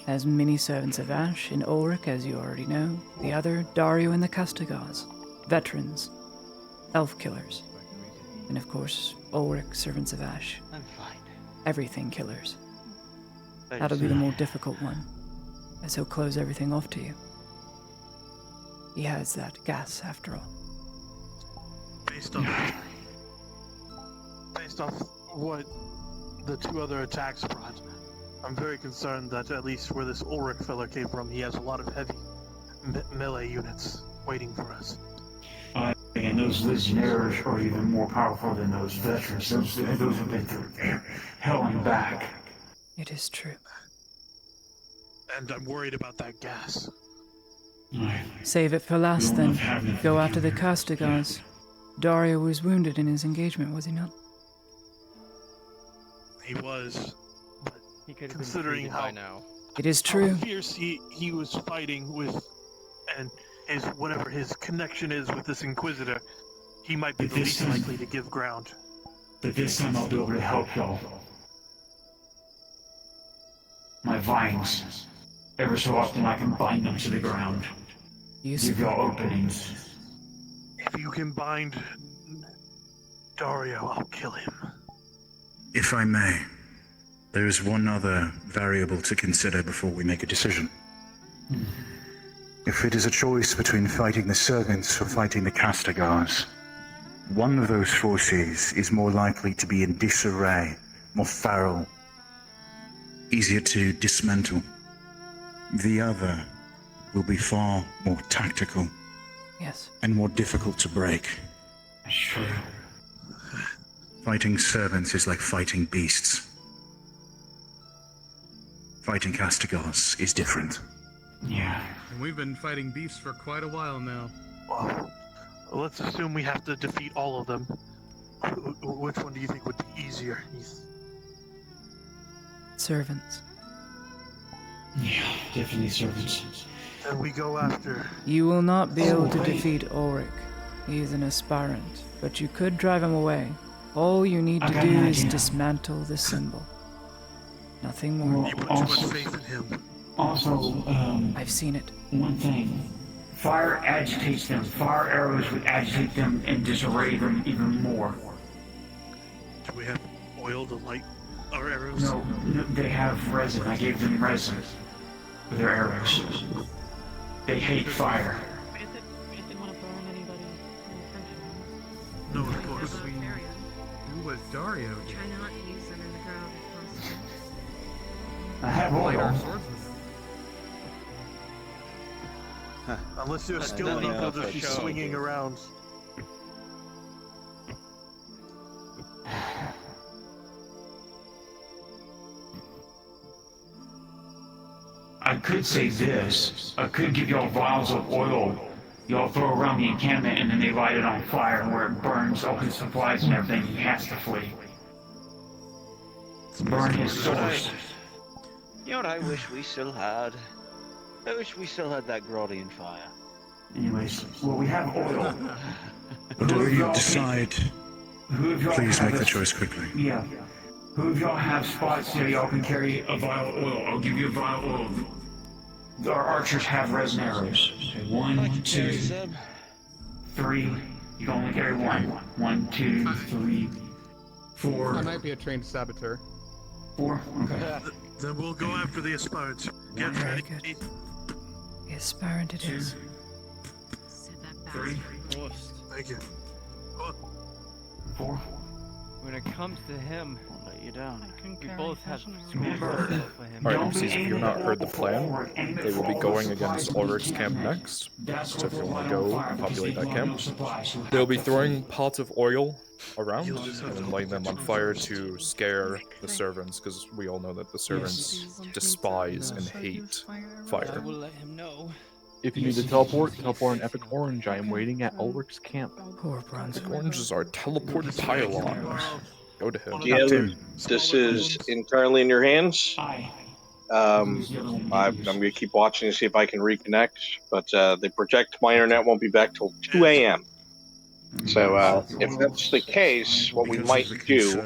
has many servants of Ash in Ulrich, as you already know. The other, Dario and the Castigars. Veterans. Elf killers. And of course, Ulrich, servants of Ash. I'm fine. Everything killers. Thanks. That'll be the more difficult one, as he'll close everything off to you. He has that gas, after all. Based off what the 2 other attacks brought, I'm very concerned that at least where this Ulrich fella came from, he has a lot of heavy melee units waiting for us. And those legionnaires are even more powerful than those veterans. Those have been through hell and back. It is true. And I'm worried about that gas. Save it for last, then. Go after the Castigars. Dario was wounded in his engagement, was he not? He was, but He could have considering been how by now. It is how true. fierce he was fighting with, and his whatever his connection is with this Inquisitor, he might be the least likely to give ground. But this time I'll be able to help y'all. My vines. Ever so often I can bind them to the ground. Give y'all openings. If you can bind Dario, I'll kill him. If I may, there is one other variable to consider before we make a decision. If it is a choice between fighting the servants or fighting the Castigars, one of those forces is more likely to be in disarray, more feral, easier to dismantle. The other will be far more tactical. Yes. And more difficult to break. Sure. Fighting servants is like fighting beasts. Fighting Castigars is different. Yeah. And we've been fighting beasts for quite a while now. Well, let's assume we have to defeat all of them. Which one do you think would be easier? Servants. Yeah, definitely servants. Then we go after... You will not be able to defeat Ulrich. He is an aspirant, but you could drive him away. All you need to do is dismantle the symbol. Nothing more. You put too much faith in him. Also, I've seen it. One thing. Fire agitates them. Fire arrows would agitate them and disarray them even more. Do we have oil to light our arrows? No, they have resin. I gave them resin for their arrows. They hate fire. No, of course. Who was Dario? Try not to use them in the grove if possible. I have oil. Unless you're skilled enough, they'll just be swinging around. I could say this. I could give y'all vials of oil. Y'all throw around the encampment and then they light it on fire, and where it burns all his supplies and everything, he has to flee. Burn his source. You know what I wish we still had? I wish we still had that Grodian fire. Anyways, well, we have oil. Whatever you decide, please make the choice quickly. Yeah. Who of y'all have spots so y'all can carry a vial of oil? I'll give you a vial of oil. Our archers have resin arrows. Okay, 1, 2, 3. You can only carry one. 1, 2, 3, 4. I might be a trained saboteur. 4? Okay. Then we'll go after the aspirants. Get ready. The aspirant it is. 3. Thank you. 4. When it comes to him, I'll let you down. We both have Remember, Alright, MCs, if you've not heard the plan, they will be going against Ulrich's camp next. So if you want to go and populate that camp, they'll be throwing pots of oil around and then lighting them on fire to scare the servants, because we all know that the servants despise and hate fire. I will let him know. If you need to teleport an epic orange. I am waiting at Ulrich's camp. Poor bronze. Orange is our teleport pylon. Go to him. GM, this is entirely in your hands. I'm going to keep watching to see if I can reconnect, but they project my internet won't be back till 2 a.m. So if that's the case, what we might do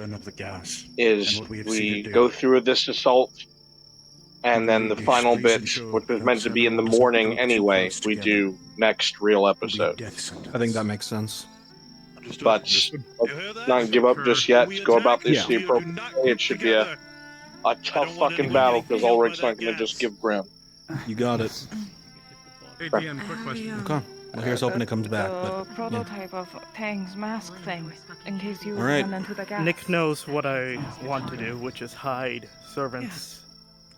is we go through this assault, and then the final bit, which was meant to be in the morning anyway, we do next real episode. I think that makes sense. But let's not give up just yet. Go about this the appropriate way. It should be a tough fucking battle, because Ulrich's not going to just give ground. You got it. Hey, DM, quick question. Okay. Well, here's hoping it comes back. But Prototype of Tang's mask thing, in case you All right. run into the gas. Nick knows what I want to do, which is hide servants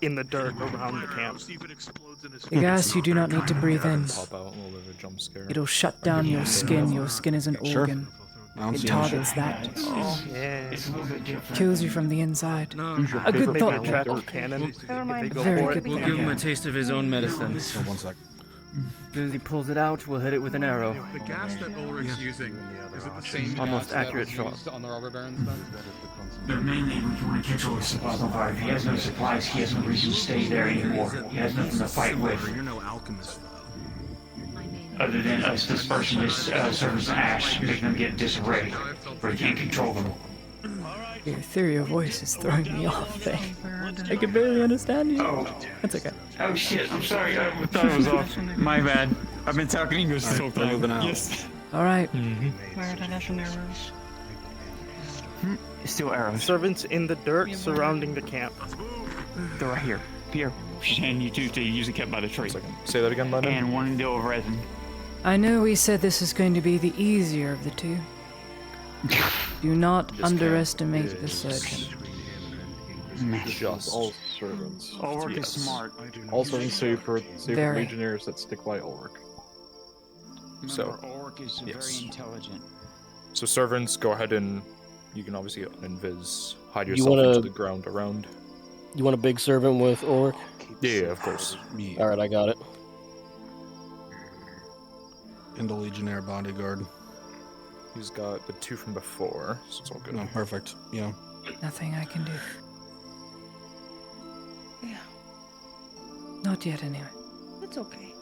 in the dirt around the camp. The gas you do not need to breathe in. Pop out and we'll live a jump scare. It'll shut down your skin. Your skin is an Sure. organ. I don't It see targets an that. Yeah. Kills you from the inside. No. A good Maybe thought. a track cannon. Very good We'll give him a taste of his own medicine. So 1 sec. As soon as he pulls it out, we'll hit it with an arrow. The gas that Ulrich's using, is it the same Almost gas accurate that was shot. used on the robber barons then? But mainly, we want to catch all his supplies on fire. If he has no supplies, he has no reason to stay there anymore. He has nothing to fight with. You're no alchemist. Other than us dispersing his servants to ash, making them get in disarray, where he can't control them. Your ethereal voice is throwing me off, Faye. I can barely understand you. Oh. That's okay. Oh shit, I'm sorry, I thought it was off. My bad. I've been talking English this whole time. moving out. Yes. Alright. Where are the lesson arrows? Still arrows. Servants in the dirt surrounding the camp. They're right here. Here. And you two stay usually kept by the tree. Say that again, Lennon. And one deal of resin. I know we said this is going to be the easier of the two. Do not underestimate the surgeon. Just all servants. Ulrich is smart. All servants save for Very. legionnaires that stick by Ulrich. So, Ulrich is very intelligent. So servants, go ahead and you can obviously invis, hide You yourself wanna- into the ground around. You want a big servant with Ulrich? Yeah, of course. Alright, I got it. And a legionnaire bodyguard. He's got the 2 from before, so it's all good. No, perfect. Yeah. Nothing I can do. Yeah. Not yet, anyway. That's okay.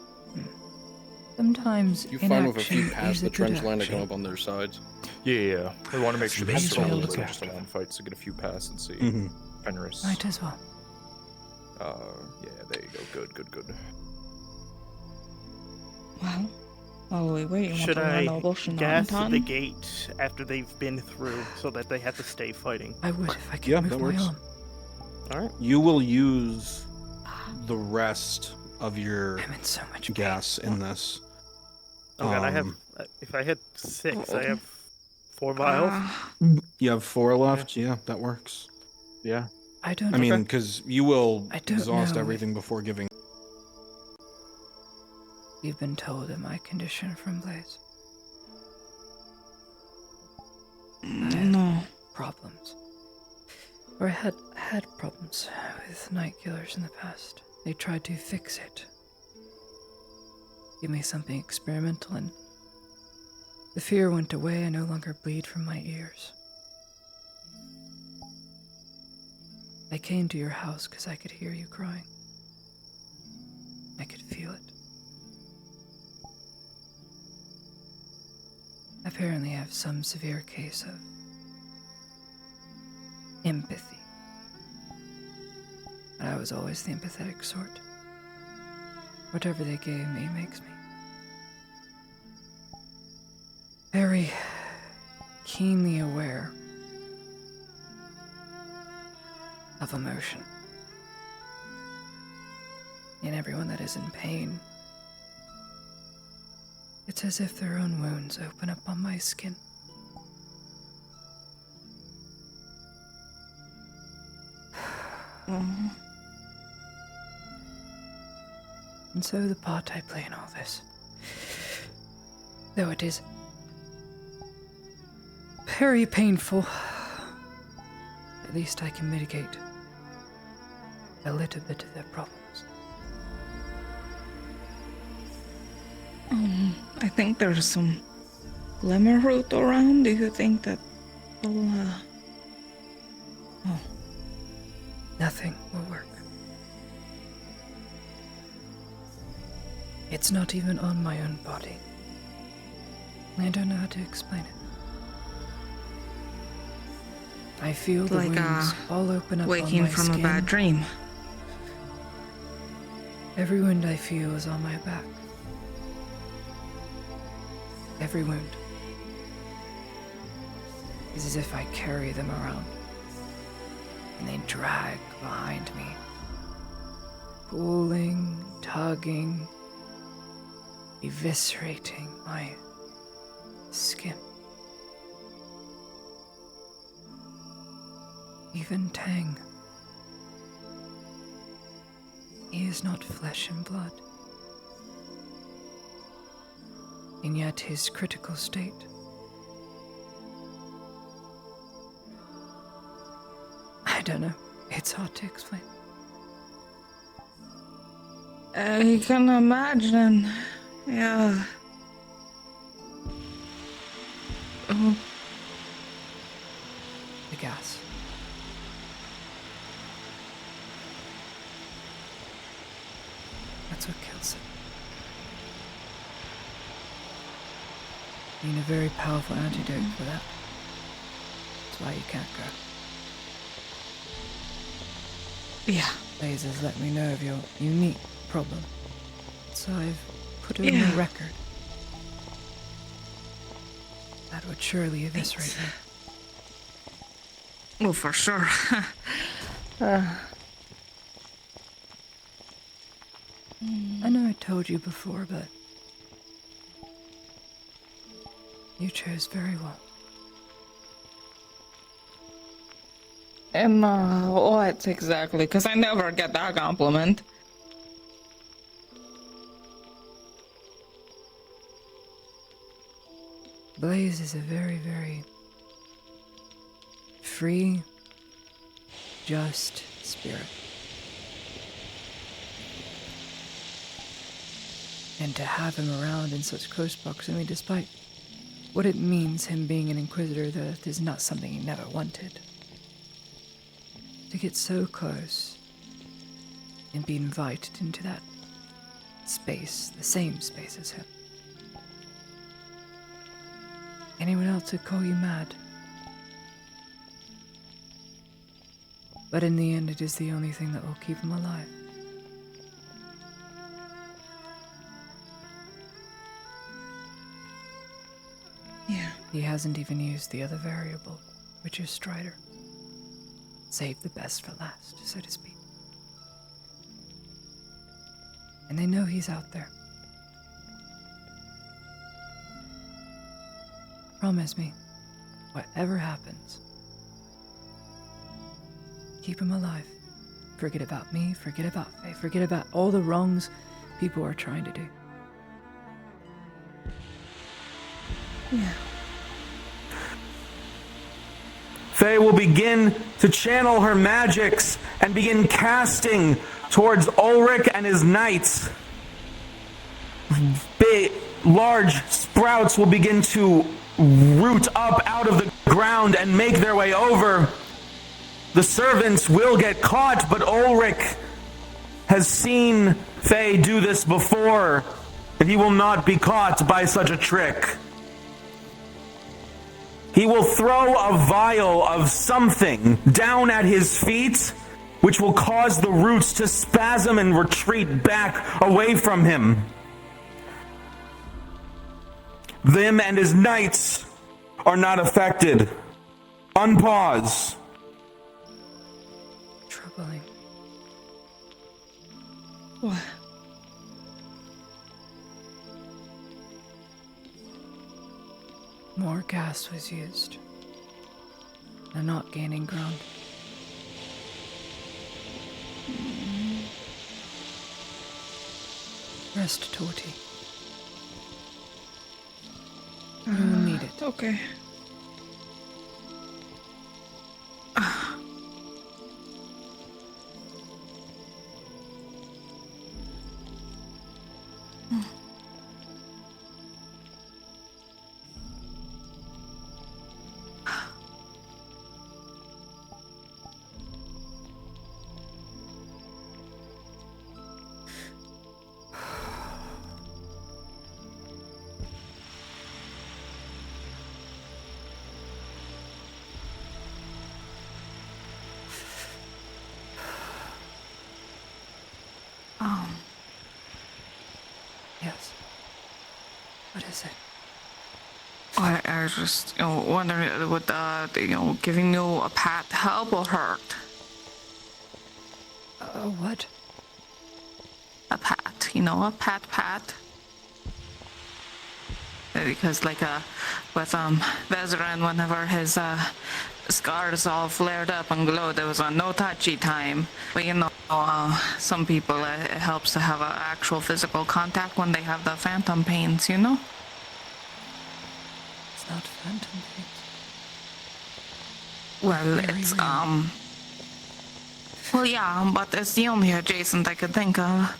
Sometimes You find with a inaction few past is the a good trench line to action. come up on their sides. Yeah. We want to make sure Might this as well is look just a long fight, so get a few past and see. Mhm. Fenris. Might as well. Yeah, there you go. Good. Well, while we wait, Should want to I run over to gas Nantan? the gate after they've been through so that they have to stay fighting? I would if I could Yeah, move that my works. arm. Alright. You will use the rest of your I'm in so much gas in this. Oh god, I have. If I had 6, I have 4 vials. You have 4 left? Yeah, that works. Yeah. I don't I mean, Okay. because you will I don't exhaust know everything before giving. You've been told of my condition from Blaze. No. Problems. Or I had problems with night killers in the past. They tried to fix it. Give me something experimental, and the fear went away. I no longer bleed from my ears. I came to your house because I could hear you crying. I could feel it. Apparently, I have some severe case of empathy. But I was always the empathetic sort. Whatever they gave me makes me very keenly aware of emotion. In everyone that is in pain, it's as if their own wounds open up on my skin. And so the part I play in all this, though it is very painful, at least I can mitigate a little bit of their problems. I think there's some glimmer root around. Do you think that will, Oh. Nothing will work. It's not even on my own body. I don't know how to explain it. I feel the Like, wounds all open up waking on my from skin. a bad dream. Every wound I feel is on my back. Every wound is as if I carry them around, and they drag behind me, pulling, tugging, eviscerating my skin. Even Tang. He is not flesh and blood. And yet his critical state I don't know. It's hard to explain. I can imagine. Yeah. Oh. The gas. That's what kills it. Being a very powerful antidote for that. That's why you can't go. Yeah. Lasers let me know of your unique problem. So I've put it on the record. That would surely eviscerate me. Oh, for sure. I know I told you before, but you chose very well. And what exactly? Because I never get that compliment. Blaze is a very, very free, just spirit. And to have him around in such close proximity, despite what it means, him being an Inquisitor, that is not something he never wanted. To get so close and be invited into that space, the same space as him. Anyone else would call you mad. But in the end, it is the only thing that will keep him alive. Yeah. He hasn't even used the other variable, which is Strider. Save the best for last, so to speak. And they know he's out there. Promise me, whatever happens, keep him alive. Forget about me, forget about Faye, forget about all the wrongs people are trying to do. Yeah. Faye will begin to channel her magics and begin casting towards Ulrich and his knights. Big, large sprouts will begin to root up out of the ground and make their way over. The servants will get caught, but Ulrich has seen Faye do this before, and he will not be caught by such a trick. He will throw a vial of something down at his feet, which will cause the roots to spasm and retreat back away from him. Them and his knights are not affected. Unpause. Troubling. What? More gas was used. They're not gaining ground. Rest, Torty. You will need it. Okay. Yes. What is it? I was just, wondering, would, giving you a pat help or hurt? What? A pat, a pat. Because, with, Vezeran, whenever his, scars all flared up and glowed, there was a no touchy time. But, some people, it helps to have actual physical contact when they have the phantom pains, It's not phantom pains. Well, it's, well, yeah, but it's the only adjacent I could think of.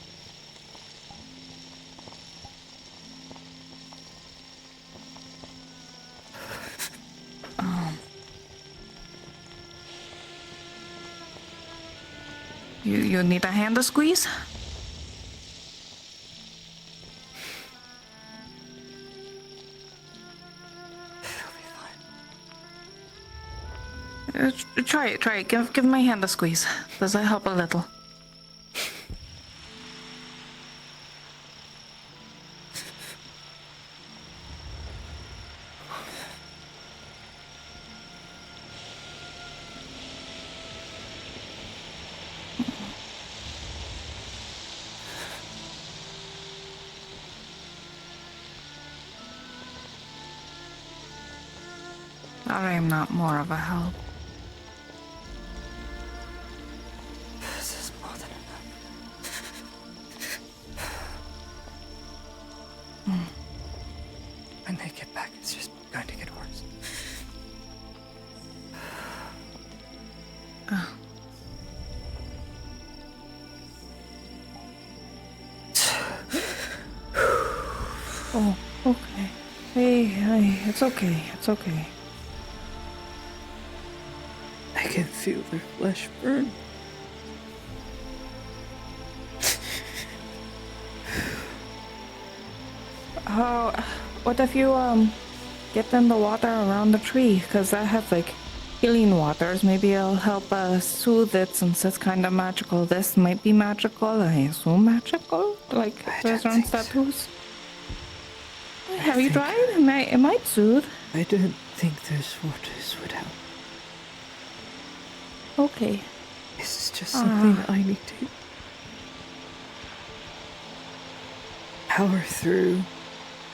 You need a hand to squeeze? Try it. Give my hand a squeeze. Does that help a little? I am not more of a help. This is more than enough. When they get back, it's just going to get worse. Oh, okay. Hey, it's okay. It's okay. I can feel their flesh burn. What if you get them the water around the tree? Cause that has like healing waters. Maybe it'll help soothe it since it's kind of magical. This might be magical. I assume magical. Like resurrect tattoos. Have you tried? It might soothe. I don't think those waters would help. Okay. This is just something I need to power through,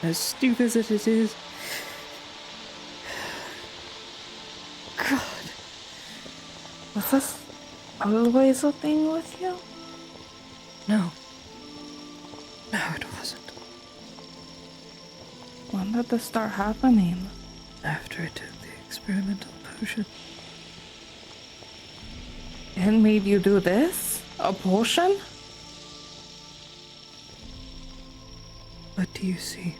as stupid as it is. God. Was this always a thing with you? No. No, it wasn't. When did this start happening? After I took the experimental potion. It made you do this? A potion? What do you see?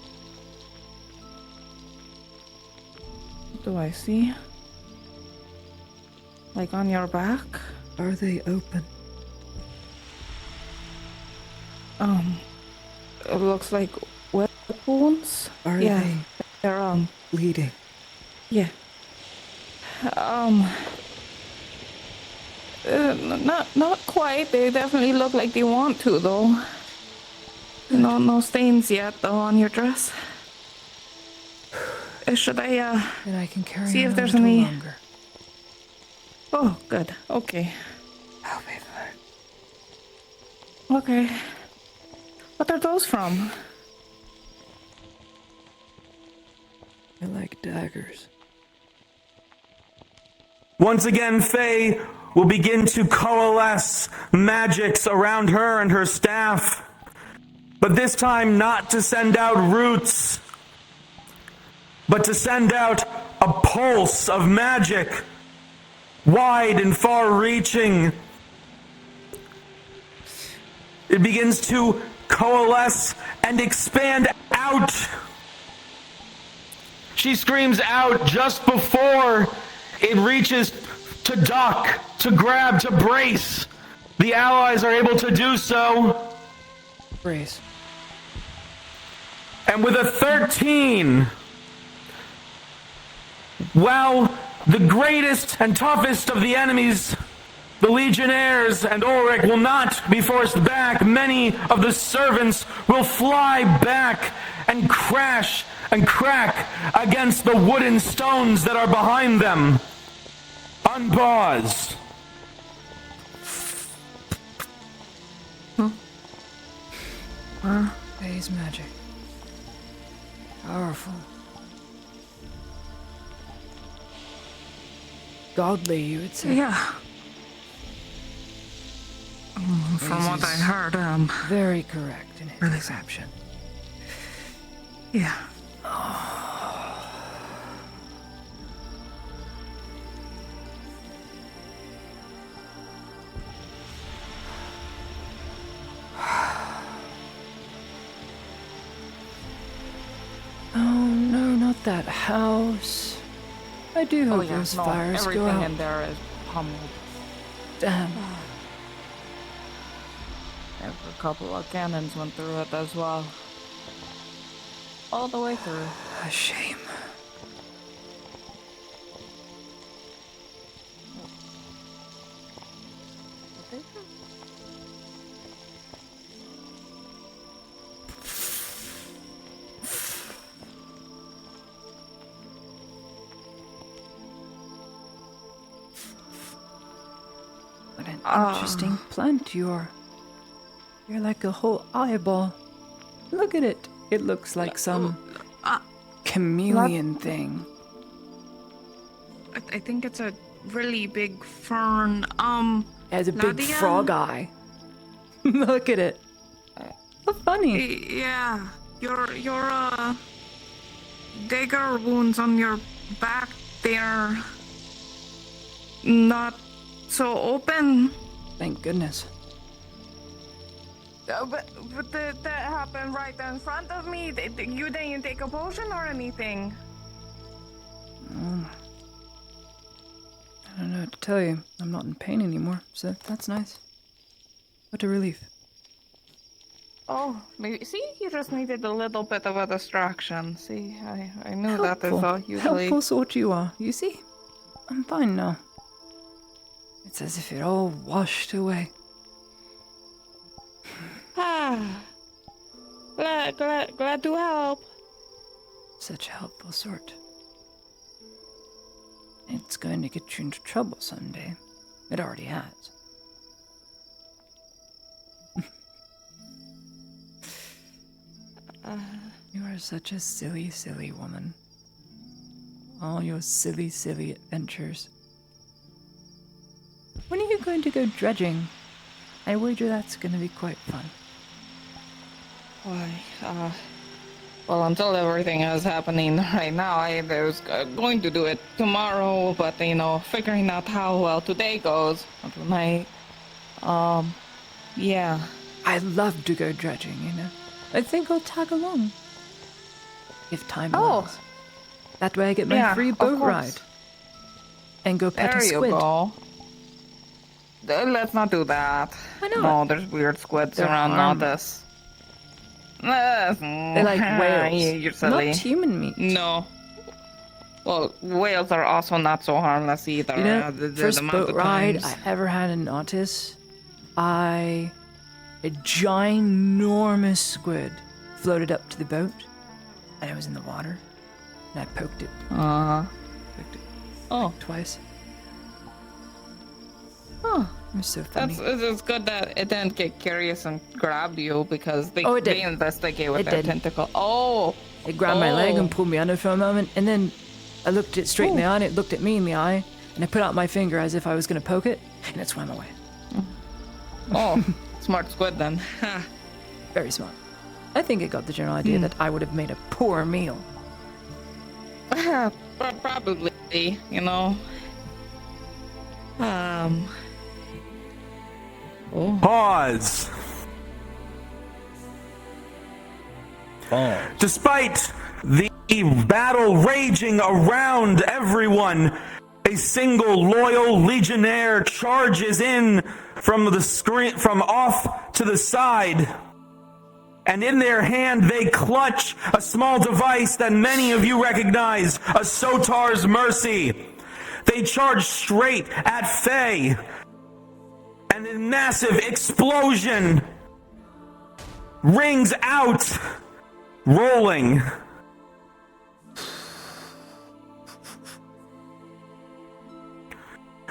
What do I see? Like on your back? Are they open? It looks like wet wounds. Are yeah, they? They're bleeding? Yeah. Not quite. They definitely look like they want to, though. No stains yet, though, on your dress. Should I Then I can carry see on if a there's little any? longer. Oh, good. Okay. I'll be fine. Okay. What are those from? They're like daggers. Once again, Faye will begin to coalesce magics around her and her staff. But this time not to send out roots, but to send out a pulse of magic, wide and far-reaching. It begins to coalesce and expand out. She screams out just before it reaches to duck, to grab, to brace. The allies are able to do so. Brace. And with a 13, while the greatest and toughest of the enemies, the Legionnaires and Ulrich, will not be forced back, many of the servants will fly back and crash and crack against the wooden stones that are behind them. Unpause. Faye's magic. Powerful. Godly, you would say. Yeah. From what I heard, very correct in his perception. Yeah. Oh no, not that house. I do hope those fires go everything out. in there is pummeled. Damn. couple of cannons went through it as well. All the way through. A shame. What an interesting plant you are. You're like a whole eyeball. Look at it. It looks like some chameleon thing. I think it's a really big fern. It has a big frog eye. Look at it. So funny. Yeah, your dagger wounds on your back, they're not so open. Thank goodness. But that happened right in front of me. You didn't take a potion or anything. I don't know what to tell you. I'm not in pain anymore, so that's nice. What a relief. Oh, maybe. See, you just needed a little bit of a distraction. See, I knew that is Helpful. all usually. Helpful sort you are. You see? I'm fine now. It's as if it all washed away. Glad to help. Such a helpful sort. It's going to get you into trouble someday. It already has. You are such a silly, silly woman. All your silly, silly adventures. When are you going to go dredging? I wager that's going to be quite fun. Why, well, until everything is happening right now, I was going to do it tomorrow, but, figuring out how well today goes, or tonight, yeah. I love to go dredging, I think I'll tag along. If time allows. That way I get my free boat ride. And go pet a squid. There you go. Let's not do that. I know. No, there's weird squids around all this. They're like whales. You're silly. Not human meat. No. Well, whales are also not so harmless either. First boat ride I ever had in Nautis, a ginormous squid floated up to the boat, and I was in the water, and I poked it. Poked it. Oh. Twice. Oh, it was so funny. It's good that it didn't get curious and grabbed you, because they investigate with it their did. tentacle. Oh! It grabbed my leg and pulled me under for a moment, and then I looked it straight in the eye, and it looked at me in the eye, and I put out my finger as if I was going to poke it, and it swam away. Oh, smart squid then. Very smart. I think it got the general idea that I would have made a poor meal. Probably, Pause. Despite the battle raging around everyone, a single loyal legionnaire charges in from the screen, from off to the side. And in their hand, they clutch a small device that many of you recognize, a Sotar's Mercy. They charge straight at Faye. And a massive explosion rings out, rolling.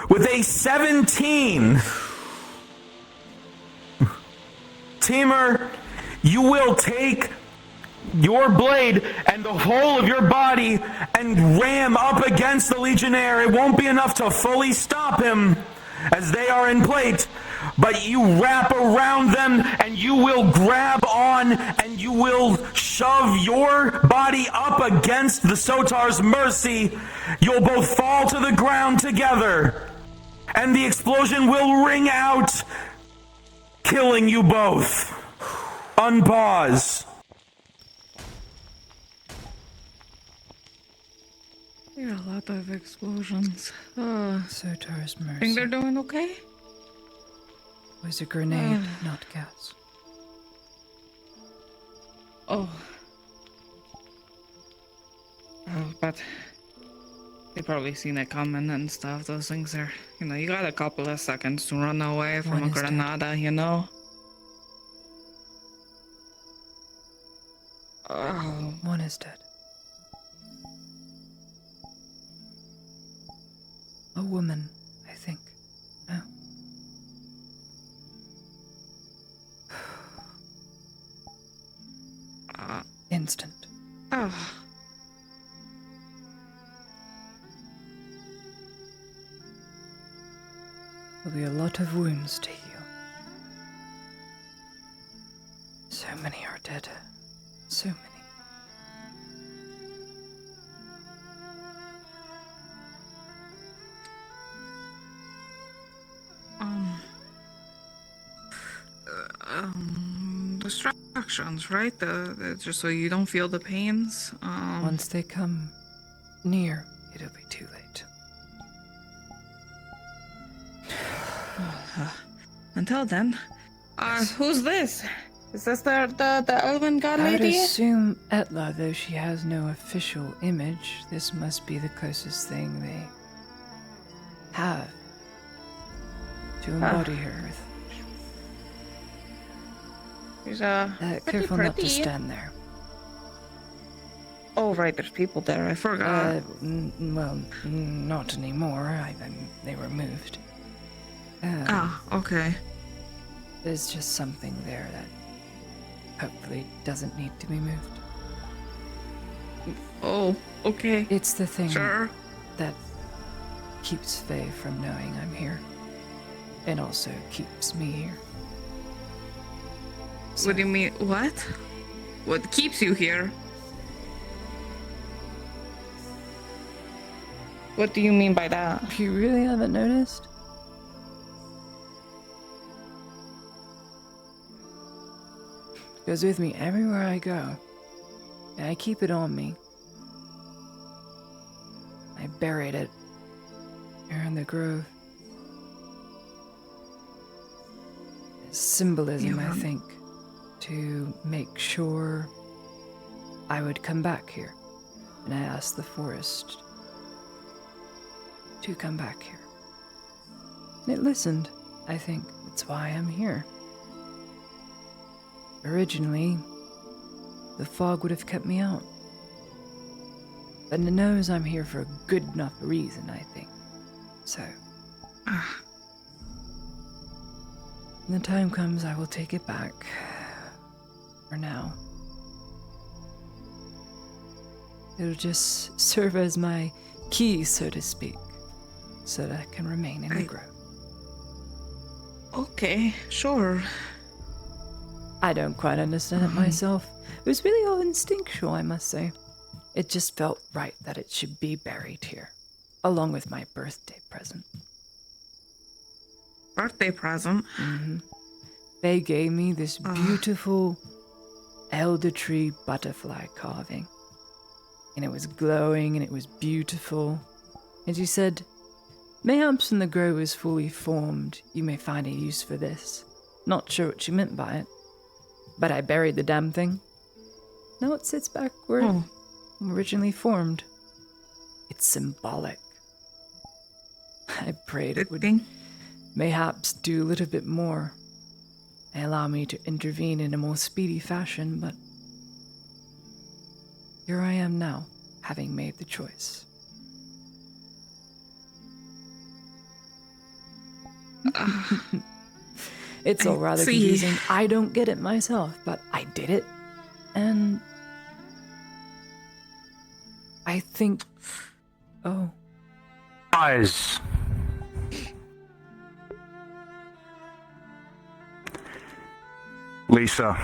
With a 17, Teamer, you will take your blade and the whole of your body and ram up against the Legionnaire. It won't be enough to fully stop him, as they are in plate, but you wrap around them and you will grab on and you will shove your body up against the Sotar's Mercy. You'll both fall to the ground together, and the explosion will ring out, killing you both. Unpause. There are a lot of explosions. Sotar's Mercy. Think they're doing okay? It was a grenade, not gas. Oh. Oh, but they probably seen it coming and stuff. Those things are, you got a couple of seconds to run away from a granada, Oh. One is dead. A woman, I think. No. Instant. Oh. There'll be a lot of wounds to heal. So many are dead. So many. Distractions, right? Just so you don't feel the pains. Once they come near, it'll be too late. Until then, who's this? Is this the elven god I would lady? assume Etla, though she has no official image. This must be the closest thing they have to embody her with. She's careful not to stand there. Oh, right, there's people there. I forgot. Well, not anymore. They were moved. Okay. There's just something there that hopefully doesn't need to be moved. Oh, okay. It's the thing Sure. that keeps Faye from knowing I'm here. And also keeps me here. So, What do you mean? What? What keeps you here? What do you mean by that? You really haven't noticed? It goes with me everywhere I go. And I keep it on me. I buried it here in the grove. It's symbolism, I think, to make sure I would come back here. And I asked the forest to come back here. And it listened, I think. That's why I'm here. Originally, the fog would have kept me out. But it knows I'm here for a good enough reason, I think. So, when the time comes, I will take it back. For now. It'll just serve as my key, so to speak, so that I can remain in the grove. Okay, sure. I don't quite understand it myself. It was really all instinctual, I must say. It just felt right that it should be buried here, along with my birthday present. Birthday present? Mm-hmm. They gave me this beautiful elder tree butterfly carving. And it was glowing and it was beautiful. And she said, mayhaps when the grove is fully formed, you may find a use for this. Not sure what she meant by it. But I buried the damn thing. Now it sits back where it originally formed. It's symbolic. I prayed it would mayhaps do a little bit more. And allow me to intervene in a more speedy fashion, but here I am now, having made the choice. It's all rather confusing. I don't get it myself, but I did it. And I think... Oh. Eyes. Lisa,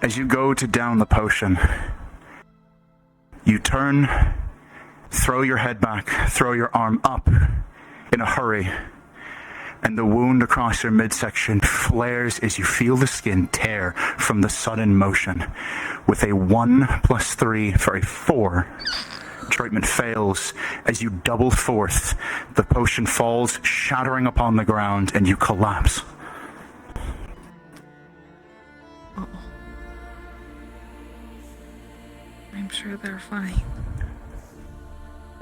as you go to down the potion, you turn, throw your head back, throw your arm up in a hurry, and the wound across your midsection flares as you feel the skin tear from the sudden motion. With a 1 + 3 for a 4, treatment fails. As you double forth, the potion falls, shattering upon the ground, and you collapse. I'm sure they're fine.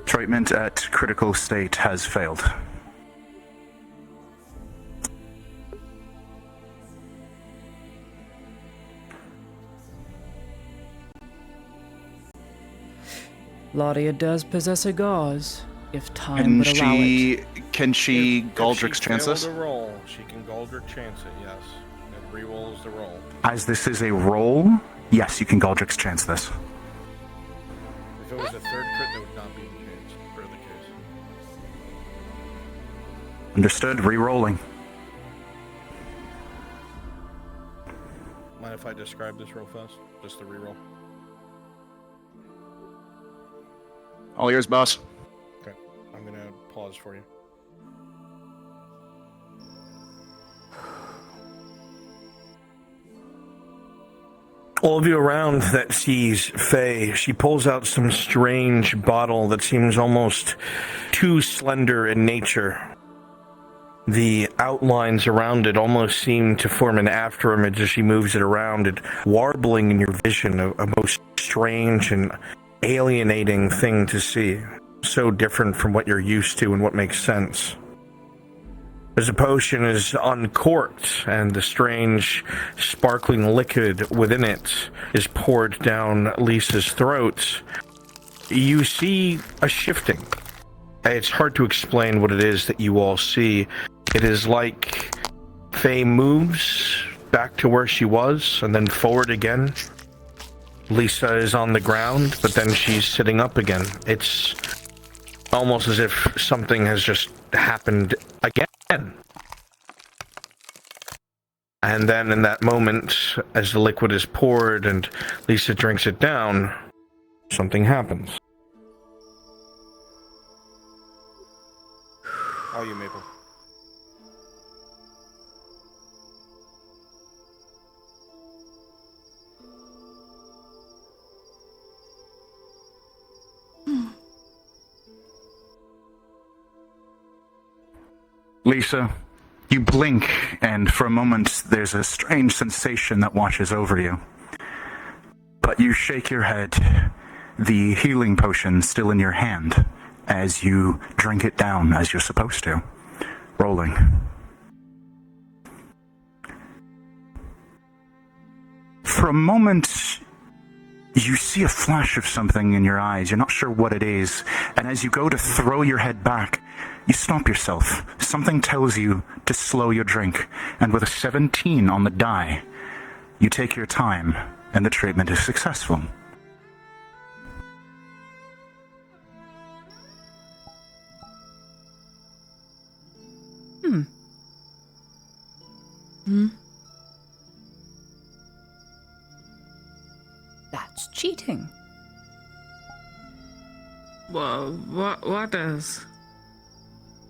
Treatment at critical state has failed. Laudia does possess a gauze, if time would allow it. Can she If Galdrick's she chance failed this? to roll, she can Galdrick chance it, yes. And re-rolls the roll. As this is a roll, yes, you can Galdrick's chance this. If it was a third crit, that would not be the case, for the case. Understood, re-rolling. Mind if I describe this real fast? Just the re-roll. All yours, boss. Okay, I'm gonna pause for you. All of you around that sees Faye, she pulls out some strange bottle that seems almost too slender in nature. The outlines around it almost seem to form an afterimage as she moves it around, it warbling in your vision, a most strange and alienating thing to see. So different from what you're used to and what makes sense. As the potion is uncorked and the strange sparkling liquid within it is poured down Lisa's throat, you see a shifting. It's hard to explain what it is that you all see. It is like Faye moves back to where she was and then forward again. Lisa is on the ground, but then she's sitting up again. It's almost as if something has just happened again. And then in that moment, as the liquid is poured and Lisa drinks it down, something happens. All you, Maple. Lisa, you blink, and for a moment there's a strange sensation that washes over you. But you shake your head, the healing potion still in your hand, as you drink it down as you're supposed to. Rolling. For a moment, you see a flash of something in your eyes. You're not sure what it is. And as you go to throw your head back, you stop yourself. Something tells you to slow your drink. And with a 17 on the die, you take your time, and the treatment is successful. That's cheating. Well, what is?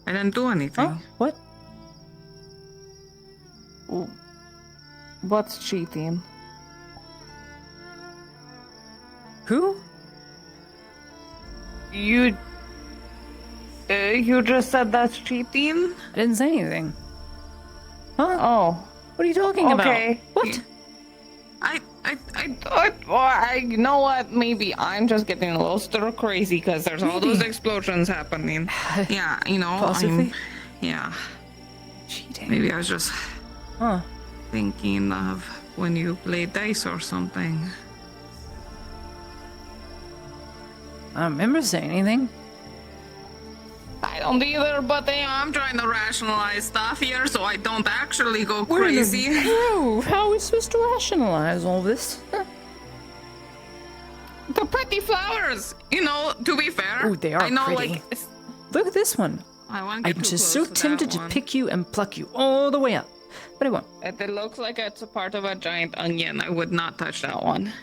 I didn't do anything. Huh? What? What's cheating? Who? You just said that's cheating? I didn't say anything. Huh? Oh. What are you talking Okay. about? What? You know what? Maybe I'm just getting a little stir crazy because there's all those explosions happening. Yeah, you know. Possibly. Yeah. Cheating. Maybe I was just thinking of when you play dice or something. I don't remember saying anything. I don't either, but I'm trying to rationalize stuff here so I don't actually go We're in a crazy. groove. How are we supposed to rationalize all this? The pretty flowers, you know, to be fair. Oh, they are I know, pretty. like, Look at this one. I want to I'm get too just close so to tempted that to one. pick you and pluck you all the way up, but I won't. It looks like it's a part of a giant onion. I would not touch that one.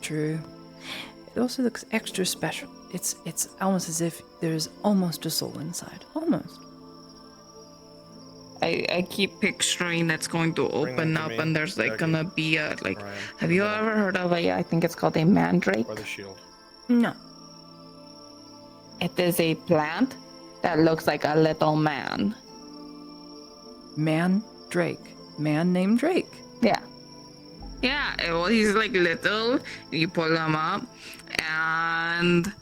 True. It also looks extra special. It's almost as if there's almost a soul inside. Almost. I keep picturing it's going to open up and there's like gonna be a like. Have you ever heard of I think it's called a mandrake? Or the shield. No. It is a plant that looks like a little man. Man Drake. Man named Drake. Yeah. Yeah, well, he's like little. You pull him up, and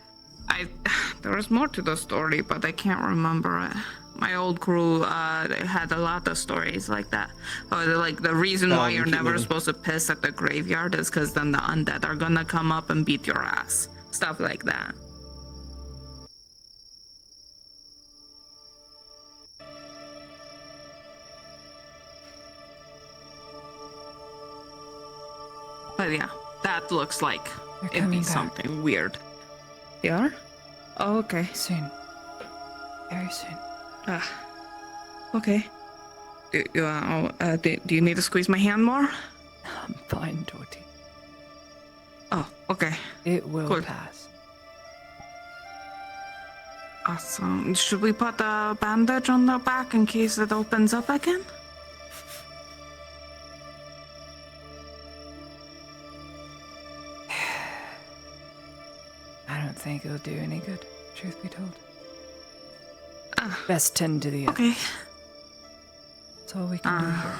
there was more to the story, but I can't remember it. My old crew they had a lot of stories like that. Like the reason why you're never supposed to piss at the graveyard is because then the undead are gonna come up and beat your ass. Stuff like that. But yeah, that looks like it'd be something weird. They are? Oh, okay. Soon. Very soon. Okay. Do you need to squeeze my hand more? I'm fine, Dorothy. Oh, okay. It will pass. Awesome. Should we put a bandage on the back in case it opens up again? I don't think it'll do any good, truth be told. Best tend to the others. Okay. That's all we can do here.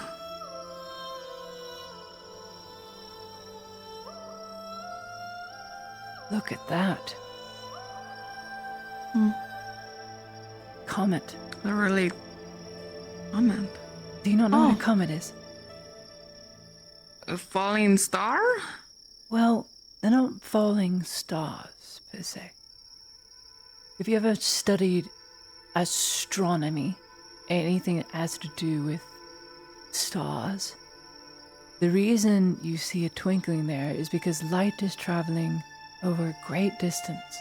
Look at that. Comet. They're really... Comet? Do you not know what a comet is? A falling star? Well, they're not falling stars, per se. Have you ever studied astronomy? Anything that has to do with stars? The reason you see a twinkling there is because light is traveling over a great distance.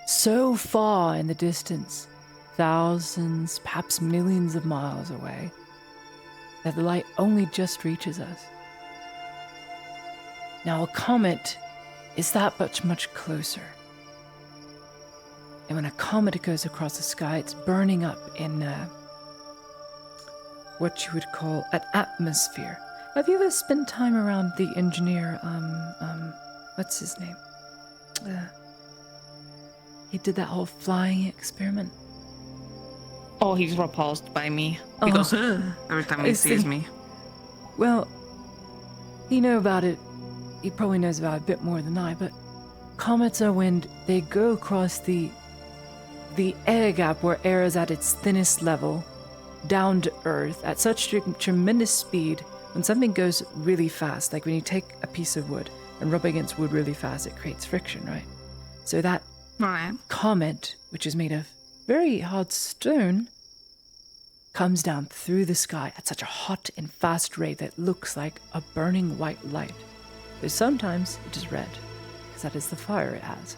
So far in the distance, thousands, perhaps millions of miles away, that the light only just reaches us. Now, a comet is that much closer. And when a comet goes across the sky, it's burning up in what you would call an atmosphere. Have you ever spent time around the engineer, what's his name? He did that whole flying experiment. Oh, he's repulsed by me. He goes, "Ugh," every time he sees me. Well, you know about it. He probably knows about it a bit more than I, but comets are when they go across the air gap where air is at its thinnest level, down to Earth, at such tremendous speed. When something goes really fast, like when you take a piece of wood and rub against wood really fast, it creates friction, right? So that comet, which is made of very hard stone, comes down through the sky at such a hot and fast rate that it looks like a burning white light. Though sometimes it is red, because that is the fire it has.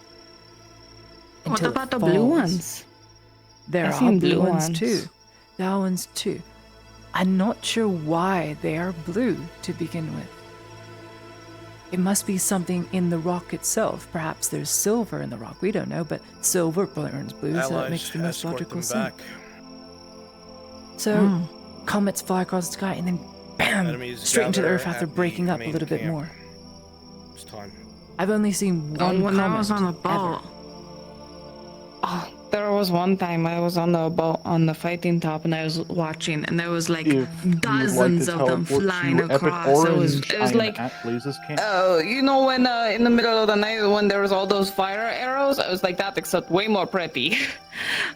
What about the blue ones? There are blue ones too. There are ones too. I'm not sure why they are blue to begin with. It must be something in the rock itself. Perhaps there's silver in the rock. We don't know, but silver burns blue, so that makes the most logical sense. So, comets fly across the sky and then bam! Straight into the Earth after breaking up a little bit more. It's time. I've only seen one when comet I was on a boat. Oh, there was one time I was on the boat on the fighting top and I was watching, and there was like dozens of them flying across. It was like, oh, you know, when in the middle of the night when there was all those fire arrows, I was like that, except way more pretty.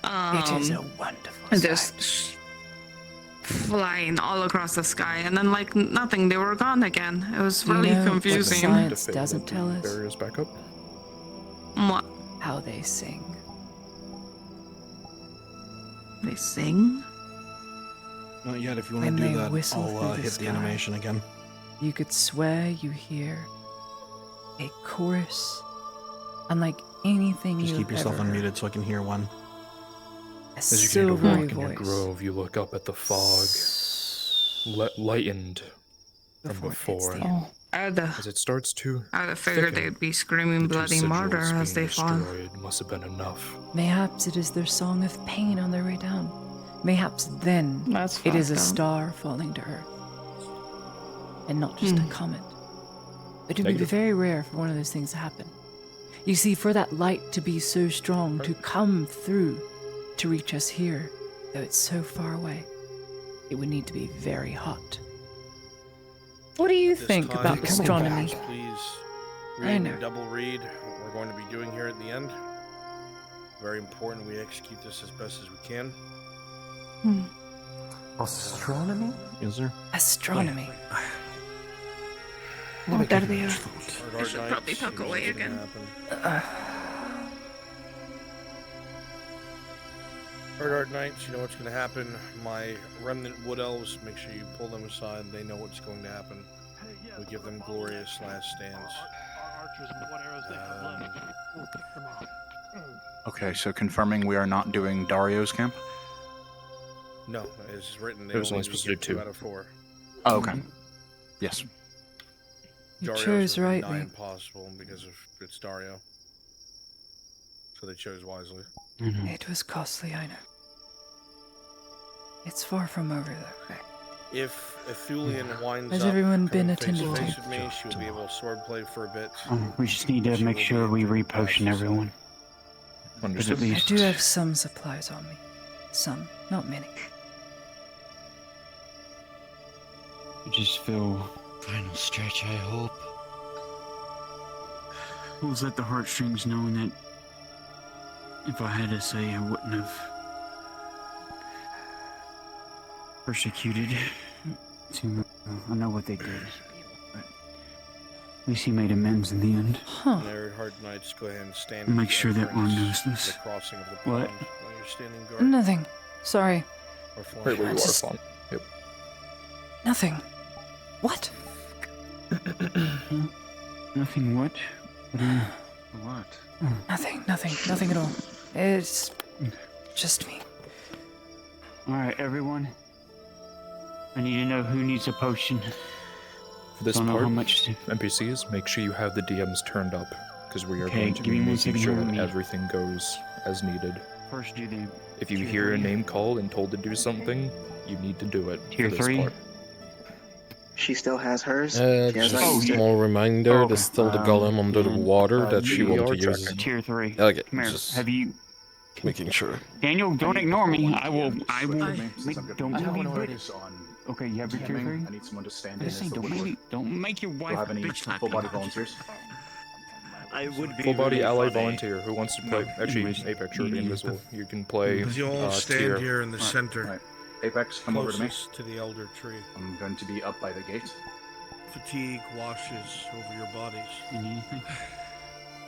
It is a wonderful sight. Just flying all across the sky, and then like nothing, they were gone again. It was really confusing. What science doesn't tell us. Barriers back up. What? How they sing. They sing? Not yet. If you want When to do they that, whistle I'll through the hit sky. the animation again. You could swear you hear a chorus unlike anything Just you've keep yourself ever heard. unmuted so I can hear one. A As you continue to silvery walk in your voice. grove, you look up at the fog, lightened from before. As it starts to I'd have figured thicken, they'd be screaming the two bloody murder sigils as being they fall. destroyed must have been enough. Mayhaps it is their song of pain on their way down. Mayhaps then it is a fucked up. star falling to Earth. And not just a comet. It would be Negative. very rare for one of those things to happen. You see, for that light to be so strong, to come through, to reach us here, though it's so far away, it would need to be very hot. What do you At this think time, about astronomy? Please I read know. and double read what we're going to be doing here at the end. Very important we execute this as best as we can. Astronomy? Is there? Astronomy. Oh, there they are. I should probably tuck away again. Hard Knights, you know what's going to happen. My remnant wood elves, make sure you pull them aside. They know what's going to happen. We give them glorious last stands. Okay, so confirming we are not doing Dario's camp? No, as written, they It was only only supposed to do 2 out of 4. Oh, okay. Yes. You Dario's chose would be rightly. nigh impossible because of it's Dario. So they chose wisely. It was costly, I know. It's far from over, though. If Thulian winds Has up everyone been coming face to attending face to? with me, she'll be able to swordplay for a bit. We just need to make sure we repotion everyone. But at I least do have some supplies on me. Some, not many. I just feel Final stretch, I hope. pulls at the heartstrings knowing that if I had to say, I wouldn't have persecuted to I know what they did, but at least he made amends in the end. Nerd Hard Knights, go ahead and stand. Make at the sure that entrance, Orm knows this. The crossing of the What? pond while you're standing guard. Nothing. Sorry. Or flank. Right where you are, Just- Fawn. Yep. Nothing. What? Nothing what? What? Nothing at all. It's just me. Alright, everyone. I need to know who needs a potion. For this Don't know part, how much to... NPCs, make sure you have the DMs turned up, because we are Okay, going to give be me 1 making second sure here, that me. everything goes as needed. First do the... If you tier hear a 3. name called and told to do something, you need to do it. Tier for this 3? part. She still has hers. She has Just not a used it. small reminder, there's still the golem under the water that she we wants are to use. checking. Tier 3. Okay, Come here. just Have you... making sure. Daniel, don't ignore me. I will... Don't I make have me one bitch. is on. Okay, you have your tier 3? I need someone to stand I in say, as the don't woodwork. don't make your Do wife you have any bitch slap full me. body volunteers? I would be Full body really ally funny. volunteer who wants to play. Actually, anyways, Apex, you're invisible. You can play. Because you all stand tier. here in the center, Right. Apex, come over to me. closest to the elder tree. I'm going to be up by the gate. Fatigue washes over your bodies. You need anything?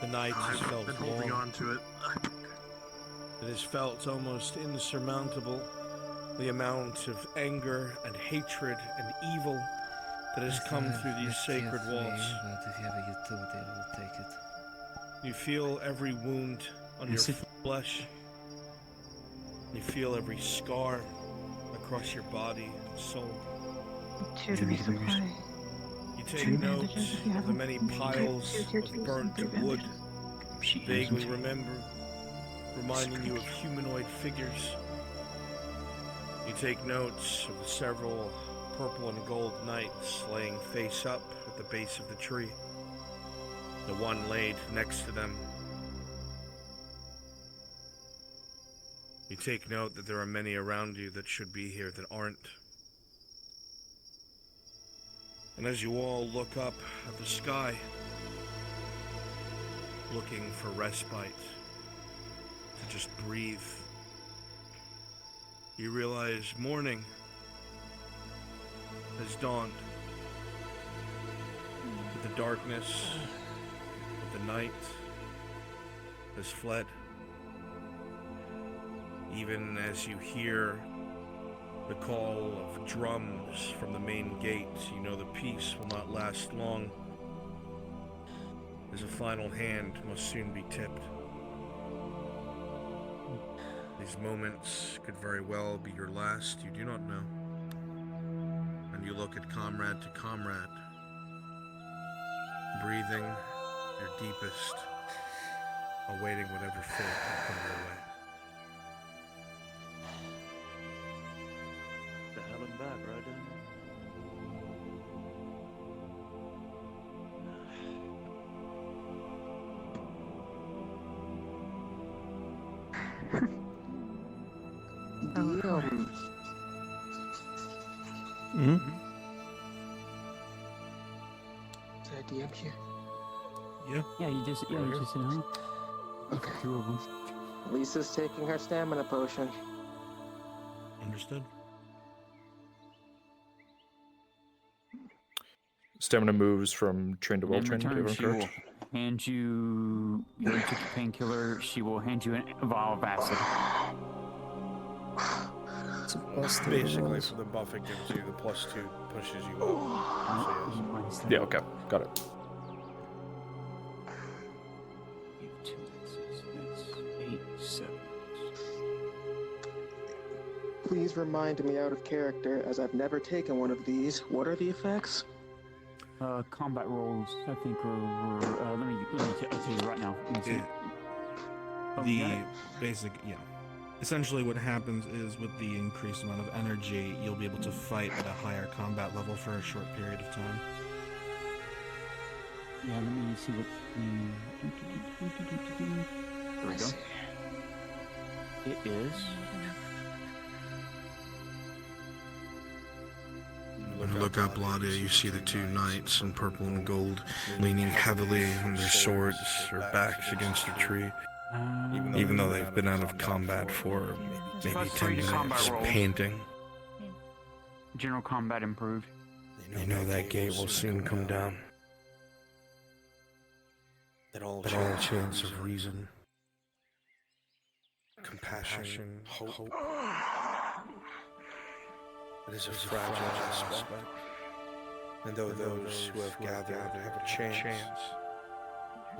The night has felt Been holding long. on to it. It has felt almost insurmountable, the amount of anger and hatred and evil that has come through these sacred walls. You feel every wound on your flesh. You feel every scar across your body and soul. Tier 3 supply. You take note of the many piles of burnt wood, vaguely reminding you of humanoid figures. You take notes of the several purple and gold knights laying face up at the base of the tree, the one laid next to them. You take note that there are many around you that should be here that aren't. And as you all look up at the sky, looking for respite, to just breathe, you realize morning has dawned. That the darkness of the night has fled. Even as you hear the call of drums from the main gate, you know the peace will not last long, as a final hand must soon be tipped. These moments could very well be your last, you do not know. And you look at comrade to comrade, breathing your deepest, awaiting whatever fate will come your way. The hell and back, right? he up here? Yeah. Yeah, you just said, huh? Okay. 2 of them. Lisa's taking her stamina potion. Understood. Stamina moves from trained to well In trained, if return, I'm she will correct. hand you took a painkiller. She will hand you a vial of acid. Basically, for the buff it gives you, the +2 pushes you up. So, yes. Yeah, okay. Got it. That's 8, 7. Please remind me out of character, as I've never taken one of these. What are the effects? Combat rolls, I think, let me I'll tell you right now. Let me see. The basic, yeah. Essentially what happens is with the increased amount of energy, you'll be able to fight at a higher combat level for a short period of time. Yeah, let me see what there we go. It is. When you look up, Ladia, you see the 2 knights in purple and gold leaning heavily on their swords or backs against a tree. Even though they've been out of combat for maybe 10 minutes, panting. General combat improved. They know that gate will soon come down. That all chance of reason, compassion, hope. It is a fragile aspect. And though those who have gathered have a chance,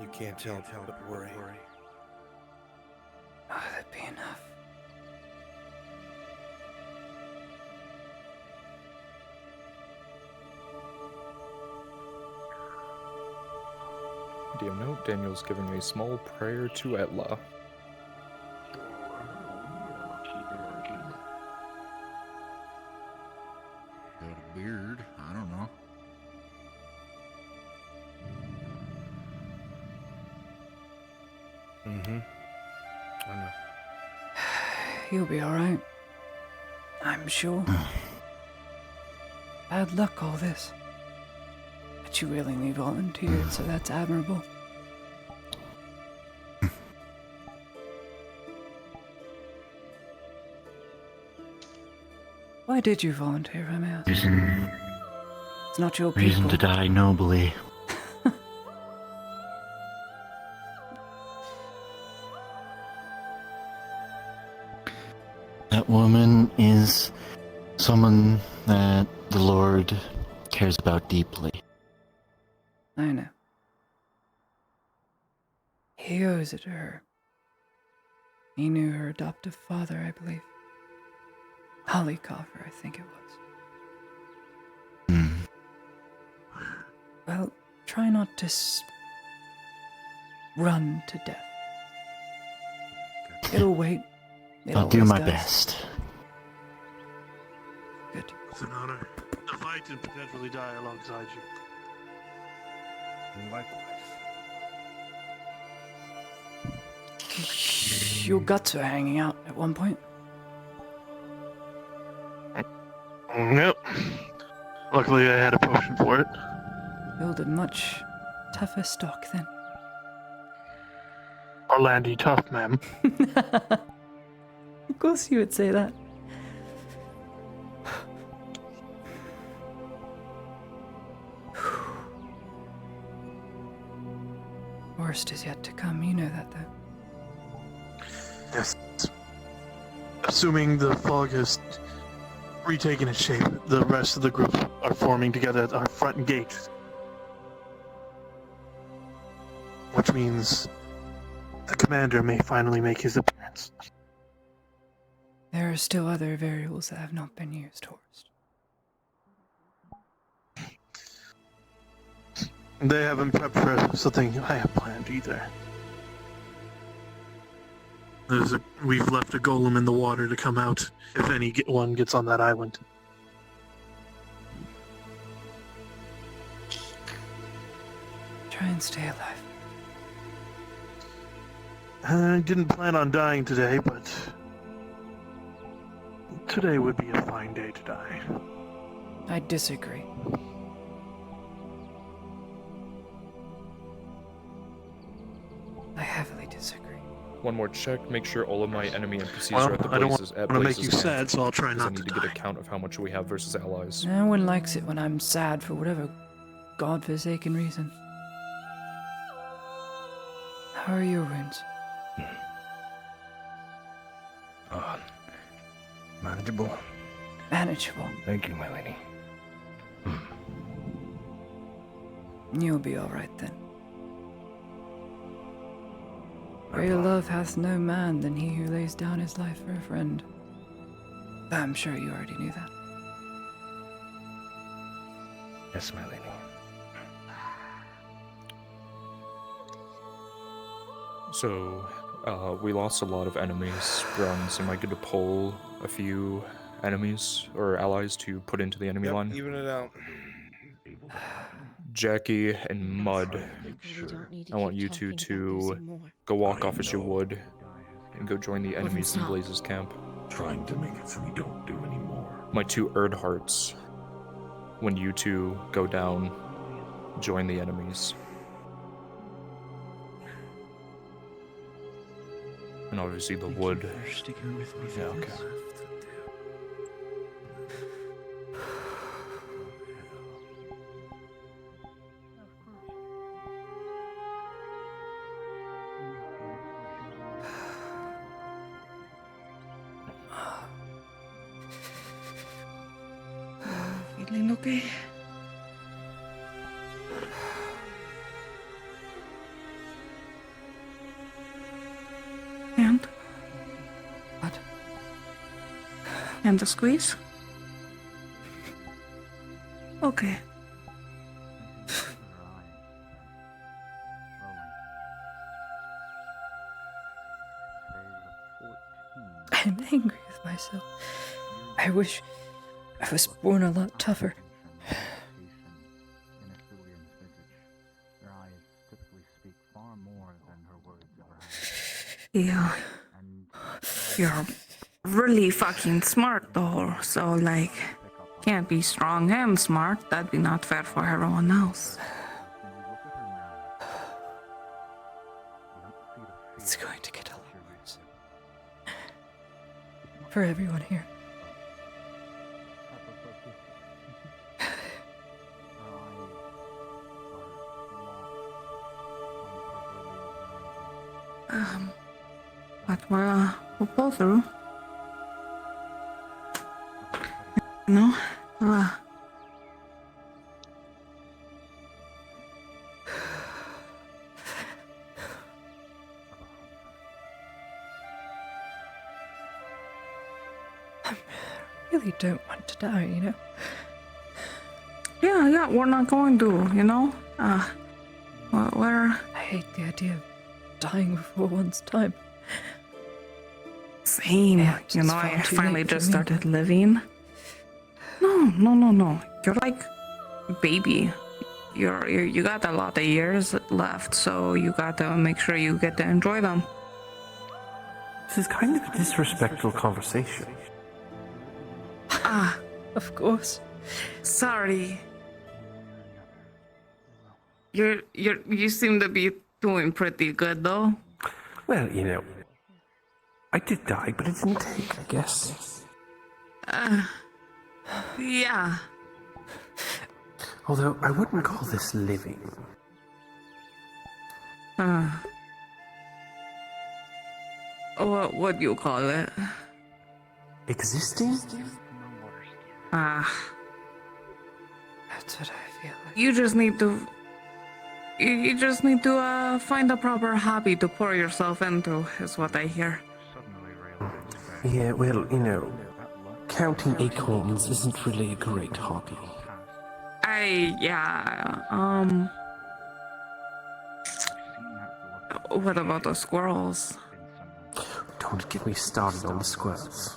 you can't help but worry. Oh, that'd be enough. DM note, Daniel's giving a small prayer to Etla. Got a beard. I don't know. Mm-hmm. I know. You'll be alright. I'm sure. Bad luck, all this. But you willingly volunteered, so that's admirable. Why did you volunteer, if I may ask? It's not your people. Reason to die nobly. That woman is someone that the Lord cares about deeply. I know. He owes it to her. He knew her adoptive father, I believe. Hollycoffer, I think it was. Well, try not to run to death. It'll wait. I'll do my best. Good. It's an honor to fight and potentially die alongside you. Likewise. Your guts were hanging out at one point. Nope. Luckily, I had a potion for it. Build a much tougher stock then. Orlandi tough, ma'am. Of course you would say that. Worst is yet to come, you know that though. Yes. Assuming the fog has retaken its shape, the rest of the group are forming together at our front gate. Which means the commander may finally make his appearance. There are still other variables that have not been used, Horst. They haven't prepped for something I have planned either. We've left a golem in the water to come out if anyone gets on that island. Try and stay alive. I didn't plan on dying today, but today would be a fine day to die. I disagree. I heavily disagree. One more check. Make sure all of my enemy NPCs Well, are at the I don't Blazes. wanna make Blazes you camp, sad, so I'll try 'cause not I need to to get a count of how much we have versus allies. No one likes it when I'm sad for whatever godforsaken reason. How are your wounds? Manageable. Manageable. Thank you, my lady. You'll be all right then. Greater love hath no man than he who lays down his life for a friend. I'm sure you already knew that. Yes, my lady. So, we lost a lot of enemies. Bronze, am I good to pull a few enemies or allies to put into the enemy line? Even it out. Jackie and Mud, I want you two to go walk off as you would and go join the enemies in Blaze's camp. Trying to make it so we don't do any more. My two Erdhearts, when you two go down, join the enemies. And obviously the wood. Yeah, okay. Feeling okay? And? What? And the squeeze? Okay. I'm angry with myself. I wish I was born a lot tougher. Yeah. You're really fucking smart though, so like, can't be strong and smart. That'd be not fair for everyone else. It's going to get a lot worse. For everyone here. But we'll pull through. No? I really don't want to die, you know? Yeah, we're not going to, you know? We're... I hate the idea of dying before one's time. Same. Yeah, You know, far I too finally late for just me. started living. No. You're like baby. You got a lot of years left, so you gotta make sure you get to enjoy them. This is kind of a disrespectful conversation. Of course. Sorry. You seem to be doing pretty good though. Well, you know, I did die, but it didn't take, I guess. Yeah. Although I wouldn't call this living. What do you call it? Existing? That's what I feel like. You just need to. You just need to find a proper hobby to pour yourself into, is what I hear. Yeah, well, you know, counting acorns isn't really a great hobby. What about the squirrels? Don't get me started on the squirrels.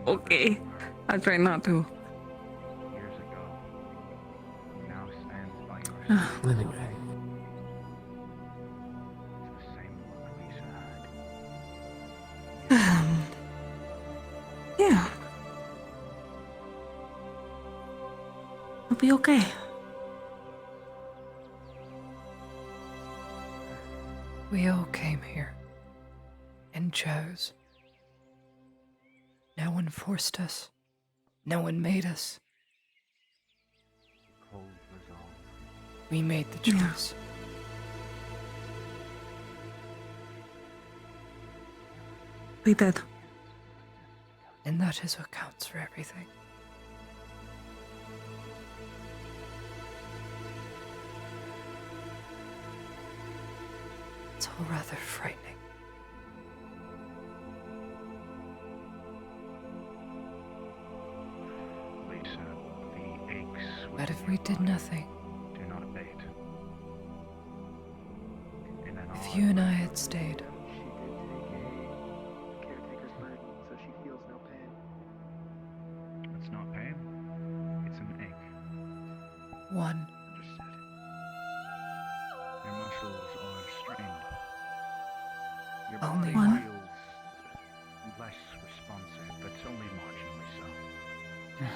Okay. I'll try not to. Anyway. Yeah. It'll be okay. We all came here and chose. No one forced us. No one made us. We made the choice. We did. And that is what counts for everything. It's all rather frightening. Lisa, the aches But if we did nothing, do not abate. In an if you and I had stayed, Caretaker's burden, so she feels no pain. It's not pain. It's an ache. one, Your muscles are strained. Your Only body one? feels less responsive, but only marginally so.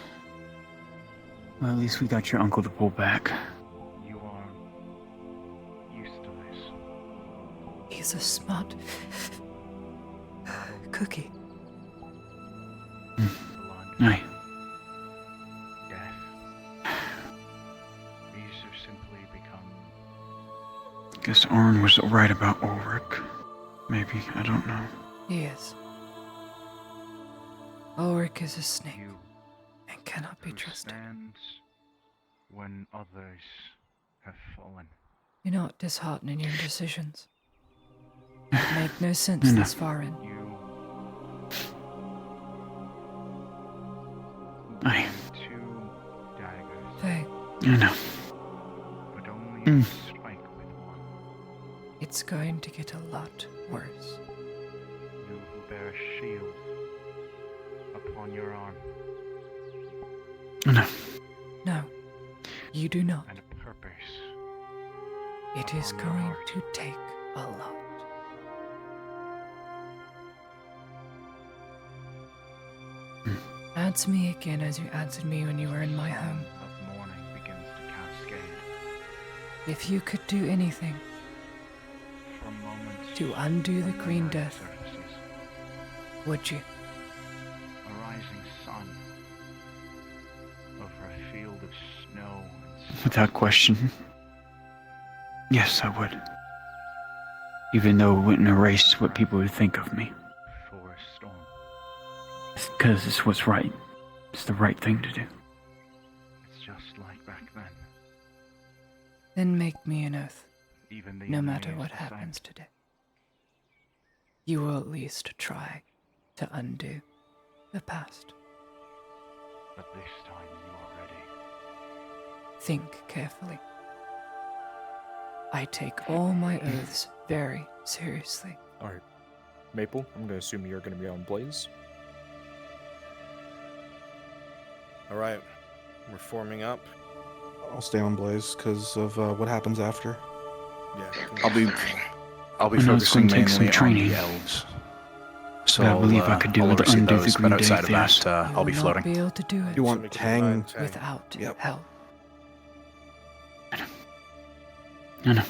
Well, at least we got your uncle to pull back. You are used to this. he's a smart cookie. Aye. Death. These have simply become Guess Arn was right about Ulrich. Maybe, I don't know. He is. Ulrich is a snake and cannot be trusted. stands when others have fallen. You're not disheartened in your decisions. It make no sense No. this far in. Aye. Two daggers, Faye, I know. but only Mm. a strike with one. it's going to get a lot worse. You who bear a shield upon your arm No. No, you do not. and a purpose. It is upon your going heart. to take a lot. Answer me again as you answered me when you were in my home. Of mourning begins to cascade. If you could do anything From moments to undo the when green earth death, surfaces, would you? a rising sun over a field of snow and Without question. Yes, I would. Even though it wouldn't erase what people would think of me. forest storm. It's because it's what's right. It's the right thing to do. It's just like back then. Then make me an oath, Even the no enemy matter is what the same. happens today. You will at least try to undo the past. But this time you are ready. Think carefully. I take all my oaths very seriously. Alright. Maple, I'm gonna assume you're gonna be on Blaze. All right, we're forming up. I'll stay on Blaze because of what happens after. Yeah. I'll be I know it's focusing gonna take some mainly on training. the elves. So But I believe I could do I'll it oversee undo the those, green but outside of death, that, You I'll be will floating. not be able to do it You want Tang? without Yep. help. I know.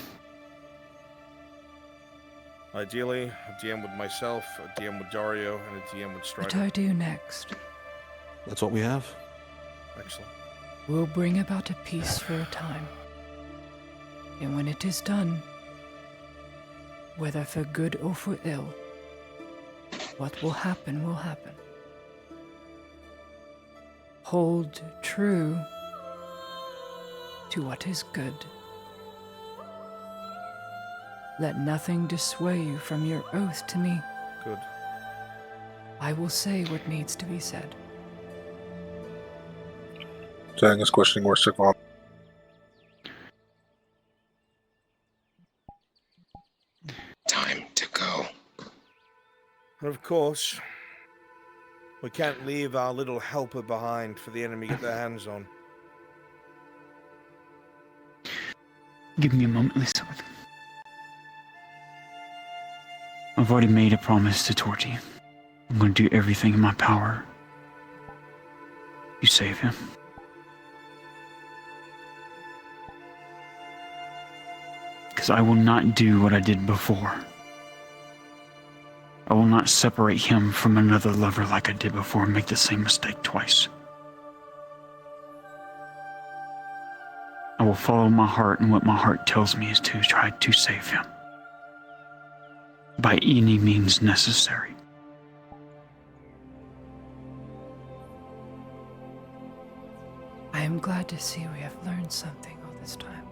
Ideally, a DM with myself, a DM with Dario, and a DM with What Strider. I do next That's what we have. Excellent. will bring about a peace for a time. And when it is done, whether for good or for ill, what will happen will happen. Hold true to what is good. Let nothing dissuade you from your oath to me. Good. I will say what needs to be said. Tang is questioning where Sigmund. Time to go. And of course, we can't leave our little helper behind for the enemy to get their hands on. Give me a moment, Lisa. I've already made a promise to Torty. I'm going to do everything in my power. You save him. because I will not do what I did before. I will not separate him from another lover like I did before and make the same mistake twice. I will follow my heart, and what my heart tells me is to try to save him. By any means necessary. I am glad to see we have learned something all this time.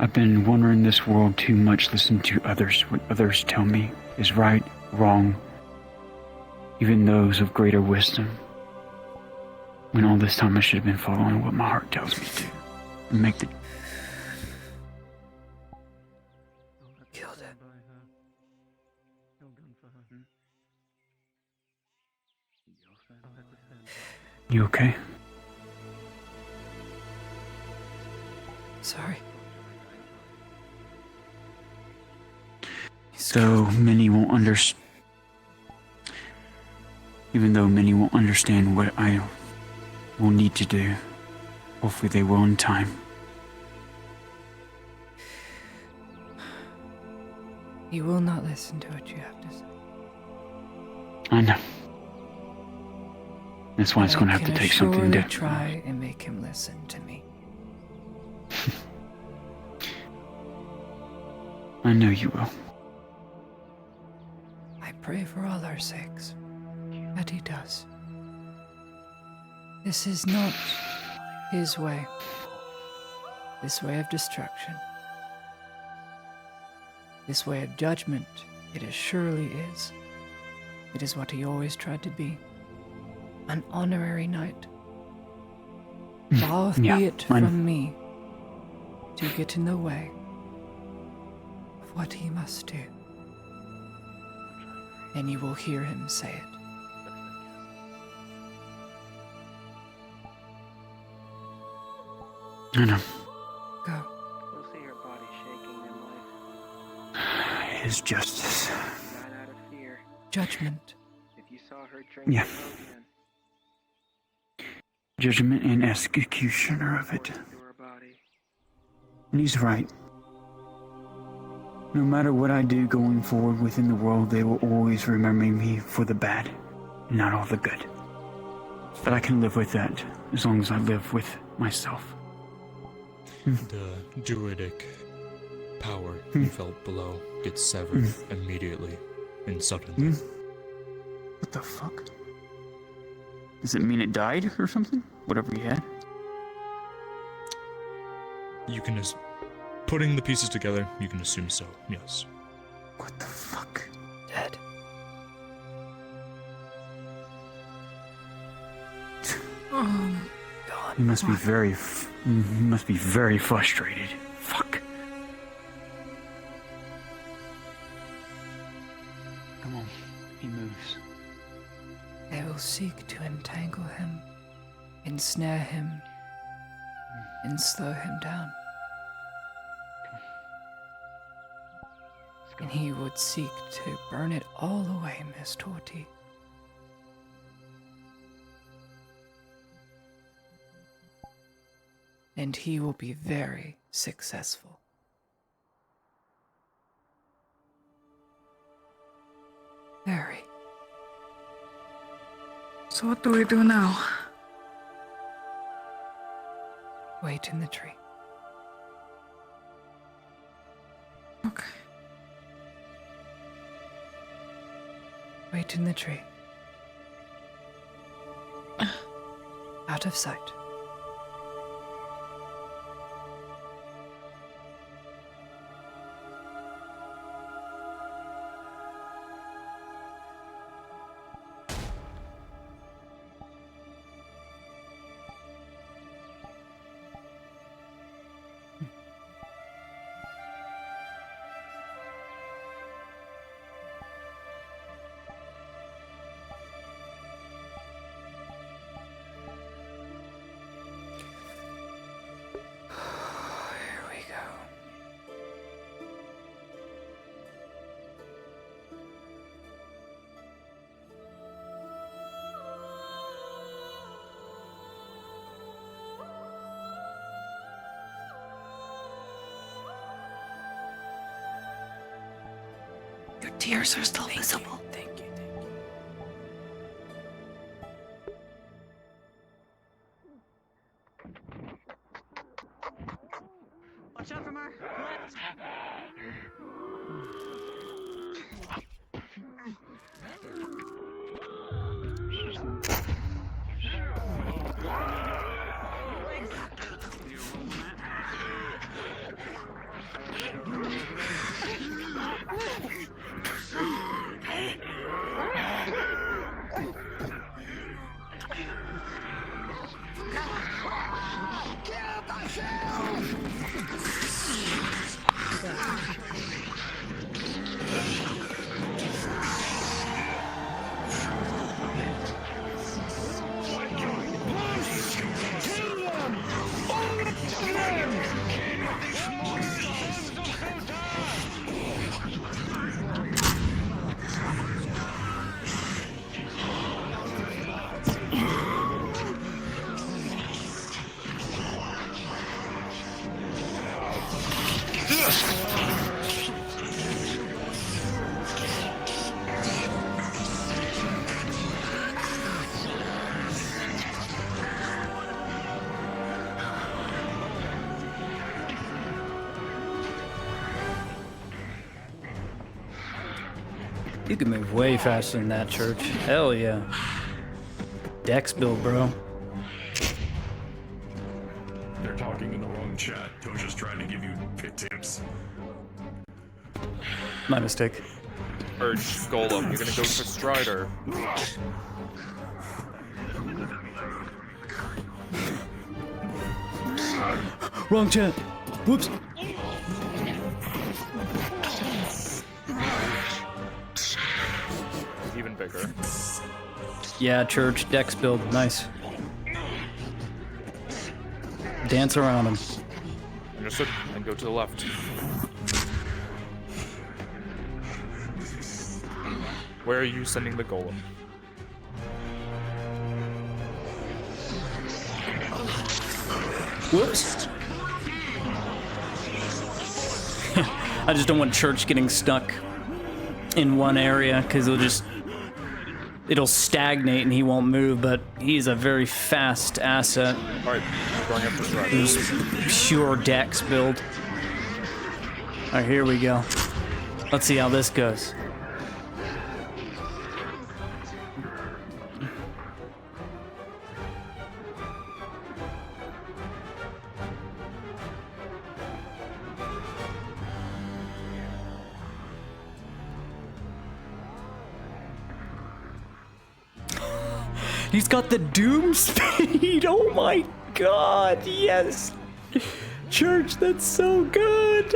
I've been wandering this world too much, listening to others, what others tell me is right, wrong, even those of greater wisdom. When all this time I should have been following what my heart tells me to. And make the... Killed it. You okay? Sorry. So many won't understand. Even though many won't understand what I will need to do, hopefully they will in time. He will not listen to what you have to say. I know. That's why it's going to have to take something to to try and make him listen to me. I know you will. I pray for all our sakes that he does. This is not his way. This way of destruction. This way of judgment, it surely is. It is what he always tried to be. An honorary knight. Far be it from me to get in the way of what he must do. And you will hear him say it. I know. Go. You'll see her body shaking in life. His justice. Not out of fear. Judgment. If you saw her drink Yeah. the potion, Judgment and executioner of it. And he's right. No matter what I do going forward within the world, they will always remember me for the bad, and not all the good. But I can live with that as long as I live with myself. The druidic power you felt below gets severed immediately and suddenly. What the fuck? Does it mean it died or something? Whatever he had? You can putting the pieces together, you can assume so, yes. What the fuck? Dead. God. He must be very frustrated. Fuck. Come on, he moves. They will seek to entangle him, ensnare him, and slow him down. And he would seek to burn it all away, Miss Torty. And he will be very successful. Very. So what do we do now? Wait in the tree. Okay. Wait in the tree. Out of sight. Tears are still visible. Thank you. Watch out from our left. You can move way faster than that, Church. Hell yeah. Dex build, bro. They're talking in the wrong chat. Toja's just trying to give you pit tips. My mistake. Urge Golem, you're gonna go for Strider. Wrong chat. Whoops. Even bigger. Yeah, Church. Dex build. Nice. Dance around him. Understood. And go to the left. Where are you sending the golem? Whoops. I just don't want Church getting stuck in one area because it'll stagnate and he won't move, but he's a very fast asset. Alright, going up the Strider. He's pure Dex build. Alright, here we go. Let's see how this goes. He's got the doom speed. Oh my god, yes. Church, that's so good.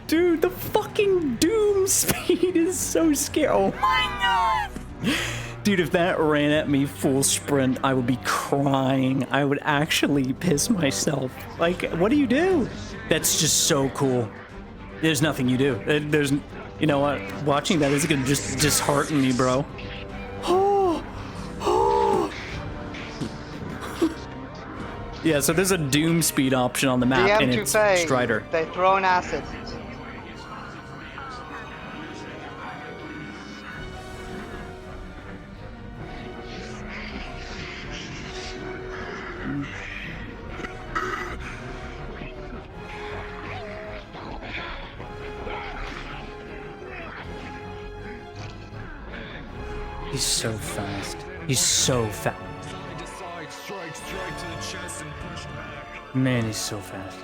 Dude, the fucking doom speed is so scary. Oh my god. Dude, if that ran at me full sprint, I would be crying. I would actually piss myself. Like, what do you do? That's just so cool. There's nothing you do. There's, you know what? Watching that is gonna just dishearten me, bro. Yeah, so there's a doom speed option on the map, and it's Strider. They throw an acid. He's so fast. He's so fast. Strike to the chest and push back. Man, he's so fast.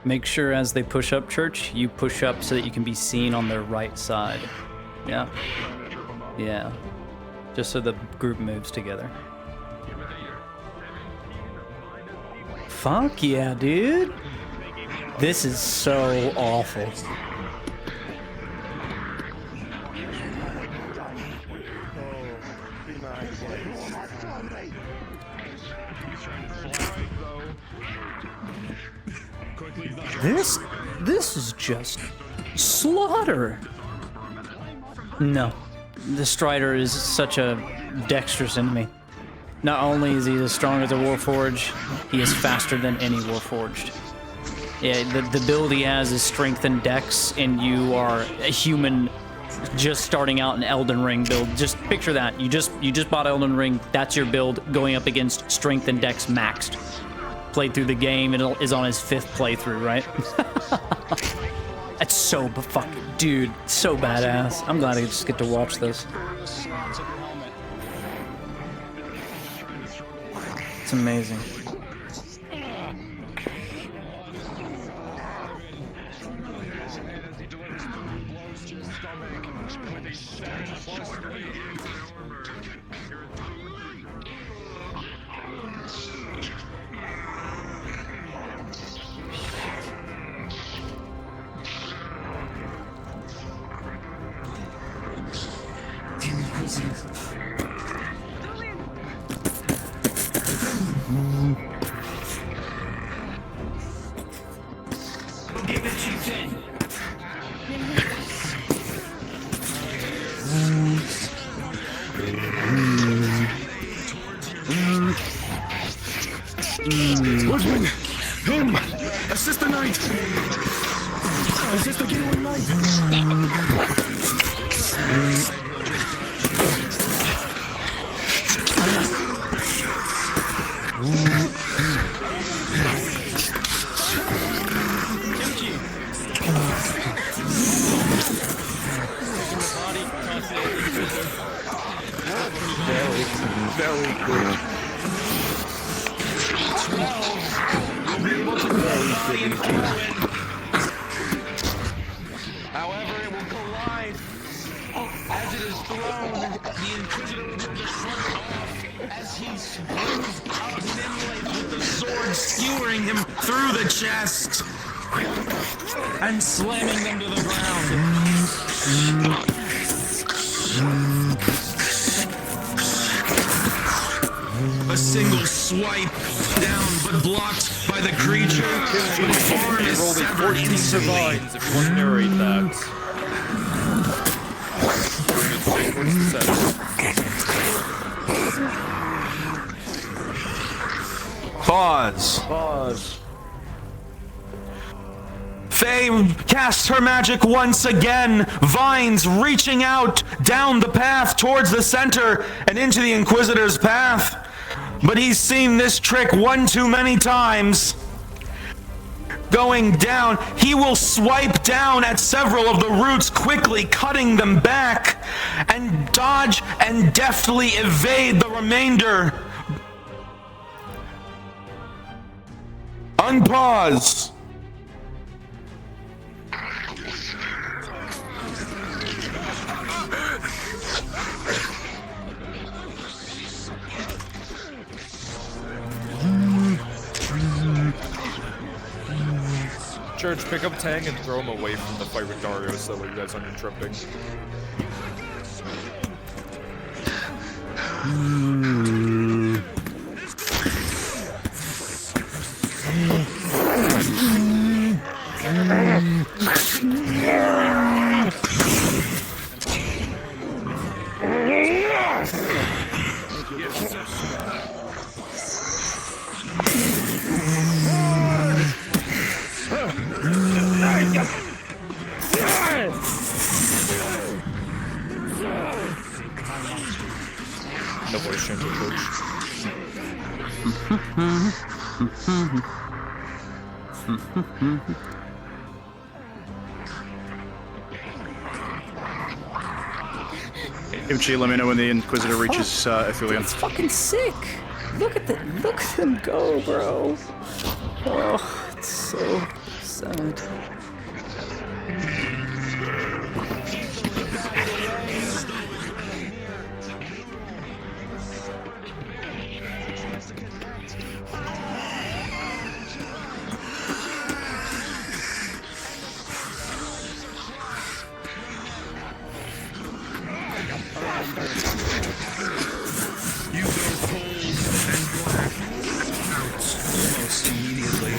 Make sure as they push up, Church, you push up so that you can be seen on their right side. Yeah. Yeah. Just so the group moves together. Fuck yeah, dude. This is so awful. This is just slaughter. No, the Strider is such a dexterous enemy. Not only is he as strong as a Warforged, he is faster than any Warforged. Yeah, the build he has is strength and dex, and you are a human just starting out an Elden Ring build. Just picture that. You just bought Elden Ring, that's your build, going up against strength and dex maxed. Played through the game, and is on his 5th playthrough, right? That's so fucking... Dude, so badass. I'm glad I just get to watch this. It's amazing. Judgement! Him! Assist the knight! Assist the Gateway knight! Very good. However, it will collide. As it is thrown, the Inquisitor will just shrug off as he springs out nimbly with the sword skewering him through the chest and slamming them to the ground. A single swipe down, but blocked by the creature. His arm is severed instantly. If you want to narrate that. Pause. Pause. Faye casts her magic once again, vines reaching out down the path towards the center and into the Inquisitor's path. But he's seen this trick one too many times. Going down, he will swipe down at several of the roots, quickly cutting them back, and dodge and deftly evade the remainder. Unpause. Church, pick up Tang and throw him away from the fight with Dario so that you guys aren't interrupting. No voice changer, Church. Uchi, let me know when the Inquisitor reaches Athelion. It's fucking sick. Look at him go, bro. Oh, it's so sad. You go cold and black out almost immediately.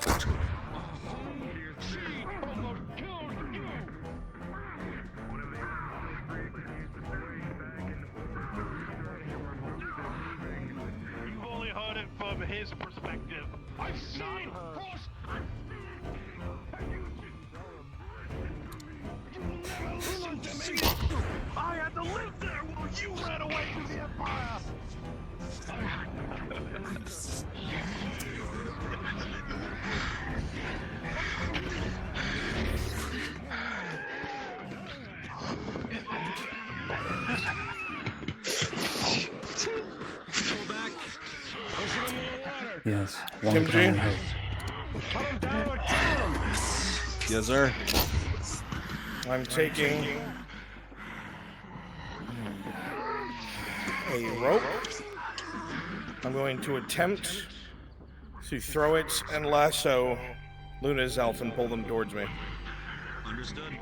You've only heard it from his perspective. I've seen Frost. Listen to me. I had to live there while you ran away from the Empire. Yes, one Kim can G? only hope. Yes, sir. I'm taking a rope. I'm going to attempt to throw it and lasso Luna's elf and pull them towards me. Understood.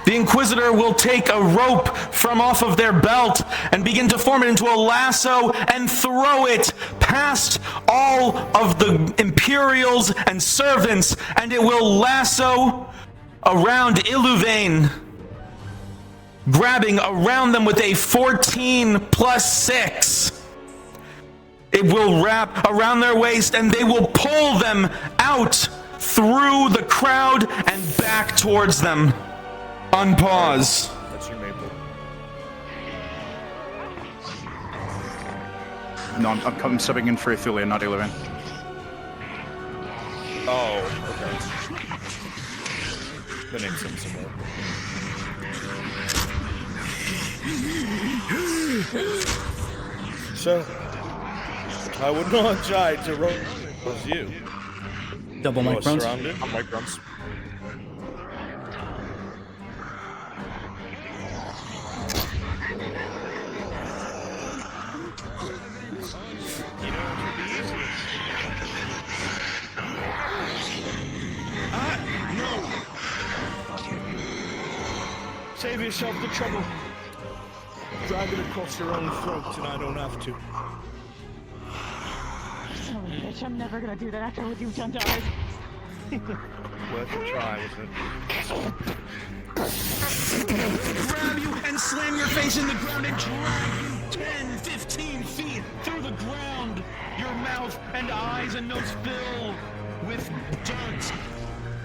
The Inquisitor will take a rope from off of their belt and begin to form it into a lasso and throw it past all of the Imperials and servants, and it will lasso around Illuvain, grabbing around them with a 14 plus 6. It will wrap around their waist and they will pull them out through the crowd and back towards them. Unpause. That's your maple. No, I'm subbing in for Thulia, not Illuvain. Oh, okay. The name's similar. So, I would not try to roll as you. Double mic rounds. Surrounded. Mic runs. Save yourself the trouble. Drag it across your own throat and I don't have to. Son of a bitch, I'm never gonna do that after what you've done to us. Worth a try, wasn't Grab you and slam your face in the ground and drag you 10, 15 feet through the ground. Your mouth and eyes and nose fill with dirt.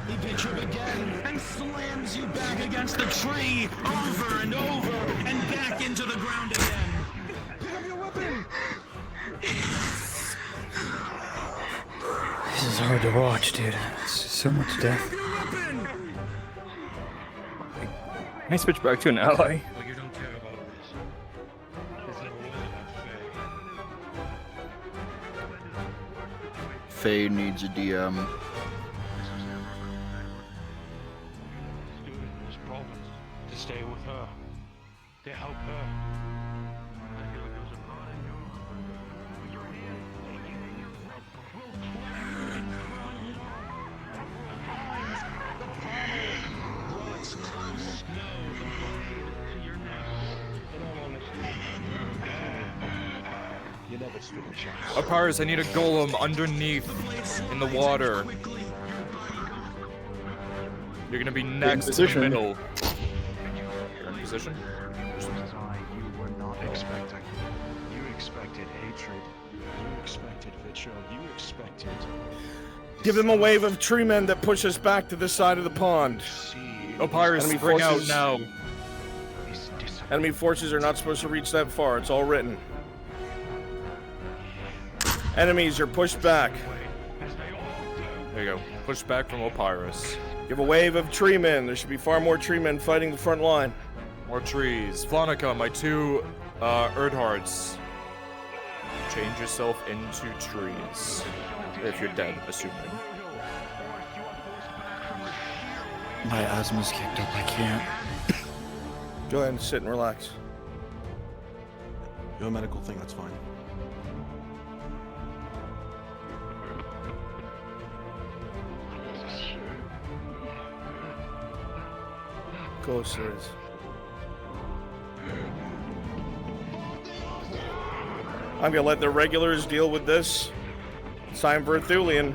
He picks you up again and slams you back against the tree over and over and back into the ground again. Pick up your weapon. This is hard to watch, dude. It's so much death. Can I switch back to an ally? Well, you don't care about this. There's no way that Faye needs a DM. this province to stay with her, to help her. You never stood a chance. Apars, I need a golem underneath in the water. You're gonna be next in the middle. You're in position? You were not expecting. You expected hatred. You expected vitriol. You expected. Give them a wave of tree men that push us back to this side of the pond. Opyrus, Enemy bring out forces- now. Enemy forces are not supposed to reach that far. It's all written. Enemies are pushed back. There you go. Push back from Opyrus. Give a wave of tree men. There should be far more tree men fighting the front line. More trees. Flonica, my two Erdhards. Change yourself into trees. If you're dead, assuming. My asthma's kicked up. I can't. Go ahead and sit and relax. You have a medical thing, that's fine. Close there is. I'm gonna let the regulars deal with this. It's time for a Thulian.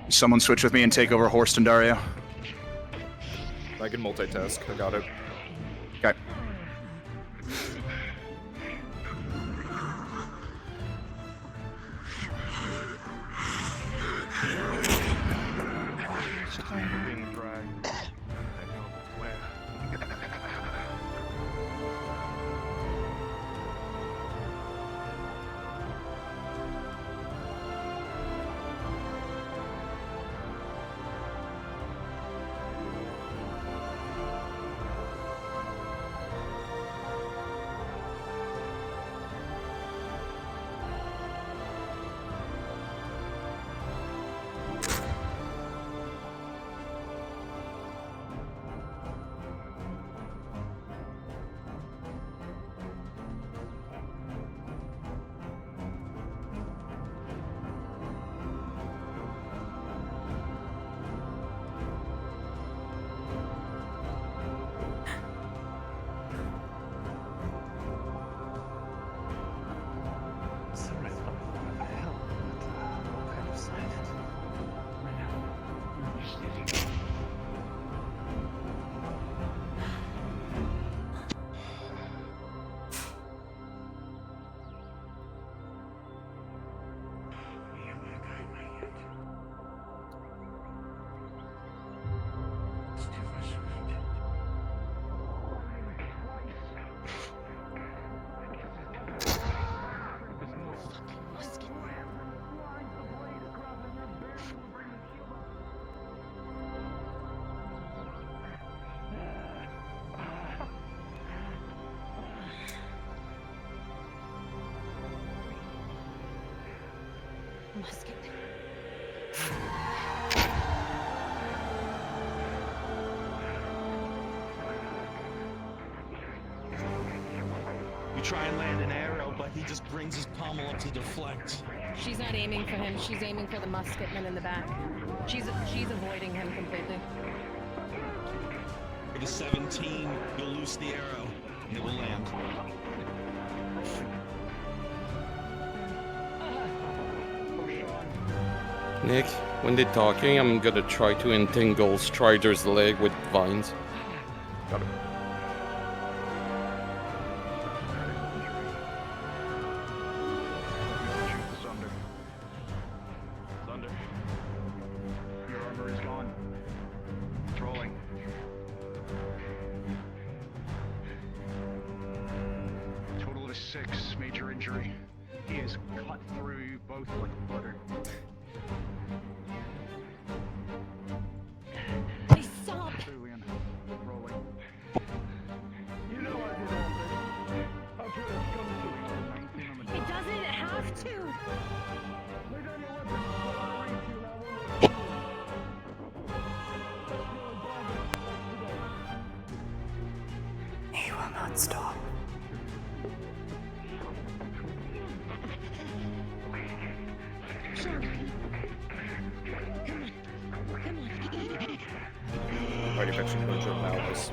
Someone switch with me and take over Horst and Dario. I can multitask. I got it. Okay. Being dragged. I know, but where? Musket. You try and land an arrow, but he just brings his pommel up to deflect. She's not aiming for him. She's aiming for the musketman in the back. She's avoiding him completely. For the 17, you'll loose the arrow, and it will land. Nick, when they're talking, I'm gonna try to entangle Strider's leg with vines. Got it. Thunder. Your armor is gone. Trolling. Total of 6, major injury. He is cut through both like butter. They stop. Julian, rolling. You know I did all this. How could it come to you? It doesn't have to. Lay down your weapons. I'll reach you now. He will not stop. Already mentioned Mojo Malvis.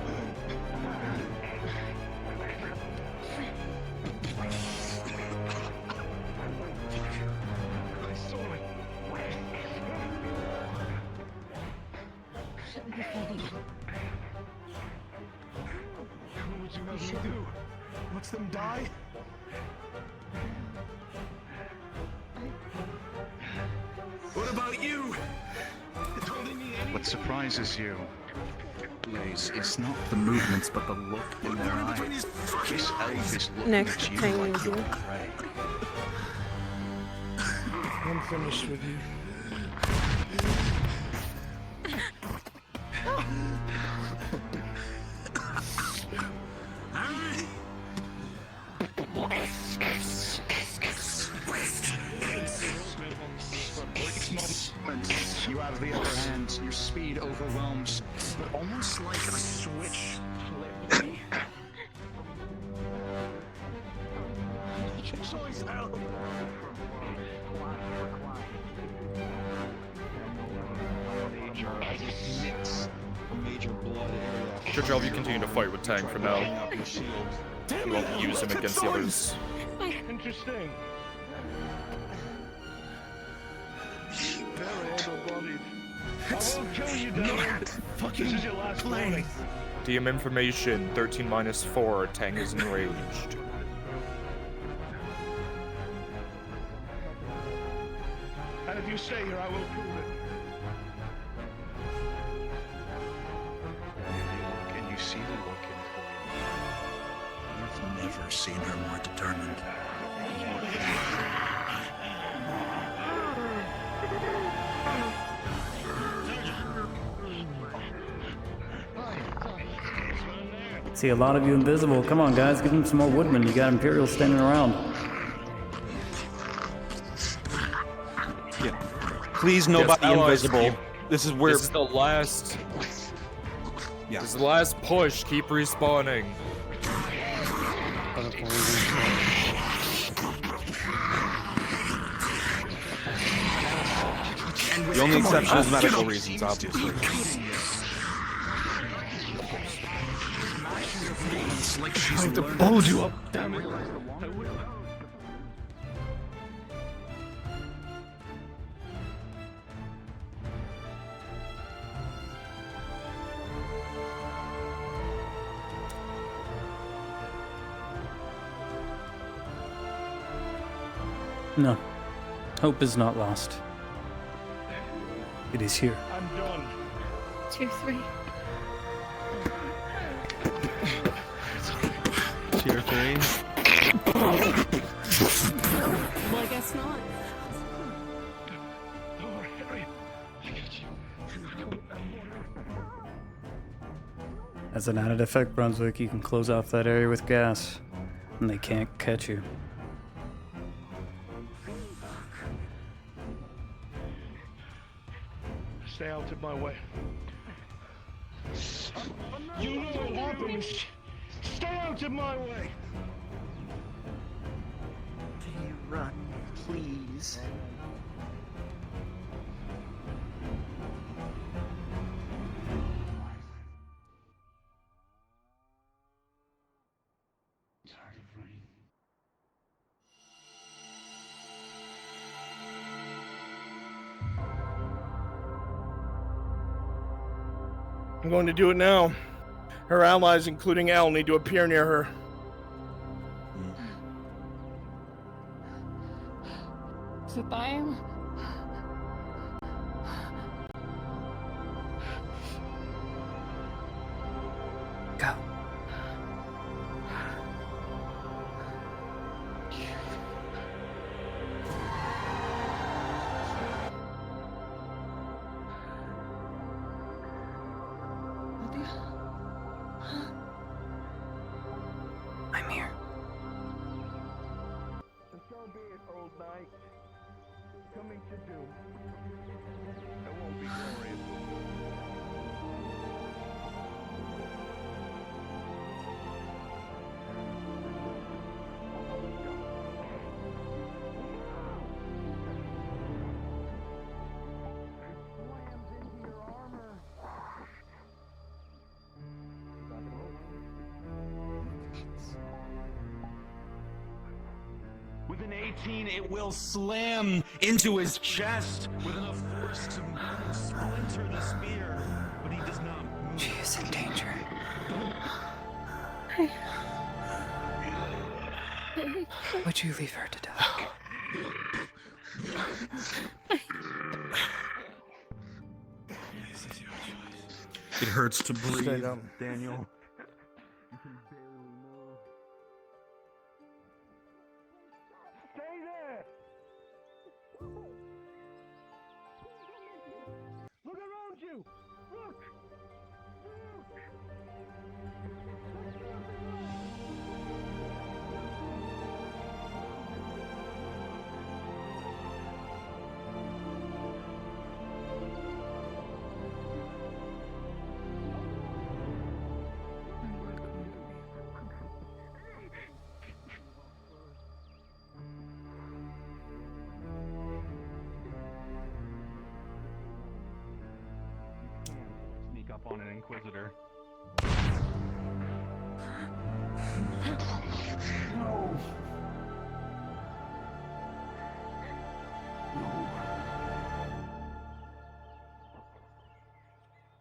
What would you have me do? Watch them die? What about you? What surprises you, Blaze, is not the movements, but the look in their eyes. This elf is looking Nick, at you hang like with you're you. prey. I'm finished with you. You have the upper hand, your speed overwhelms, but almost like a switch flipped me. Choice hell. Judge, you continue to fight with Tang for now. You won't use him against the others. Interesting. Very able-bodied. I won't kill you, Darren. This is your last warning. DM information 13-4. Tang is enraged. And if you stay here, I will prove it. Can you see the look in I've never seen her more determined. See a lot of you invisible. Come on, guys, give him some more woodmen. You got Imperials standing around. Yeah. Please, nobody invisible. This is where. This is the last. Yeah. This is the last push. Keep respawning. The only exception is medical reasons, obviously. I have to hold you up, damn it. No. Hope is not lost. It is here. I'm done. 2, 3. Tier 3. Well, I guess not. As an added effect, Brunswick, you can close off that area with gas, and they can't catch you. Stay out of my way. You know what happens. Stay out of my way. Run, please. I'm going to do it now. Her allies, including Al, need to appear near her. Is it time? Go. I'm here. So be it, old knight. Coming to doom. It won't be glorious. With an 18, it will slam into his chest. With enough force to splinter the spear, but he does not move. She is in danger. Would you leave her to die? It hurts to breathe, Stay down. Daniel. Stay there! Look around you! Look! Sneak up on an Inquisitor.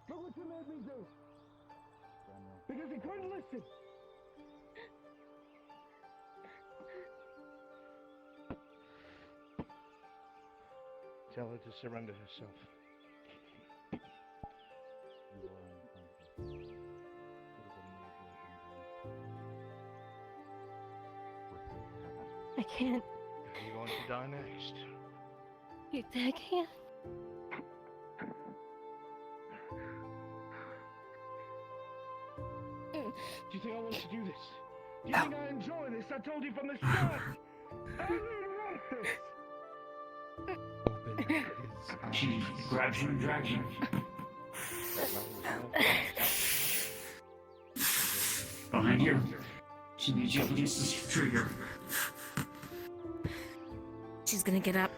Look what you made me do! Because he couldn't listen! Tell her to surrender herself. I can't. You're going to die next. You think I can't? Do you think I want to do this? Do you think I enjoy this? I told you from the start! I didn't want this! She grabs you and drags you. Behind you. She needs you up against this trigger. She's gonna get up.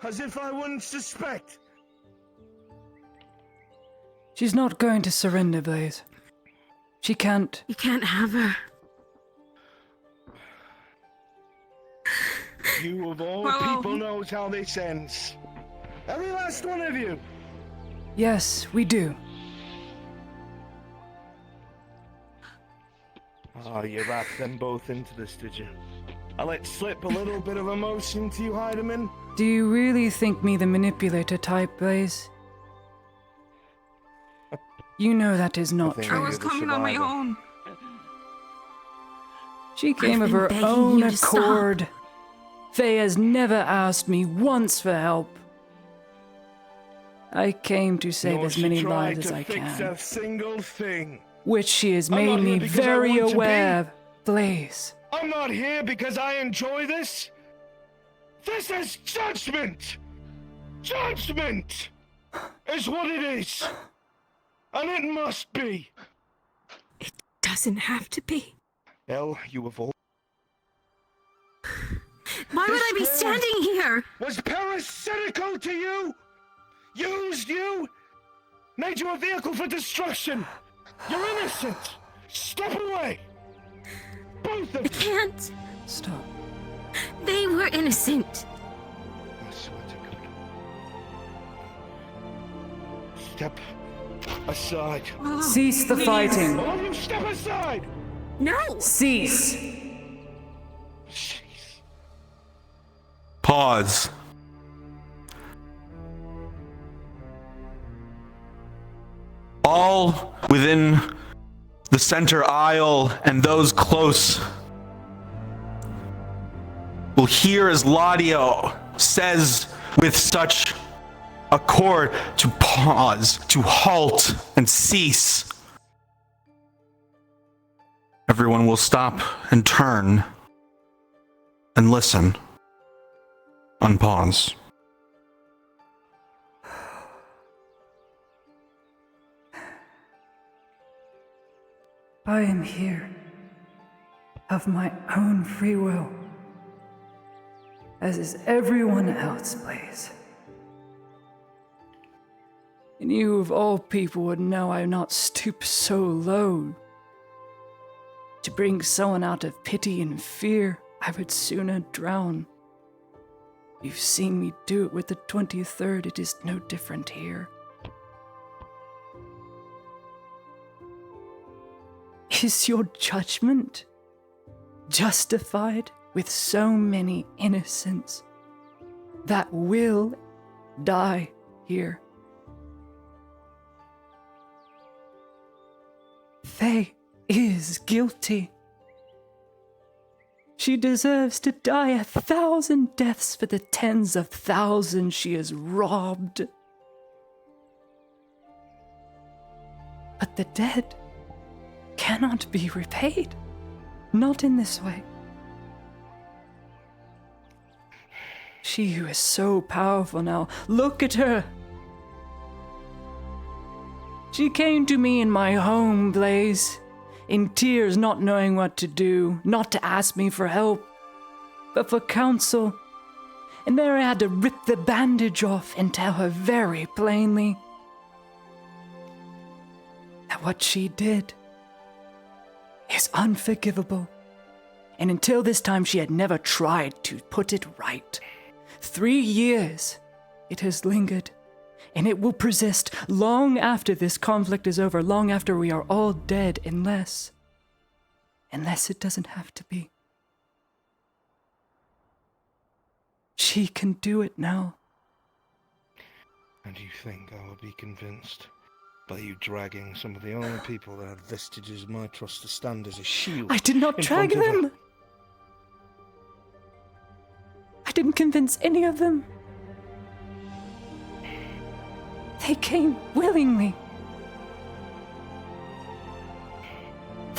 As if I wouldn't suspect! She's not going to surrender, Blaze. She can't. You can't have her. You of all Hello? people knows how this ends. Every last one of you! Yes, we do. Ah, you wrapped them both into this, did you? I let slip a little bit of emotion to you, Heidemann. Do you really think me the manipulator type, Blaze? You know that is not I true. I was coming on my own. She came I've of been her begging own you to stop. accord. Faye has never asked me once for help. I came to save Nor as she many tried lives as to I fix can, a single thing. which she has I'm made not me here because I very want to aware be. of. Blaze, I'm not here because I enjoy this. This is judgment! Judgment! Is what it is. And it must be. Doesn't have to be. Hell, you have all. Why would I be standing here? Was parasitical to you? Used you? Made you a vehicle for destruction? You're innocent! Step away! Both of you! I can't. stop. They were innocent. I swear to God. Step aside. Cease the fighting. All of you step aside! No! Cease. Pause. All within the center aisle and those close will hear as Ladio says with such accord to pause, to halt, and cease. Everyone will stop and turn and listen. Unpause. I am here of my own free will, as is everyone else, Blaze. And you of all people would know I have not stooped so low. To bring someone out of pity and fear, I would sooner drown. You've seen me do it with the 23rd, it is no different here. Is your judgment justified with so many innocents that will die here? Faye is guilty. She deserves to die 1,000 deaths for the tens of thousands she has robbed. But the dead cannot be repaid. Not in this way. She who is so powerful now, look at her. She came to me in my home, Blaze, in tears, not knowing what to do, not to ask me for help, but for counsel. And there I had to rip the bandage off and tell her very plainly that what she did is unforgivable. And until this time, she had never tried to put it right. 3 years it has lingered, and it will persist long after this conflict is over, long after we are all dead, unless it doesn't have to be. She can do it now. And you think I would be convinced by you dragging some of the only people that had vestiges of my trust to stand as a shield? I did not in drag front of her? them. I didn't convince any of them. They came willingly.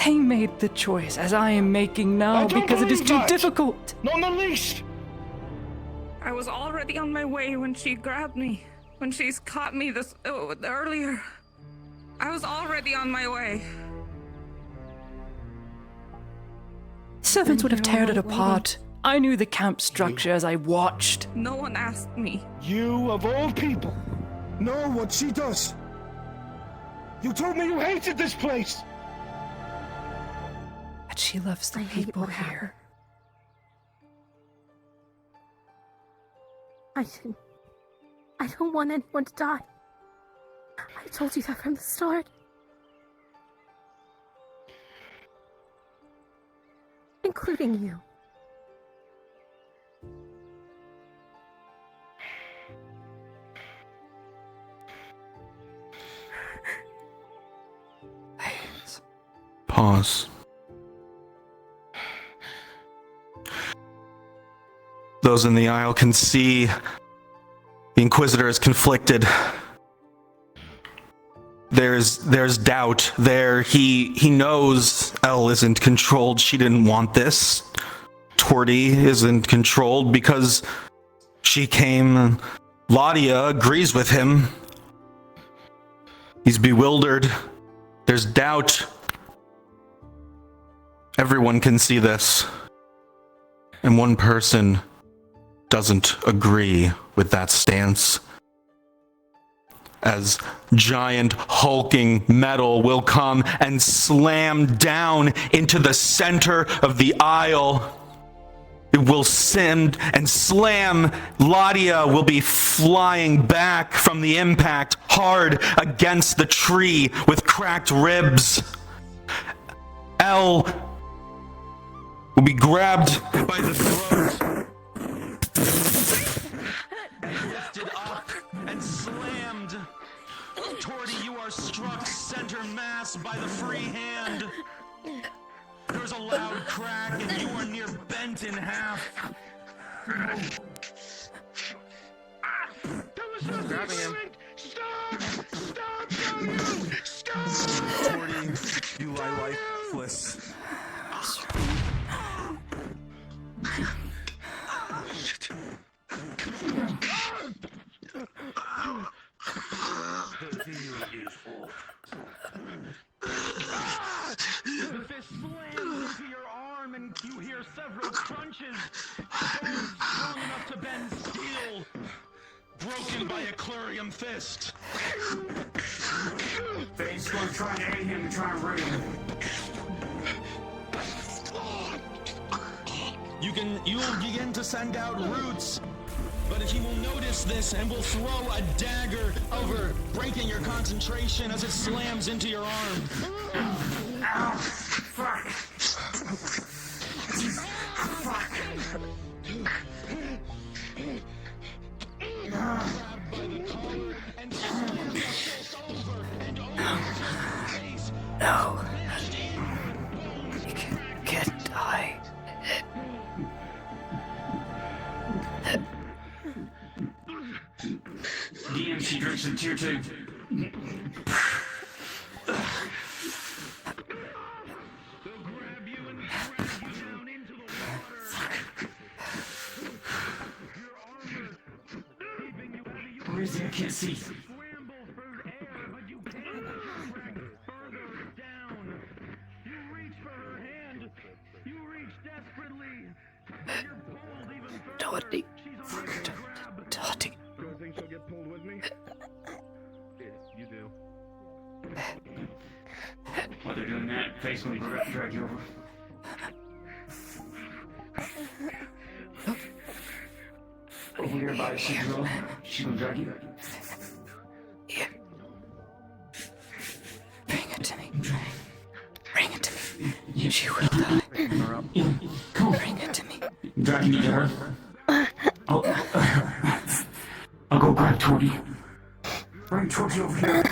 They made the choice, as I am making now, I don't because it is believe too that. difficult. Not in the least! I was already on my way when she grabbed me. When she's caught me this earlier. I was already on my way. Servants would have teared it apart. I knew the camp structure as I watched. No one asked me. You, of all people, know what she does. You told me you hated this place! But she loves the people here. I don't want anyone to die. I told you that from the start. Including you. Pause. Those in the aisle can see the Inquisitor is conflicted. There's doubt there. He knows Elle isn't controlled. She didn't want this. Torty isn't controlled because she came. Ladia agrees with him. He's bewildered. There's doubt. Everyone can see this. And one person doesn't agree with that stance. As giant hulking metal will come and slam down into the center of the aisle. It will send and slam. Ladia will be flying back from the impact, hard against the tree with cracked ribs. Elle will be grabbed by the throat, lifted up and slammed. Torty, you are struck center mass by the free hand. There's a loud crack and you are near bent in half. Grabbing him. Stop! Stop! Stop! Torty, you lie lifeless. The fist slams into your arm and you hear several crunches. Bones strong enough to bend steel. Broken by a Clurium fist. Fate's gonna try to aid him and try and rid him. You'll begin to send out roots, but he will notice this and will throw a dagger over, breaking your concentration as it slams into your arm. Ow! Fuck! Fuck! Grabbed by the collar and slams the fist over and over his face. No. You can't die. DM, she drinks some tier 2. Where is he? I can't see. Torty. Torty. Do I think she'll get pulled with me? Yeah, you do. While they're doing that, Face will drag you over. Over here by the girl. She will drag you. Here. Bring it to me. Bring it to me. She will die. Bring it to me. Drag me to her. I'll go grab Tori. Bring Tori over here.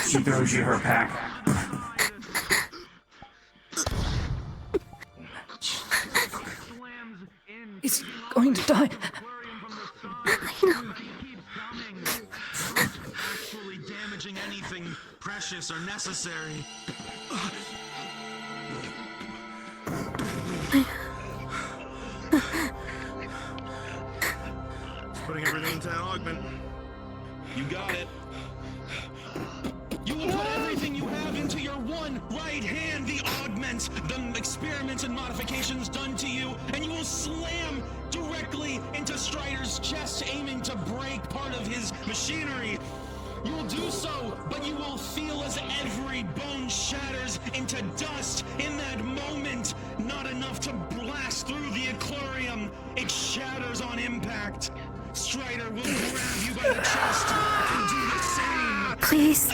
She throws you her pack. He's going to die. Actually damaging anything precious or necessary. Just putting everything into that augment. You got it. You will put everything you have into your one right hand, the augments, the experiments and modifications done to you, and you will slam directly into Strider's chest, aiming to break part of his machinery. You will do so, but you will feel as every bone shatters into dust in that moment. Not enough to blast through the aquarium. It shatters on impact. Strider will grab you by the chest and do the same. Please.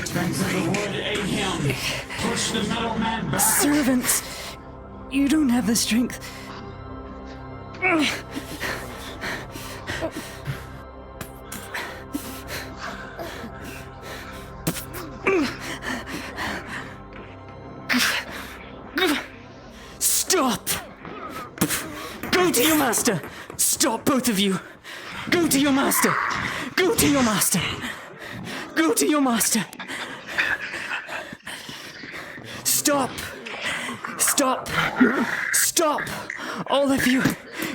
Strength of the wood, aid him. Push the metal man back. Servants, you don't have the strength. Stop! Go to your master! Stop, both of you! Go to your master! Go to your master! Go to your master! Stop! Stop! Stop! All of you!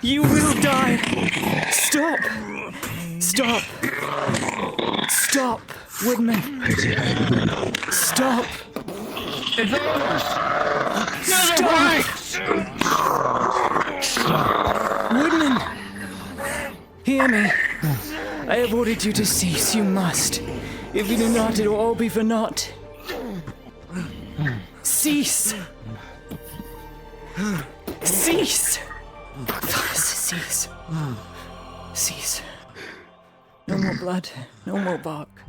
You will die! Stop! Stop! Stop! Woodman! Stop! Stop! Woodman! Hear me. I have ordered you to cease. You must. If you do not, it will all be for naught. Cease! Cease! Cease. Cease. No more blood. No more bark.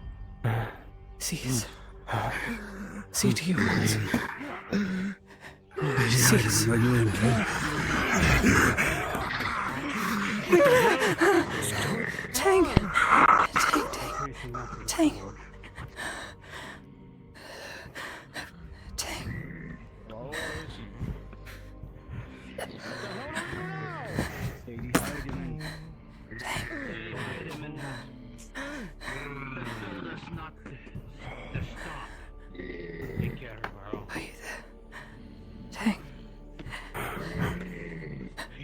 Cease. See to you. Cease. Tang. Tang.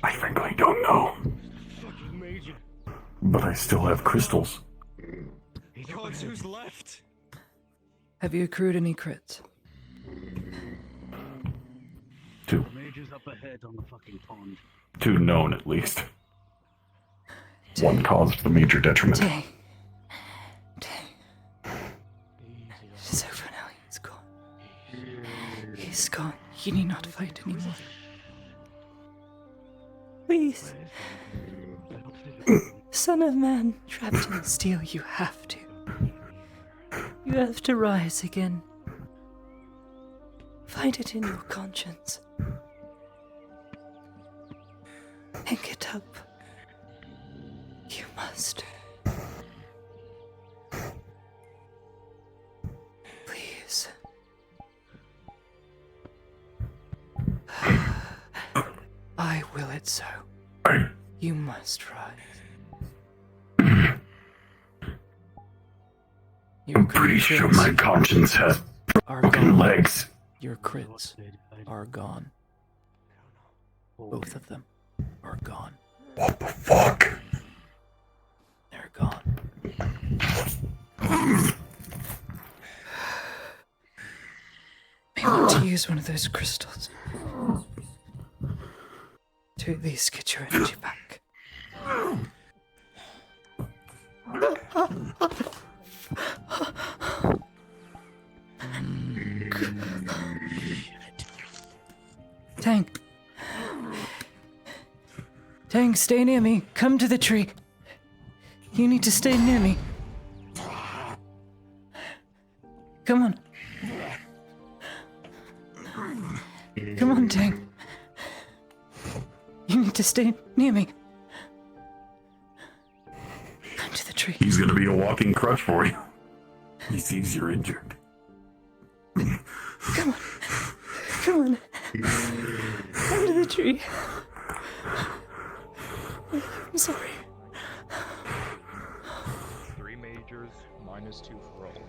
I think I don't know. But I still have crystals. Who's left? Have you accrued any crits? 2. Major's up ahead on the fucking pond. 2 known, at least. 1 caused the major detriment. Dang. It's over now. He's gone. He's gone. You need not fight anymore. Please. Son of man, trapped in steel, you have to. You have to rise again. Find it in your conscience. And get up. You must. Please. I will it so. You must rise. I'm pretty sure my conscience has broken legs. Your crits are gone. Both of them are gone. What the fuck? They're gone. use one of those crystals to at least get your energy back. Tank. Tank, stay near me. Come to the tree. You need to stay near me. Come on. Come on, Tank. You need to stay near me. Come to the tree. He's gonna be a walking crutch for you. He sees you're injured. Come on. Come on. Come to the tree. I'm sorry. 3 majors, -2 for all.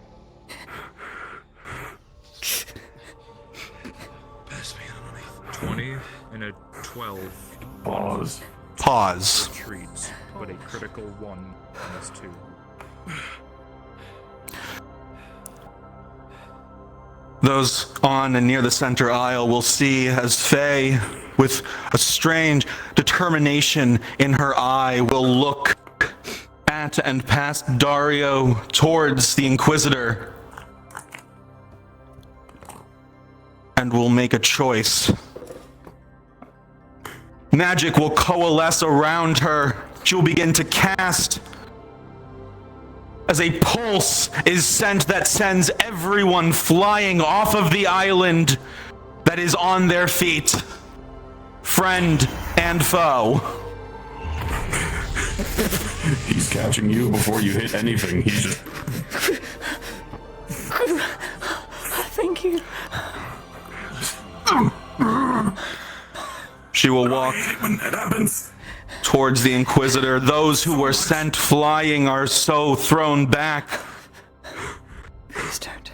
Pass me the money. 20 and a 12. Pause. Pause. Retreat, but a critical 1 -2. Those on and near the center aisle will see as Faye, with a strange determination in her eye, will look at and past Dario towards the Inquisitor and will make a choice. Magic will coalesce around her. She will begin to cast as a pulse is sent that sends everyone flying off of the island that is on their feet, friend and foe. He's catching you before you hit anything. He's just... Thank you. She will walk when that happens towards the Inquisitor. Those who were sent flying are so thrown back. Please don't.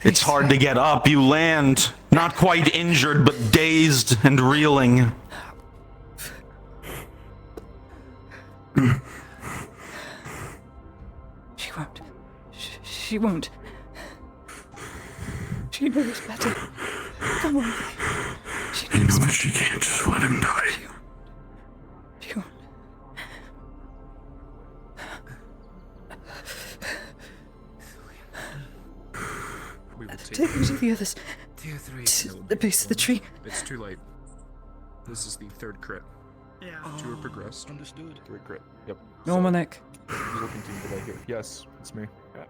It's hard to get up. You land, not quite injured, but dazed and reeling. She won't. She won't. She knows better. Come on. She knows better. She can't just let him die. She won't. We will Take me to the others. 2, 3. To the base of the tree. It's too late. This is the 3rd crit. Yeah. 2 are progressed. Understood. 3 crit. Yep. Normal neck. You will continue to here. Yes, it's me. Yeah.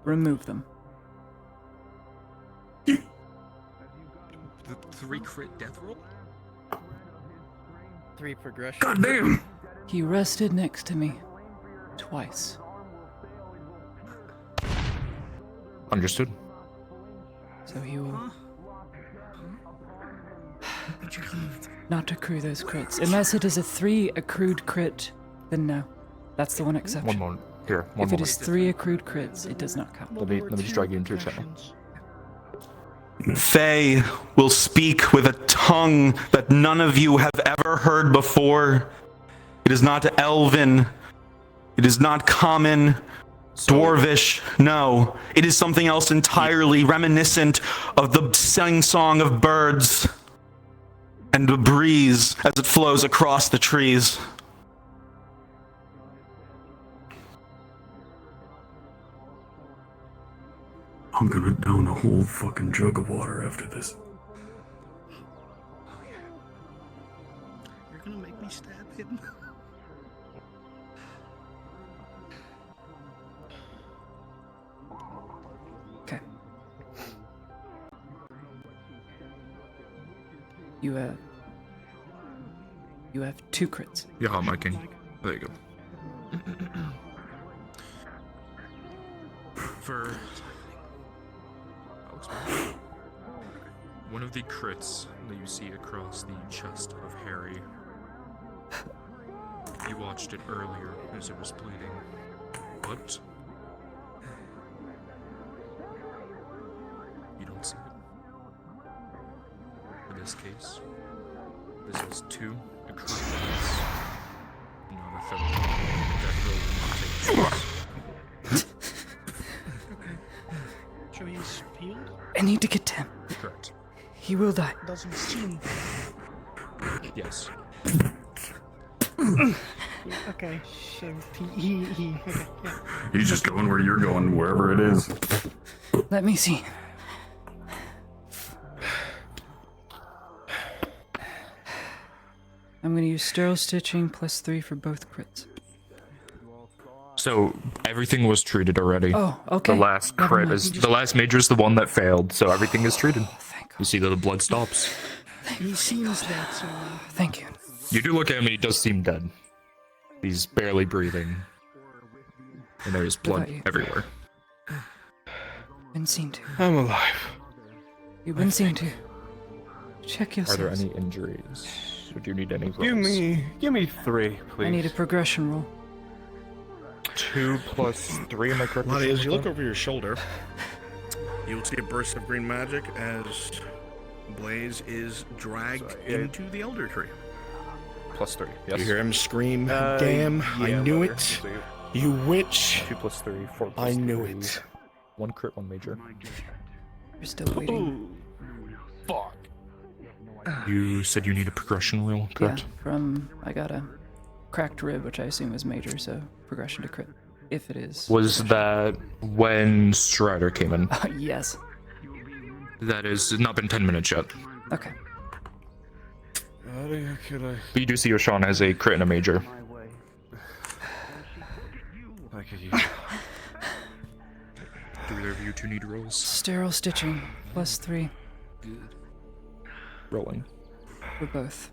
Remove them. The 3 crit death roll? 3 progression. God damn! He rested next to me. Twice. Understood. So he will not accrue those crits. Unless it is a 3 accrued crit, then no. That's the one exception. One moment. Here, one If it moment. is 3 accrued crits, it does not count. Let me just drag you into your channel. Faye will speak with a tongue that none of you have ever heard before. It is not Elven. It is not common. Dwarvish. No. It is something else entirely, reminiscent of the sing-song of birds and the breeze as it flows across the trees. I'm gonna down a whole fucking jug of water after this. You're gonna make me stab him. Okay. You have 2 crits. Yeah, my king. There you go. For I'll explain. One of the crits that you see across the chest of Harry, you watched it earlier as it was bleeding, but you don't see it. In this case, this is 2 accrued crits, not a 3rd. That will not take place. So he's healed? to get to him. Correct. He will die. Doesn't seem. Yes. Okay. So he. Okay. Yeah. He's just going where you're going, wherever it is. Let me see. I'm gonna use sterile stitching +3 for both crits. So everything was treated already. Oh, okay. The last Never crit mind. is You just- the last major is the one that failed, so everything is treated. You see that the blood stops. He seems that. Thank you. You do look at him and he does seem dead. He's barely breathing. And there's blood about you? everywhere. Been seen to. I'm alive. You've been seen to. Check Are yourselves. there any injuries? Or do you need any rolls? Give me 3, please. I need a progression roll. 2 plus 3, am I correct? Lottie, as you look over your shoulder, you will see a burst of green magic as Blaze is dragged into the Elder Tree. +3, yes. You hear him scream, "Damn, I knew it! You witch! 2 plus 3, 4 plus I knew 3. it." 1 crit, 1 major. You're still waiting. Fuck. You said you need a progression wheel, correct? Yeah, I got a cracked rib, which I assume is major, so progression to crit, if it is. Was that when Strider came in? Yes. That has not been 10 minutes yet. Okay. But you do see Oshan has a crit and a major. Do either of you two need rolls? Sterile stitching +3 Rolling. for both.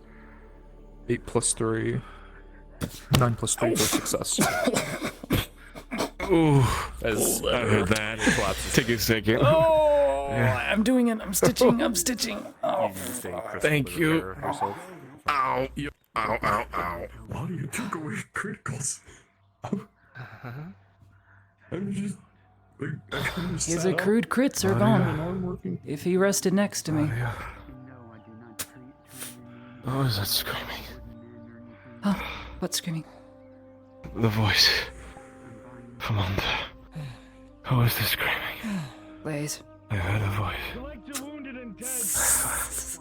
8 plus 3. 9 plus 3 for success. Ooh. As I heard that. Take a second. Oh, I'm doing it. I'm stitching. I'm stitching. Oh, Thank you. Ow. Ow, ow, ow. Lottie, you took away criticals. I'm just. his accrued crits are gone. If he rested next to me. What was that screaming? Huh? What's screaming? The voice. From under. Who was the screaming? Blaze. I heard a voice. Collect the wounded and dead.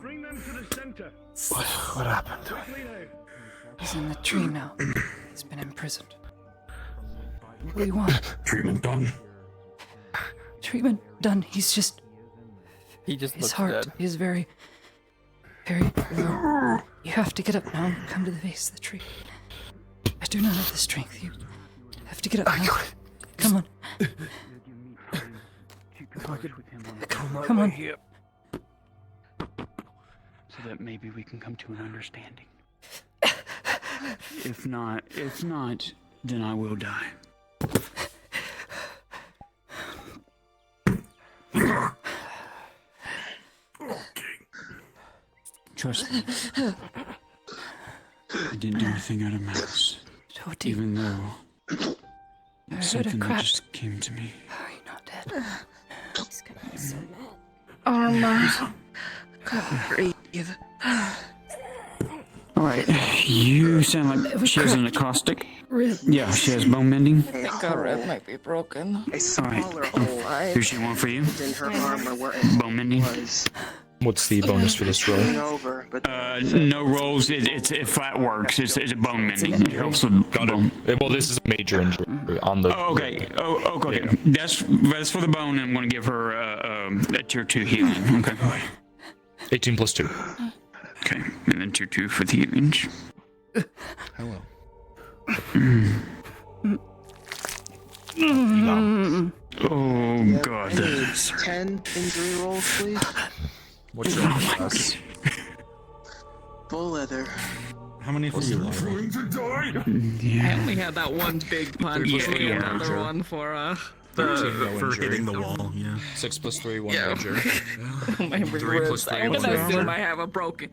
Bring them to the center. What happened to him? He's in the tree now. He's been imprisoned. What do you want? Treatment done. Treatment done. He's just. His heart is very, very low. You have to get up now and come to the base of the tree. I do not have the strength. You have to get up now. Come on. Come on. So that maybe we can come to an understanding. If not, then I will die. Trust me. I didn't do anything out of malice. Even though it's something that just came to me. You're not dead. He's gonna be so mad. Arma. Can't breathe. Alright, you sound like she has an acoustic. Rib. Yeah, she has bone mending. I think our rib might be broken. A smaller hole Here's she one for you. in her armor where it Bone mending. was. What's the bonus for this roll? Over, but No rolls. It flat works. It's a bone mending. It helps with bone. Well, this is a major injury on the. Oh, okay. Oh, okay. That's for the bone. And I'm going to give her a tier 2 healing. Okay. 18 plus 2. Okay, and then tier 2 for the healing. Hello. Oh god. I need 10 injury rolls, please. What's your class? Full leather. How many for you? I only had that one big punch. Yeah, Maybe yeah. another one for For hitting the wall, yeah. 6 plus 3, 1 Yeah. major. my 3 ribs. plus 3, I'm 1 gonna major. assume I have a broken.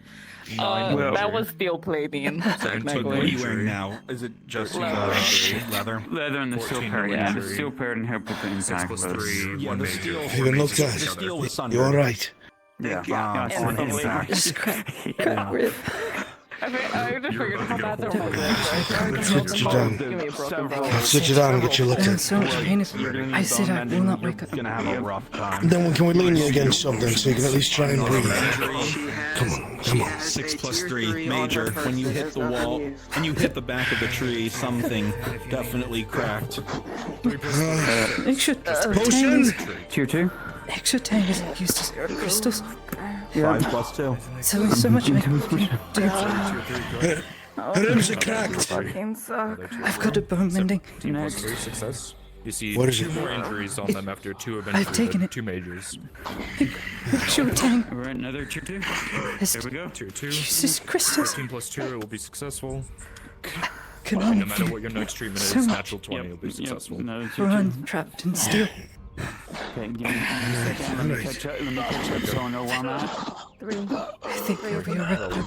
9 that major. was steel plating. What are Technically. you wearing now? Is it just leather? Leather and the steel 14 pair, no yeah. The injury. steel pair and help with the 6 impact plus load. 3, Yeah, 1 the major. steel- Even look, The guys. steel was You sundered. alright? Yeah, Yeah. on impact. Crack rib. I just figured how bad their was. Sit you down. Give me a broken bone. Sit you down and get you looked I'm in at. so much pain if I sit, I will not wake up. Then can we lean you against something so you can at least try and breathe? Come on, come on. 6 plus 3, major. When you hit the wall, when you hit the back of the tree, something definitely cracked. Extra Potion? Tier 2? Extra tank is used as crystals. 5 plus 2. So much I can do. Her ribs are cracked. Fucking suck. I've got a bone mending. Next. Success. You see What is 2 it? more injuries on them after 2 have been I've taken it. 2 majors. Extra tank. Alright, another tier 2. There we go. Tier 2. Jesus crystals. 13 plus 2, it will be successful. Can And only no matter what your next treatment so is, much. natural 20 will be successful. Another tier 2. Run trapped in steel. Okay, give me a second. Let me catch up so I know where I'm at. 3. I think we'll be alright.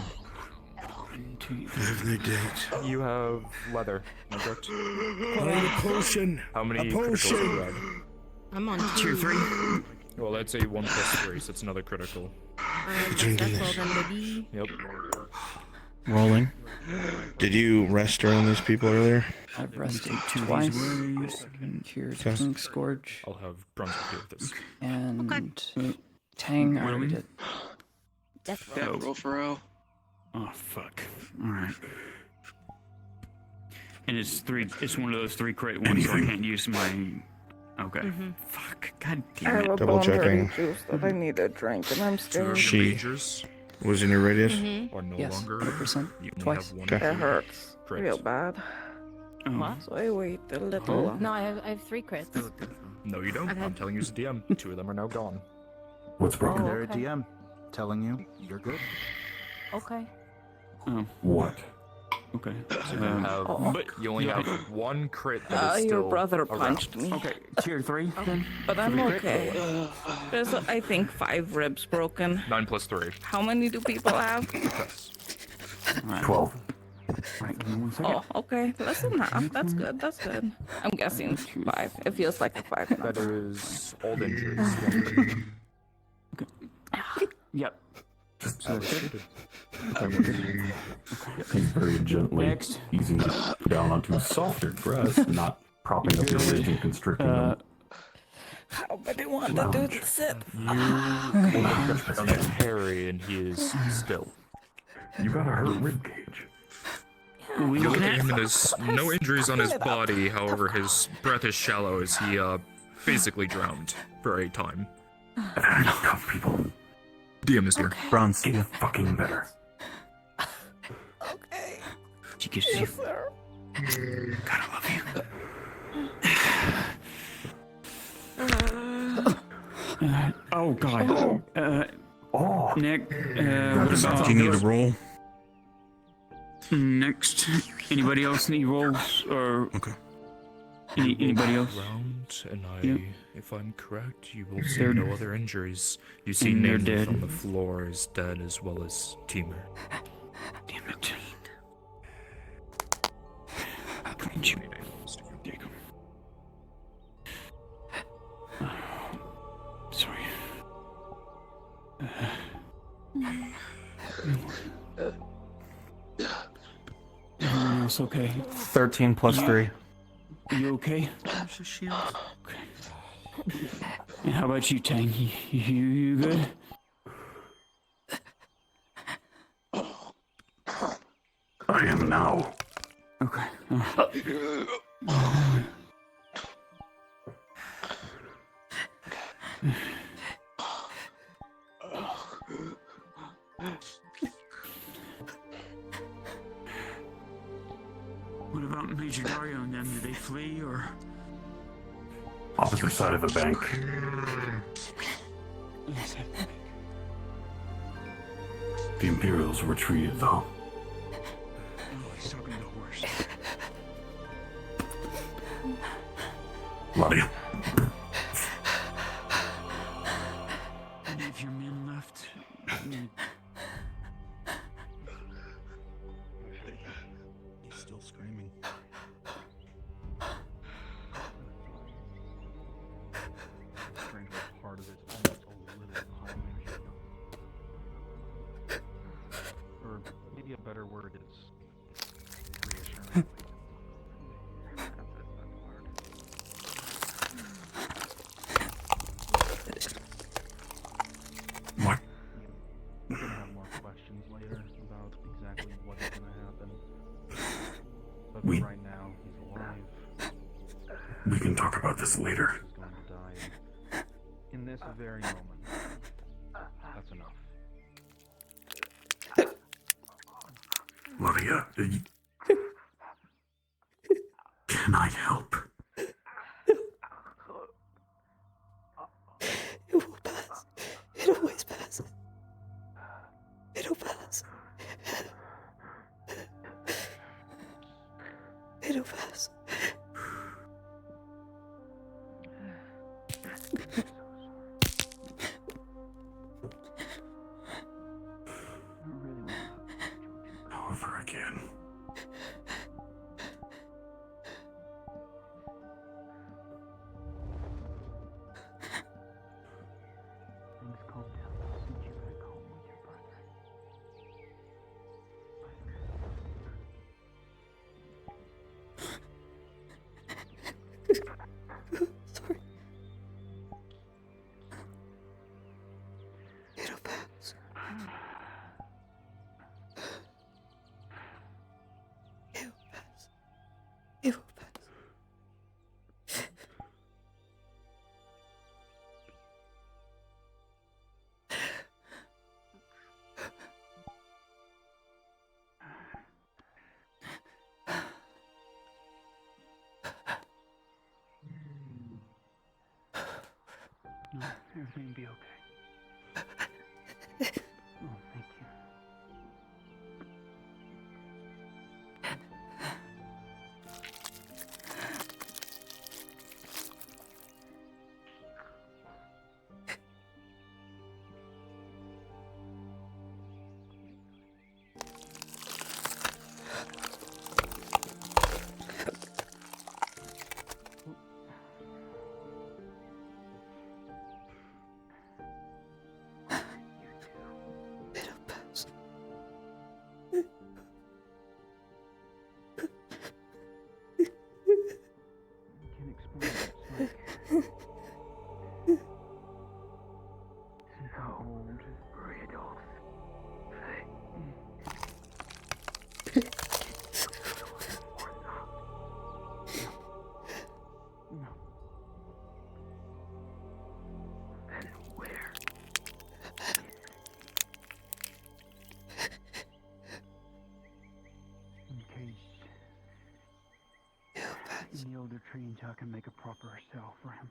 Have the date. You have leather, correct? A potion. How many A criticals do you potion. have? I'm on Tier 3. Well, that's a 1 plus 3, so it's another critical. Drinking this. Yep. Rolling. Did you rest around these people earlier? I've rested twice. Here's Okay. Pink Scourge. I'll have Brunswick here with this. And Tang, I already did. Death Yeah, roll for row. Oh, fuck. Alright. And it's one of those 3 crit ones, so I can't use my... Okay. Fuck. God I damn have it. a Double bone checking. dirty juice that I need to drink, and I'm scared. She Majors was in your radius? are no Yes, longer. 100%. You only Twice. have 1 Okay. It hurts crit. real bad. Oh. So I wait a little. No, I have 3 crits. No, you don't. I've I'm had- telling you as a DM. 2 of them are now gone. What's broken? Oh, They're okay. a DM telling you you're good. Okay. Oh, What? okay. So you have, but you only yeah. have 1 crit that is Your still brother around. punched me. Okay, tier 3 then? But I'm okay. There's, I think, 5 ribs broken. 9 plus 3. How many do people have? 12. Right, give me 1 second. Oh, okay. Less than half. That's good. That's good. I'm guessing 5. It feels like a 5 That number. is old injuries. Yep. So that's good. He's very gently Next. easing it down onto softer grass, not propping up your ridge and constricting them. How many want to do the sit? On Harry, and he is still. You got a hurt rib cage. You look at him, and there's no injuries on his body. However, his breath is shallow as he basically drowned for a time. I've had enough tough people. DM is here. Bronze, get fucking better. Okay. She gives you. Yes, sir. God, I love you. Oh God. Nick. What about? Do you need a roll? Next. Anybody else need rolls or? Okay. Anybody else? Round, and Yep. if I'm correct, you will see They're- no other injuries. You see and they're names dead. on the floor as dead, as well as Teamer. Damn it. Find you. There you go. Sorry. Everyone else okay? 13 plus 3. You okay? Okay. And how about you, Tang? You good? I am now. Okay. What about Major Dario and them? Did they flee or? Opposite side of the bank. The Imperials retreated, though. He's talking the horse. Love you. Any of your men left? He's still screaming. Part of it, almost a little behind me. Or maybe a better word We can talk about this later. In this very moment. That's enough. Maria, can I help? It will pass. It always passes. It'll pass. It'll pass. Over again. Things calm down since you back home with your brother. Sorry. It'll pass. It'll pass. It will pass. No, everything will be okay. Oh, thank you. It'll pass. Can't explain it. It's like old Rudolph. No. Then where? In case in the older tree until I can make a proper cell for him.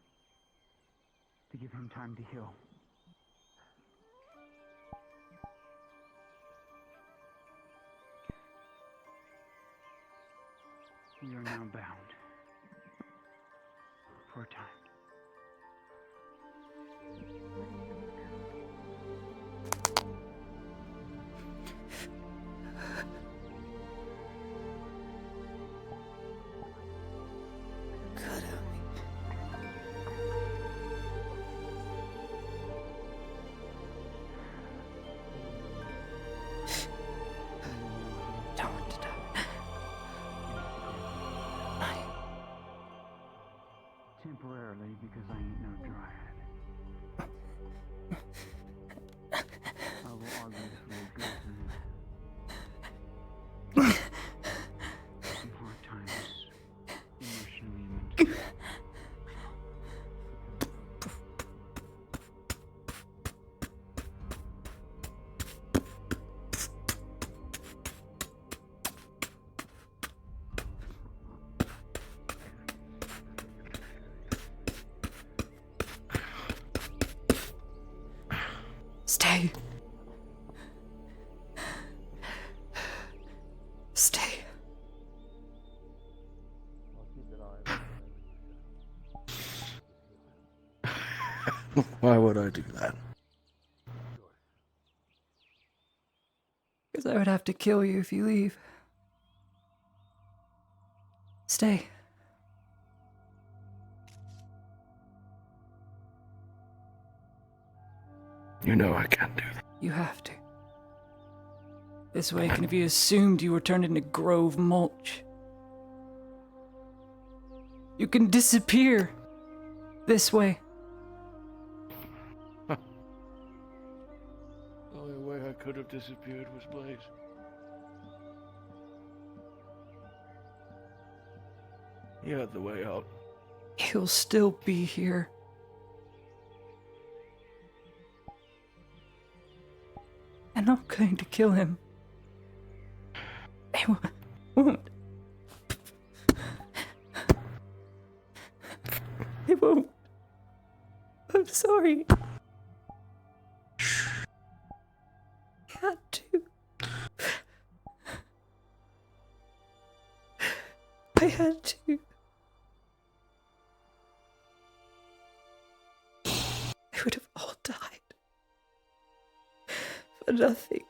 To give him time to heal. We are now bound. For a time. God help me. Don't want to die. Temporarily, because I ain't no dryad. I will argue for your good some hard times, emotionally and mentally. Stay. Stay. Why would I do that? Because I would have to kill you if you leave. Stay. You know I can't do that. You have to. This way can be assumed you were turned into grove mulch. You can disappear. This way. The only way I could have disappeared was Blaze. He had the way out. He'll still be here. I'm not going to kill him. I won't. I won't. I'm sorry. I had to. I had to. They would have all died. For nothing.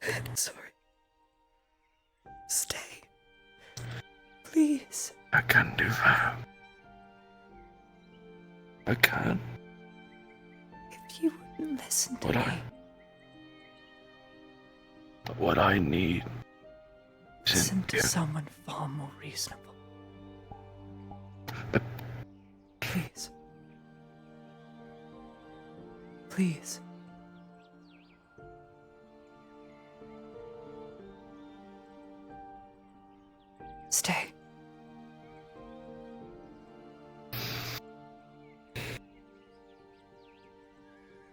I'm sorry. Stay. Please. I can't do that. I can't. If you wouldn't listen to What me. What I need is Listen in to you. someone far more reasonable. Please. Please. Stay.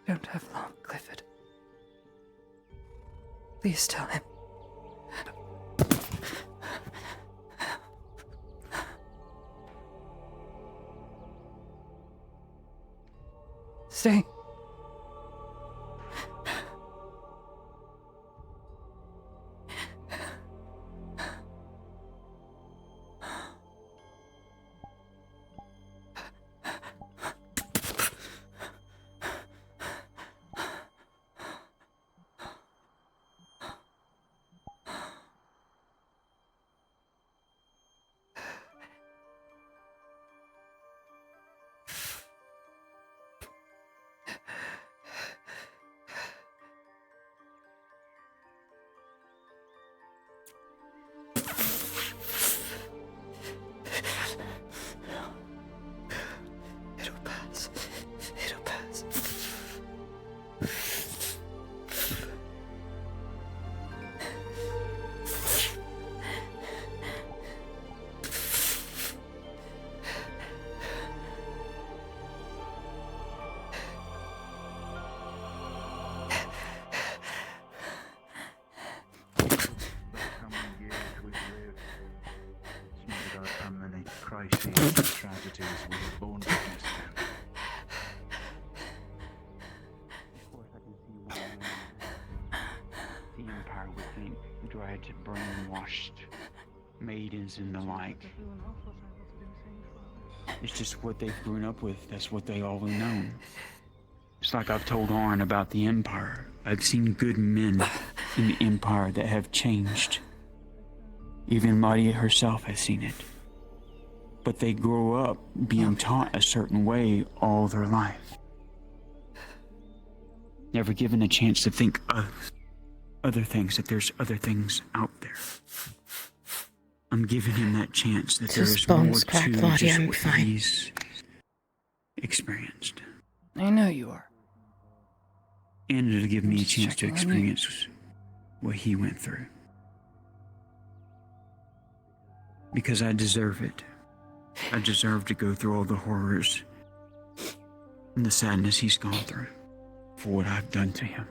Don't have long, Clifford. Please tell him. Stay. It'll pass. It'll pass. How many crises and tragedies we have borne witness to. The Empire would think dread, brainwashed maidens and the like. It's just what they've grown up with. That's what they always known. It's like I've told Arn about the Empire. I've seen good men in the Empire that have changed. Even Maria herself has seen it. But they grow up being taught a certain way all their life. Never given a chance to think of other things, that there's other things out there. I'm giving him that chance, that there is more to just what he's experienced. I know you are. And it'll give me a Just chance to checking on you. experience what he went through. Because I deserve it. I deserve to go through all the horrors and the sadness he's gone through for what I've done to him.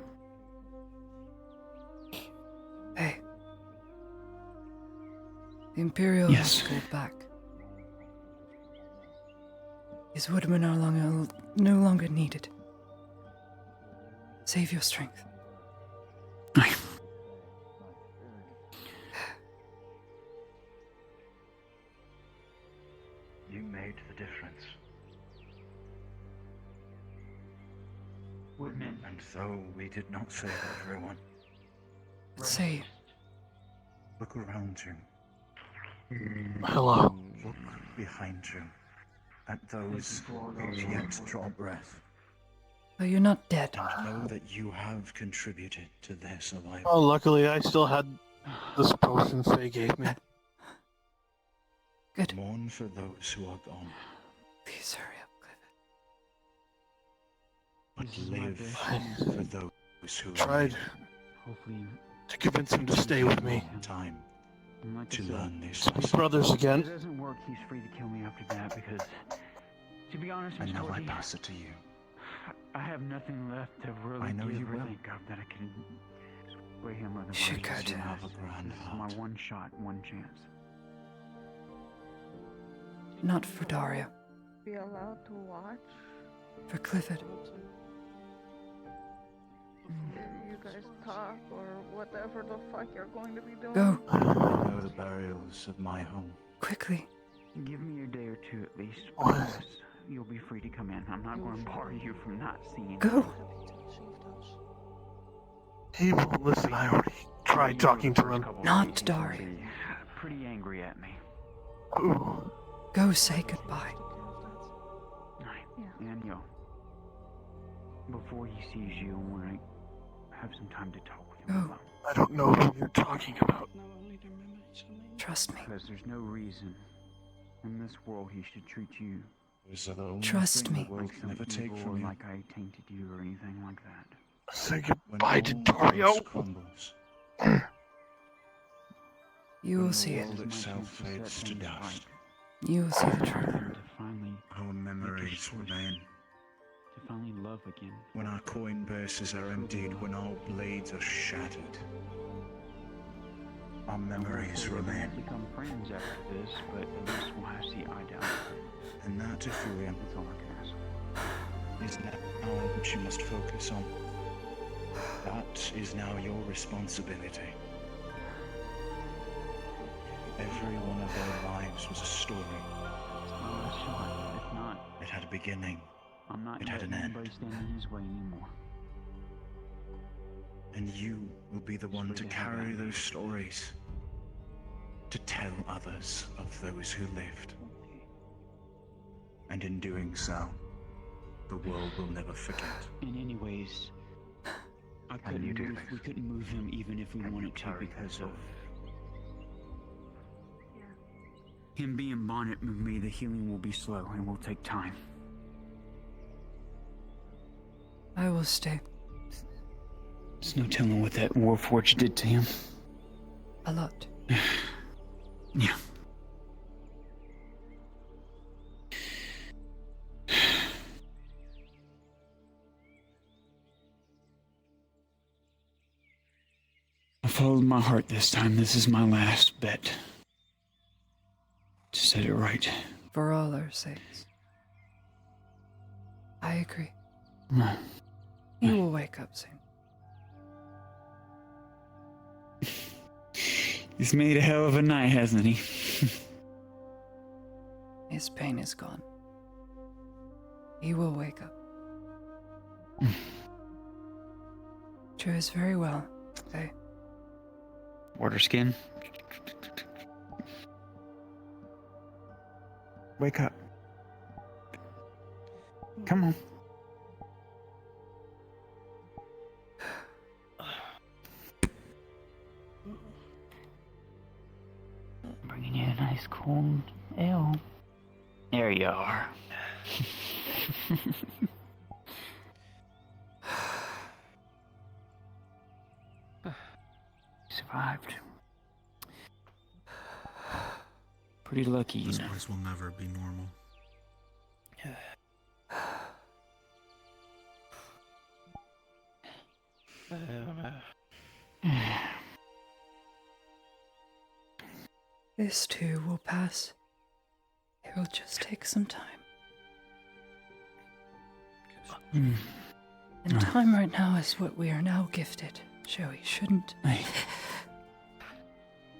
Hey. The Imperial Yes. has to go back. His woodmen are no longer needed. Save your strength. You made the difference. Woodmen. And though we did not save everyone, Say, look around you. Hello. Look behind you. At those who yet draw breath. oh, you're not dead. Know that you have contributed to their survival. Oh, luckily I still had this potion they gave me. Good. Mourn for those who are gone, Please hurry up, Clifford. but live for those who Tried Hopefully, to convince him to stay with me. time like I to said, learn this Be lesson. brothers if it again. doesn't work work, he's free to kill me after that because, to be honest, And now I Mr. pass it to you. I have nothing left to really I know give you or will. think of that I can sway him otherwise. Should go to have a grand This is heart. my one shot, one chance. Not for Daria. Be allowed to watch? For Clifford. You guys talk or whatever the fuck you're going to be doing. Go. I know the burials of my home. Quickly. Give me a day or two at least. Because you'll be free to come in. I'm not going to bar you from not seeing. Go. He won't listen. I already tried talking to him. Not Daria. Pretty angry at me. Ooh. Go say goodbye. Daniel, before he sees you, when I have some time to talk with him alone. I don't know who you're talking about. Trust me. Because there's no reason in this world he should treat you. Trust me. Like some evil, or like I tainted you or anything like that. Say goodbye to Dario. You will see it. The world itself fades to dust. You will see the truth. Our memories remain. To finally love again. When our coin purses are emptied, when our blades are shattered, our memories remain. We'll become friends after this, but at least we'll have to see eye to eye. And that, Ephraim, That's all I can ask. is now what you must focus on. That is now your responsibility. Every one of their lives was a story. It's not. It had a beginning. I'm not It had an letting end. anybody stand in his way anymore. And you will be the one to carry those stories. To tell others of those who lived. And in doing so, the world will never forget. In any ways, we couldn't move him even if we wanted to because of him being Bonnet with me. The healing will be slow and will take time. I will stay. There's no telling what that Warforged did to him. A lot. Yeah. I followed my heart this time. This is my last bet. To set it right. For all our sakes. I agree. He will wake up soon. He's made a hell of a night, hasn't he? His pain is gone. He will wake up. True is very well. Okay. Water skin. Wake up. Come on. Bringing you a nice cold ale. There you are. Survived. Pretty lucky, you This know. place will never be normal. This too will pass. It will just take some time. And time right now is what we are now gifted. So we shouldn't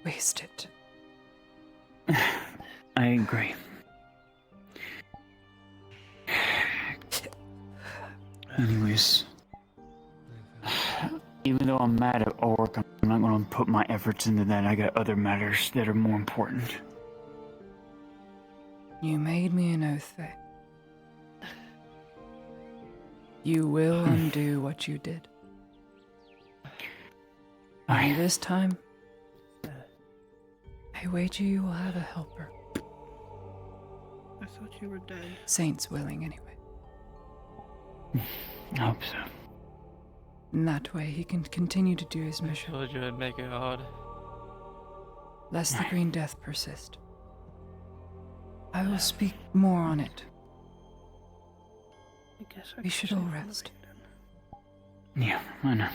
waste it. I agree. Anyways, even though I'm mad at work, I'm not going to put my efforts into that. I got other matters that are more important. You made me an oath, Faye. You will undo what you did. And this time, I wager you will have a helper. I thought you were dead. Saints willing, anyway. I hope so. And that way he can continue to do his mission. Told you I'd make it hard. Lest the Green Death persist. I will speak more on it. I guess I We should all rest. Yeah, I know.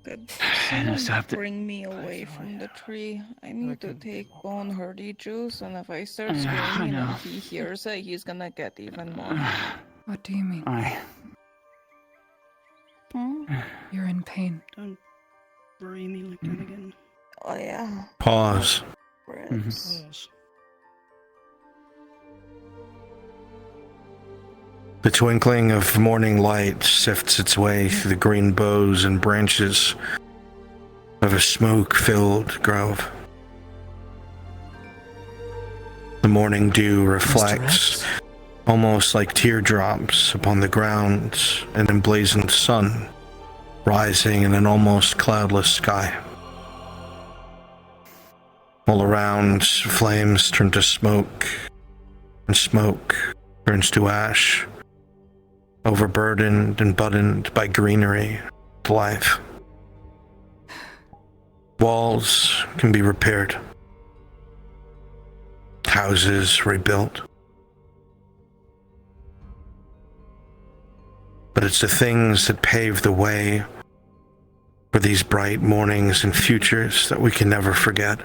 Could I know, so I have to... bring me away from the tree. I need to take bone hardy juice, and if I start I screaming know. and he hears it, he's gonna get even more. What do you mean? You're in pain. Don't bury me like that again. Oh yeah. Pause. Pause. The twinkling of morning light sifts its way through the green boughs and branches of a smoke-filled grove. The morning dew reflects almost like teardrops upon the ground, an emblazoned sun rising in an almost cloudless sky. All around, flames turn to smoke, and smoke turns to ash, overburdened and buttoned by greenery to life. Walls can be repaired, houses rebuilt. But it's the things that pave the way for these bright mornings and futures that we can never forget.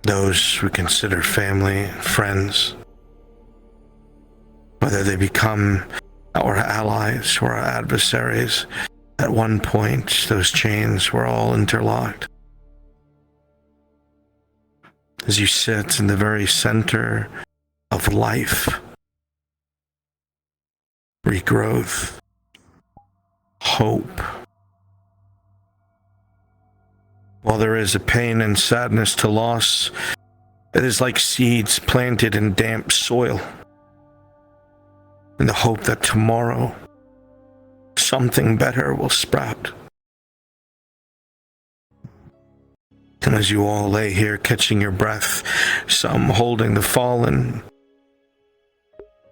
Those we consider family, friends, whether they become our allies or our adversaries, at one point those chains were all interlocked. As you sit in the very center of life, regrowth, hope. While there is a pain and sadness to loss, it is like seeds planted in damp soil, in the hope that tomorrow something better will sprout. And as you all lay here catching your breath, some holding the fallen,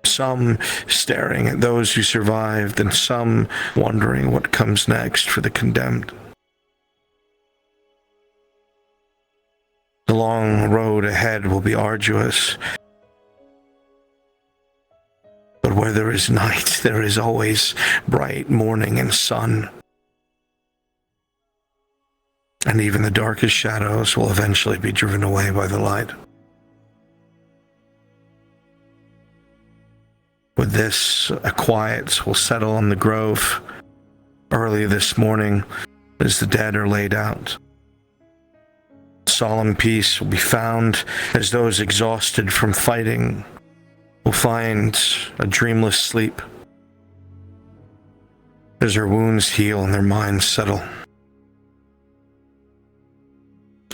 some staring at those who survived, and some wondering what comes next for the condemned. The long road ahead will be arduous, but where there is night, there is always bright morning and sun. And even the darkest shadows will eventually be driven away by the light. With this, a quiet will settle on the grove. Early this morning, as the dead are laid out, solemn peace will be found as those exhausted from fighting will find a dreamless sleep as their wounds heal and their minds settle.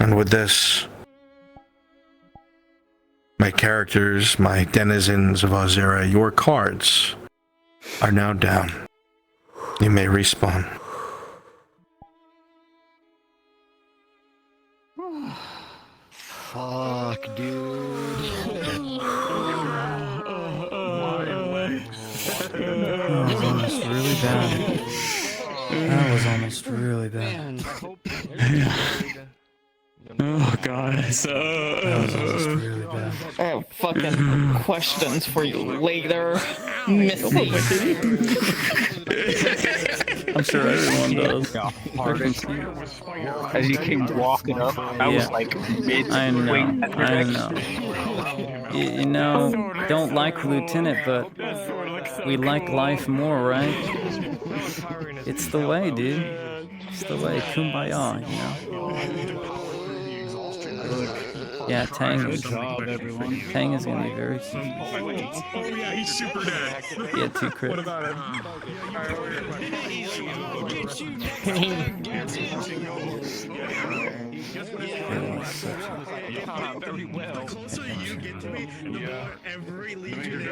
And with this, my characters, my denizens of Ozera, your cards are now down. You may respawn. Fuck, dude. That was almost really bad. That was almost really bad. Oh god, that was almost really bad. I have fucking questions for you later, Missy. I'm sure everyone does. As you came walking up, I was like mid. I know. You know, don't like Lieutenant, but we like life more, right? It's the way, dude. It's the way. Kumbaya, you know? Yeah, Tang is gonna be very cute. Oh yeah, he's super dead. He had 2 crits. What about him? Very well. The closer you get to me, the more every legion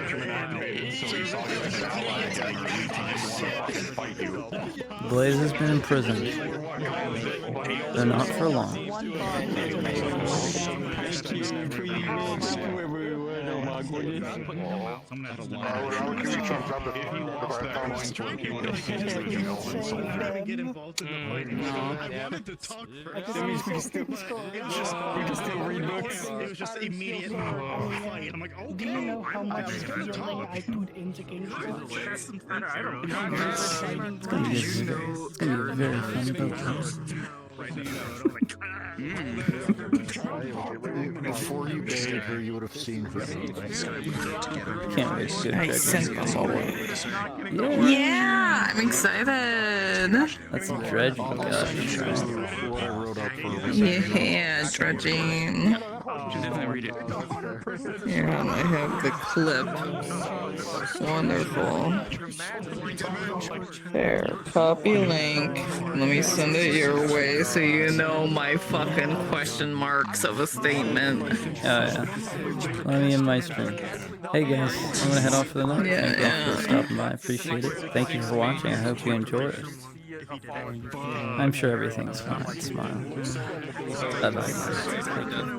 Blaze has been imprisoned. They're not for long. Get involved in the fight. I wanted to talk first. We can still read books. It was just immediate fight. I'm like, okay. Do you know how much healing I put into game? It's gonna be very fun boat. Before you buried her, you would have seen her. Can't wait to I sent them away. Yeah. Yeah, I'm excited. That's some dredging, gosh. Yeah, dredging. Here, I have the clip. Wonderful. There, copy link. Let me send it your way so you know my fucking question marks of a statement. Oh yeah. Let me in my stream. Hey guys, I'm gonna head off for the night. Thank you all for stopping by. I appreciate it. Thank you for watching. I hope you enjoy it. I'm sure everything's fine. Smile. Bye bye.